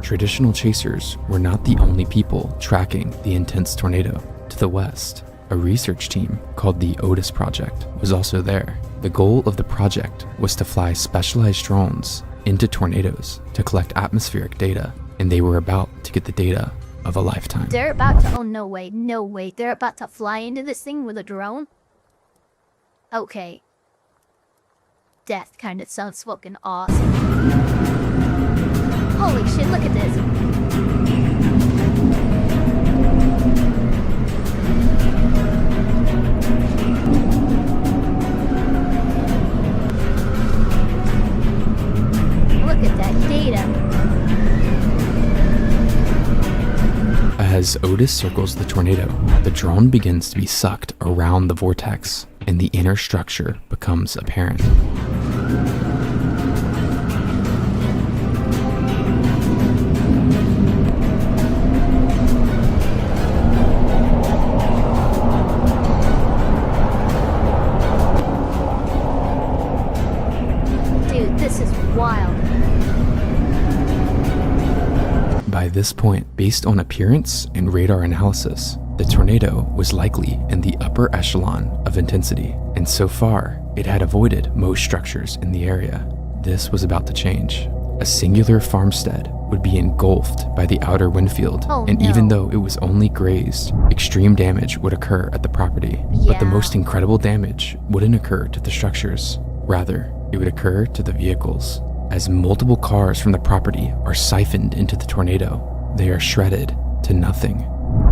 Traditional chasers were not the only people tracking the intense tornado. To the west, a research team called the Otis Project was also there. The goal of the project was to fly specialized drones into tornadoes to collect atmospheric data, and they were about to get the data of a lifetime. They're about to, oh no way, no way. They're about to fly into this thing with a drone? Okay. Death kind of sounds fucking awesome. Holy shit, look at this. Look at that data. As Otis circles the tornado, the drone begins to be sucked around the vortex, and the inner structure becomes apparent. Dude, this is wild. By this point, based on appearance and radar analysis, the tornado was likely in the upper echelon of intensity, and so far, it had avoided most structures in the area. This was about to change. A singular farmstead would be engulfed by the outer wind field, and even though it was only grazed, extreme damage would occur at the property. But the most incredible damage wouldn't occur to the structures. Rather, it would occur to the vehicles. As multiple cars from the property are siphoned into the tornado, they are shredded to nothing.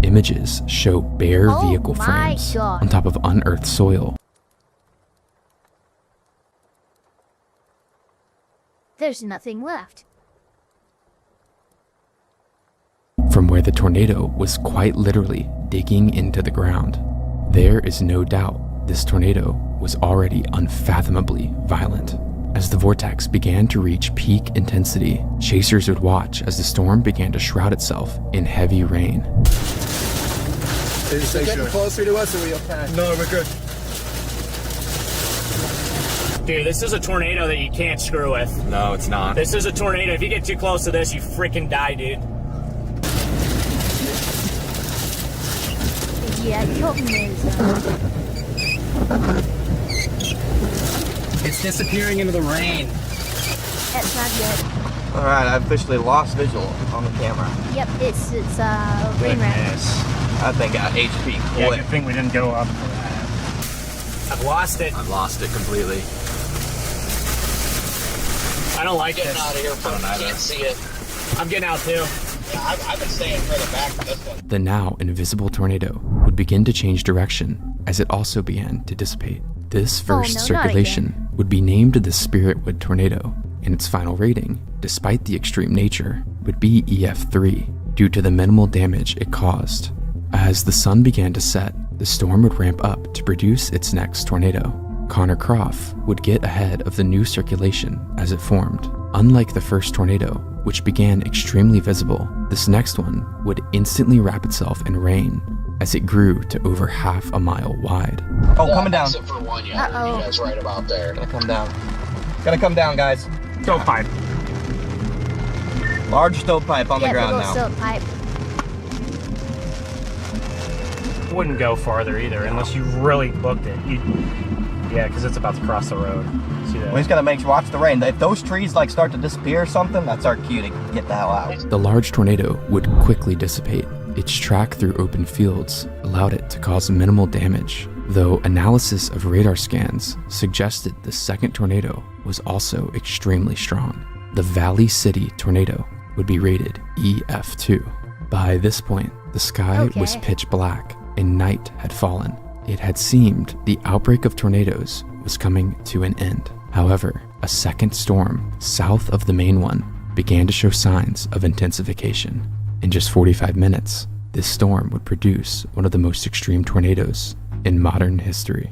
Images show bare vehicle frames on top of unearthed soil. There's nothing left. From where the tornado was quite literally digging into the ground. There is no doubt this tornado was already unfathomably violent. As the vortex began to reach peak intensity, chasers would watch as the storm began to shroud itself in heavy rain. Is it getting closer to us, or are we okay? No, we're good. Dude, this is a tornado that you can't screw with. No, it's not. This is a tornado. If you get too close to this, you freaking die, dude. Yeah, the problem is, It's disappearing into the rain. that's not good. Alright, I officially lost visual on the camera. Yep, it's rain rat. I think I HP Yeah, quick. good thing we didn't go up for that. I've lost it. I've lost it completely. I don't like Getting this. out of here, folks. Can't see it. I'm getting out too. Yeah, I've been staying further back from this one. The now invisible tornado would begin to change direction as it also began to dissipate. This first circulation would be named the Spiritwood tornado, and its final rating, despite the extreme nature, would be EF3 due to the minimal damage it caused. As the sun began to set, the storm would ramp up to produce its next tornado. Connor Croft would get ahead of the new circulation as it formed. Unlike the first tornado, which began extremely visible, this next one would instantly wrap itself in rain as it grew to over half a mile wide. Oh, coming down. That's it for one yard. You guys right about there. Gonna come down. Gonna come down, guys. Stovepipe. Large stovepipe on the ground now. Stovepipe. Wouldn't go farther either unless you really booked it. Yeah, because it's about to cross the road. See that? We just gotta make sure, watch the rain. If those trees like start to disappear or something, that's our cue to get the hell out. The large tornado would quickly dissipate. Its track through open fields allowed it to cause minimal damage, though analysis of radar scans suggested the second tornado was also extremely strong. The Valley City tornado would be rated EF2. By this point, the sky was pitch black and night had fallen. It had seemed the outbreak of tornadoes was coming to an end. However, a second storm south of the main one began to show signs of intensification. In just 45 minutes, this storm would produce one of the most extreme tornadoes in modern history.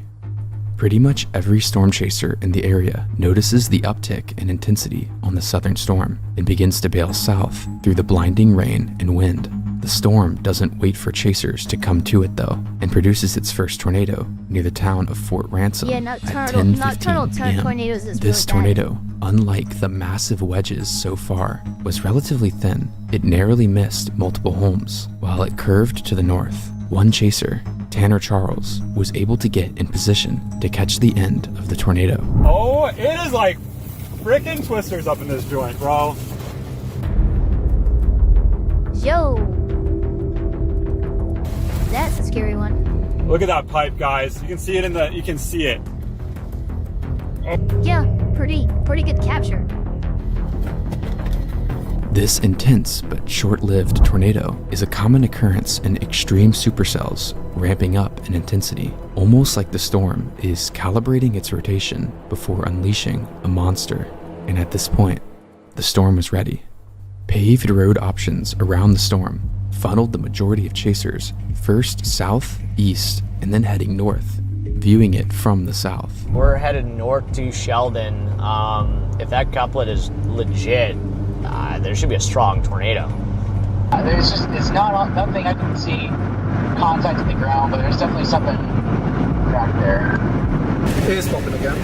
Pretty much every storm chaser in the area notices the uptick in intensity on the southern storm and begins to bail south through the blinding rain and wind. The storm doesn't wait for chasers to come to it though, and produces its first tornado near the town of Fort Ransom at 10:15 tornadoes p.m. is This really bad. tornado, unlike the massive wedges so far, was relatively thin. It narrowly missed multiple homes, while it curved to the north. One chaser, Tanner Charles, was able to get in position to catch the end of the tornado. Oh, it is like freaking twisters up in this joint, bro. Yo! That's a scary one. Look at that pipe, guys. You can see it you can see it. Yeah, pretty good capture. This intense but short-lived tornado is a common occurrence in extreme supercells, ramping up in intensity, almost like the storm is calibrating its rotation before unleashing a monster. And at this point, the storm was ready. Paved road options around the storm funneled the majority of chasers first south, east, and then heading north, viewing it from the south. We're headed north to Sheldon. If that couplet is legit, there should be a strong tornado. It's nothing I can see contacting the ground, but there's definitely something back there. It is popping again.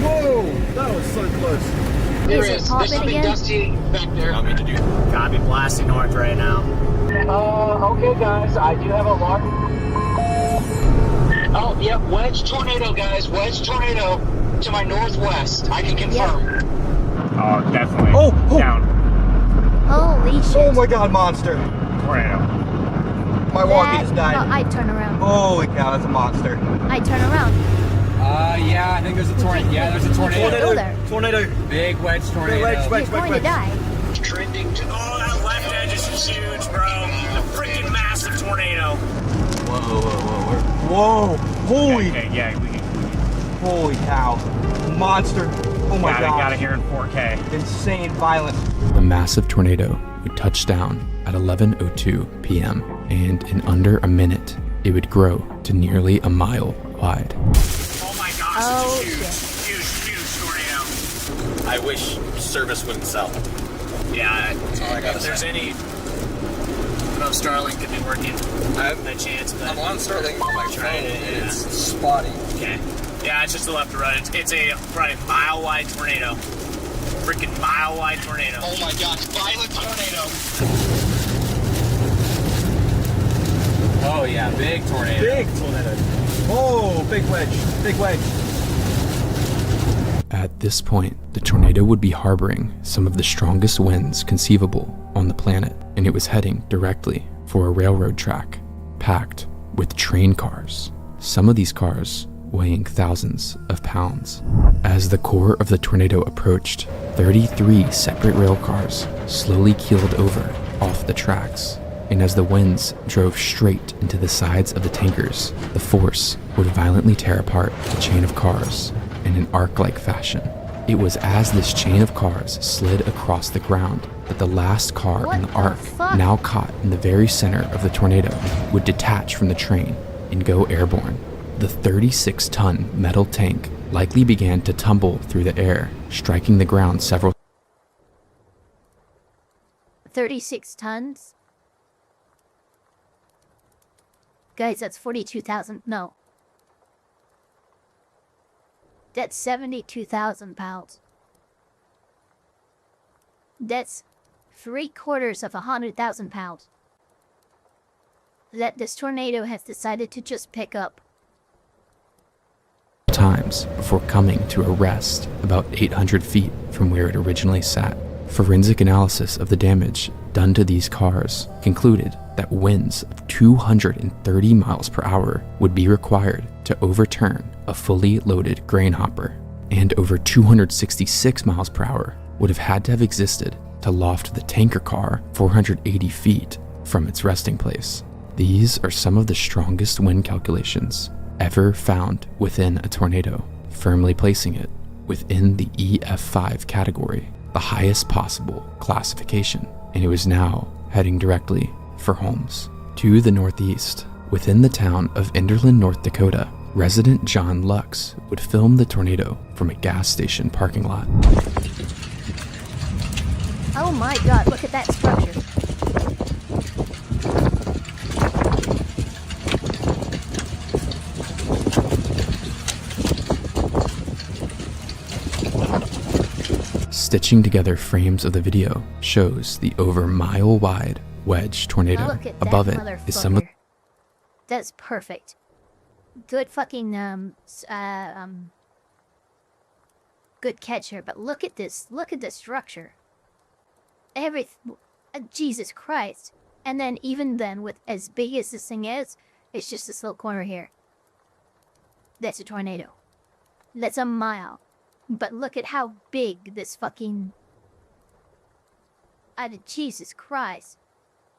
Whoa, that was so close. There's something dusty back there. Gotta be blasting north right now. Okay guys, I do have a large... Oh, yep, wedge tornado, guys. Wedge tornado to my northwest. I can confirm. Yep. Oh, definitely. Down. Holy shit. Oh my god, monster. Tornado. My walkie just died. I'd turn around. Holy cow, that's a monster. I'd turn around. Yeah, I think there's a tornado. Yeah, there's a tornado. Go there. Tornado. Big wedge tornado. You're going to die. Trending to... Oh, that left edge is huge, bro. A freaking massive tornado. Whoa. Holy. Okay, yeah, we can... Holy cow. Monster. Oh my god. Got it here in 4K. Insane violence. The massive tornado would touch down at 11:02 p.m. and in under a minute, it would grow to nearly a mile wide. Oh my gosh, it's a huge tornado. I wish service wouldn't sell. Yeah, That's all I gotta if there's say. any... I don't know if Starlink could be working by chance, but... I'm on Starlink on my phone, and it's spotty. Okay. Yeah, it's just the left to right. It's a probably mile-wide tornado. Freaking mile-wide tornado. Oh my gosh, violent tornado. Oh yeah, big tornado. Big tornado. Oh, big wedge. Big wedge. At this point, the tornado would be harboring some of the strongest winds conceivable on the planet, and it was heading directly for a railroad track packed with train cars. Some of these cars weighing thousands of pounds. As the core of the tornado approached, 33 separate rail cars slowly keeled over off the tracks, and as the winds drove straight into the sides of the tankers, the force would violently tear apart the chain of cars in an arc-like fashion. It was as this chain of cars slid across the ground that the last car in the arc, now caught in the very center of the tornado, would detach from the train and go airborne. The 36-ton metal tank likely began to tumble through the air, striking the ground several 36 tons? Guys, that's 42,000. No. That's 72,000 pounds. That's 3/4 of 100,000 pounds. That this tornado has decided to just pick up. times before coming to a rest about 800 feet from where it originally sat. Forensic analysis of the damage done to these cars concluded that winds of 230 miles per hour would be required to overturn a fully loaded grain hopper, and over 266 miles per hour would have had to have existed to loft the tanker car 480 feet from its resting place. These are some of the strongest wind calculations ever found within a tornado, firmly placing it within the EF5 category, the highest possible classification, and it was now heading directly for homes. To the northeast, within the town of Enderlin, North Dakota, resident John Lux would film the tornado from a gas station parking lot. Oh my god, look at that structure. Stitching together frames of the video shows the over mile-wide wedge tornado. Oh, look at Above that it is some of That's perfect. Good fucking, good catch here. But look at this. Look at this structure. Jesus Christ. And then even then, with as big as this thing is, it's just this little corner here. That's a tornado. That's a mile. But look at how big this fucking... Jesus Christ.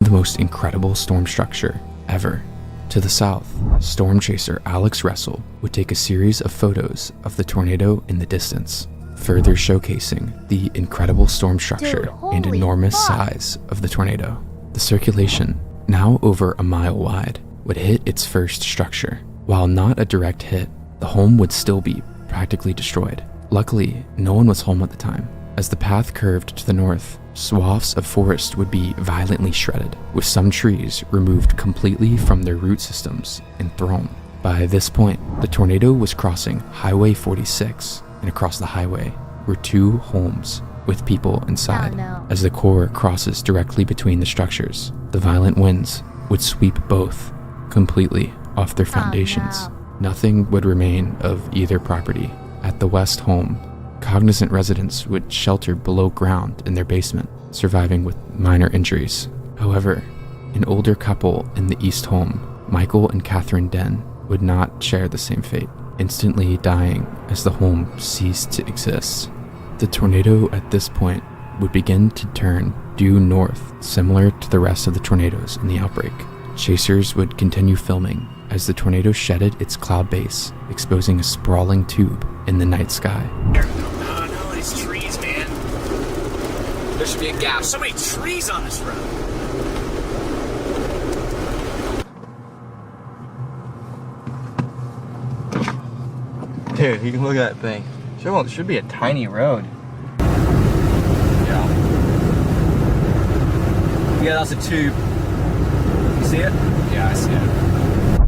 The most incredible storm structure ever. To the south, storm chaser Alex Russell would take a series of photos of the tornado in the distance, further showcasing the incredible storm structure and enormous size of the tornado. The circulation, now over a mile wide, would hit its first structure. While not a direct hit, the home would still be practically destroyed. Luckily, no one was home at the time. As the path curved to the north, swaths of forest would be violently shredded, with some trees removed completely from their root systems and thrown. By this point, the tornado was crossing Highway 46, and across the highway were 2 homes with people inside. Oh, no. As the core crosses directly between the structures, the violent winds would sweep both completely off their foundations. Oh, no. Nothing would remain of either property. At the west home, cognizant residents would shelter below ground in their basement, surviving with minor injuries. However, an older couple in the east home, Michael and Catherine Den, would not share the same fate, instantly dying as the home ceased to exist. The tornado at this point would begin to turn due north, similar to the rest of the tornadoes in the outbreak. Chasers would continue filming as the tornado shedded its cloud base, exposing a sprawling tube in the night sky. No, these trees, man. There should be a gap. So many trees on this road. Dude, you can look at that thing. It should be a tiny road. Yeah. Yeah, that's a tube. You see it? Yeah, I see it.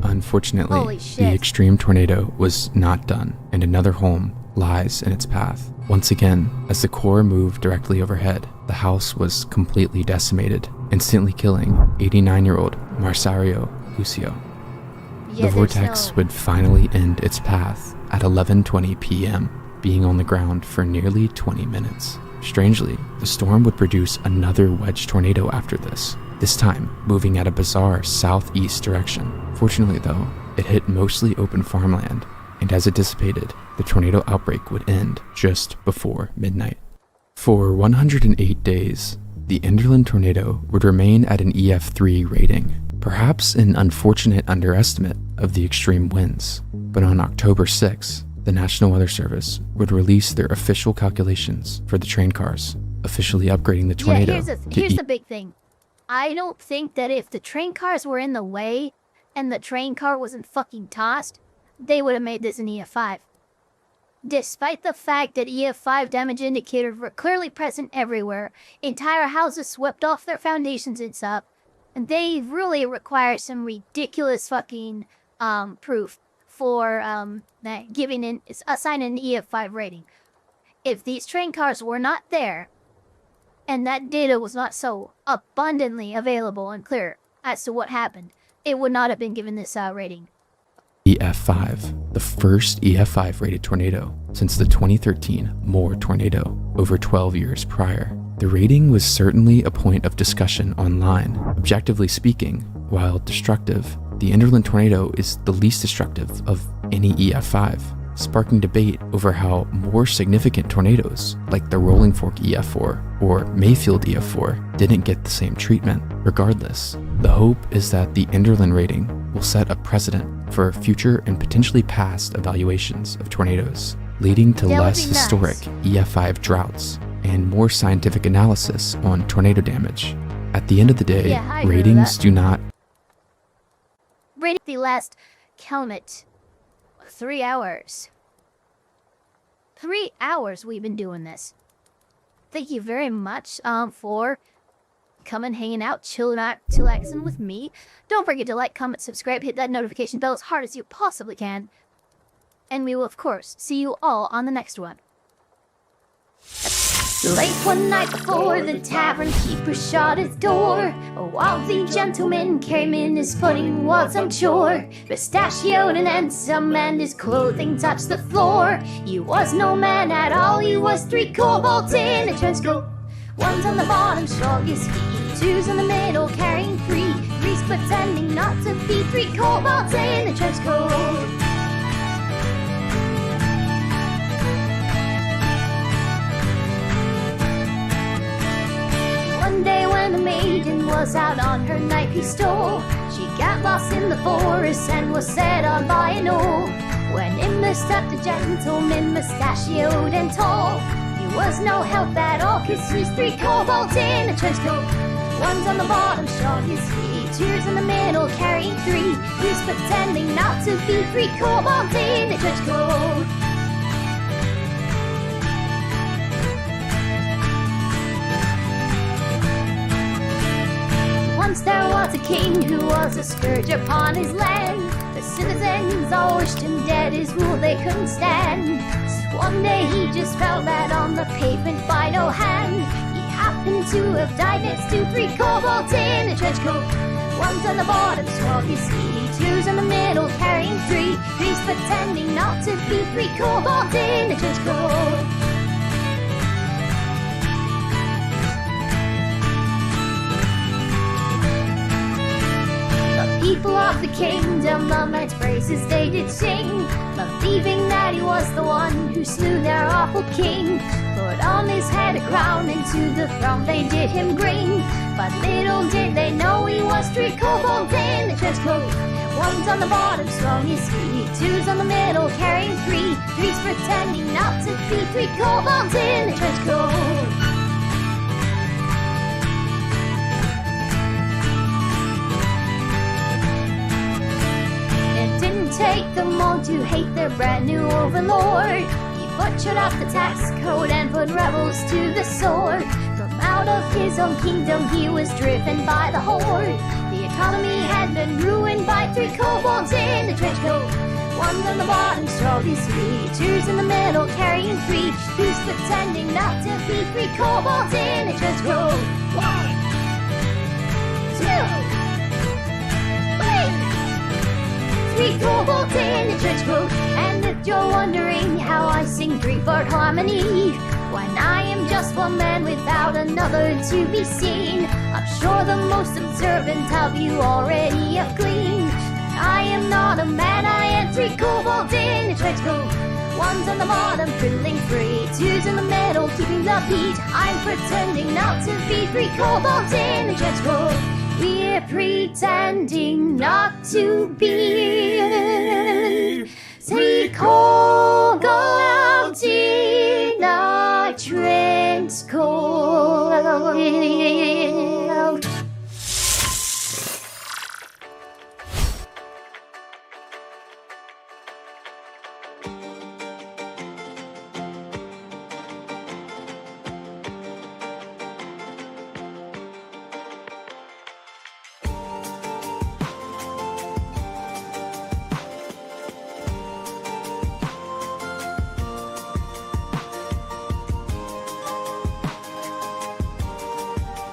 Unfortunately, Holy shit. the extreme tornado was not done, and another home lies in its path. Once again, as the core moved directly overhead, the house was completely decimated, instantly killing 89-year-old Marsario Lucio. Yeah, The vortex would finally end its path at 11:20 p.m., being on the ground for nearly 20 minutes. Strangely, the storm would produce another wedge tornado after this time moving at a bizarre southeast direction. Fortunately though, it hit mostly open farmland, and as it dissipated, the tornado outbreak would end just before midnight. For 108 days, the Enderlin tornado would remain at an EF5 rating, perhaps an unfortunate underestimate of the extreme winds. But on October 6, the National Weather Service would release their official calculations for the train cars, officially upgrading the tornado. Yeah, here's the big thing. I don't think that if the train cars were in the way and the train car wasn't fucking tossed, they would have made this an EF5. Despite the fact that EF5 damage indicators were clearly present everywhere, entire houses swept off their foundations and stuff, and they really require some ridiculous fucking proof for assigning an EF5 rating. If these train cars were not there, and that data was not so abundantly available and clear as to what happened, it would not have been given this rating. EF5, the first EF5 rated tornado since the 2013 Moore tornado over 12 years prior. The rating was certainly a point of discussion online. Objectively speaking, while destructive, the Enderlin tornado is the least destructive of any EF5, sparking debate over how more significant tornadoes, like the Rolling Fork EF4 or Mayfield EF4, didn't get the same treatment. Regardless, the hope is that the Enderlin rating will set a precedent for future and potentially past evaluations of tornadoes, leading to less historic EF5 droughts and more scientific analysis on tornado damage. At the end of the day, ratings do not... Rating the last count 3 hours. 3 hours we've been doing this. Thank you very much for coming, hanging out, chillaxing with me. Don't forget to like, comment, subscribe, hit that notification bell as hard as you possibly can. And we will, of course, see you all on the next one. Late one night before the tavern keeper shut his door, a wealthy gentleman came in, his footing was unsure, mustachioed and handsome, and his clothing touched the floor. He was no man at all, he was 3 kobolds in a trench coat. One's on the bottom, strong his feet, 2's in the middle, carrying 3's pretending not to be 3 kobolds in a trench coat. One day when the maiden was out on her nightly stroll, she got lost in the forest and was set on by an owl. When in there stepped a gentleman, mustachioed and tall. He was no help at all, 'cause he's 3 kobolds in a trench coat. One's on the bottom, strong his feet, 2's in the middle, carrying 3's pretending not to be 3 kobolds in a trench coat. Once there was a king who was a scourge upon his land. The citizens all wished him dead, his rule they couldn't stand. So one day he just fell flat on the pavement by no hand. He happened to have died next to 3 kobolds in a trench coat. One's on the bottom, strong his feet, 2's in the middle, carrying 3's pretending not to be 3 kobolds in a trench coat. People of the kingdom, the men's praises they did sing, believing that he was the one who slew their awful king. Put on his head a crown, and to the throne they did him bring. But little did they know he was 3 kobolds in a trench coat. One's on the bottom, strong his feet, 2's on the middle, carrying 3's pretending not to be 3 kobolds in a trench coat. Take them all to hate their brand new overlord. He butchered up the tax code and put rebels to the sword. From out of his own kingdom he was driven by the horde. The economy had been ruined by 3 kobolds in a trench coat. One's on the bottom, strong his feet, 2's in the middle, carrying 3's pretending not to be 3 kobolds in a trench coat. 1, 2, 3 kobolds in a trench coat. And if you're wondering how I sing 3-part harmony, when I am just one man without another to be seen, I'm sure the most observant of you already have gleaned. I am not a man, I am 3 kobolds in a trench coat. One's on the bottom, fiddling 3's in the middle, keeping the beat. I'm pretending not to be 3 kobolds in a trench coat. We're pretending not to be 3 kobolds in a trench coat.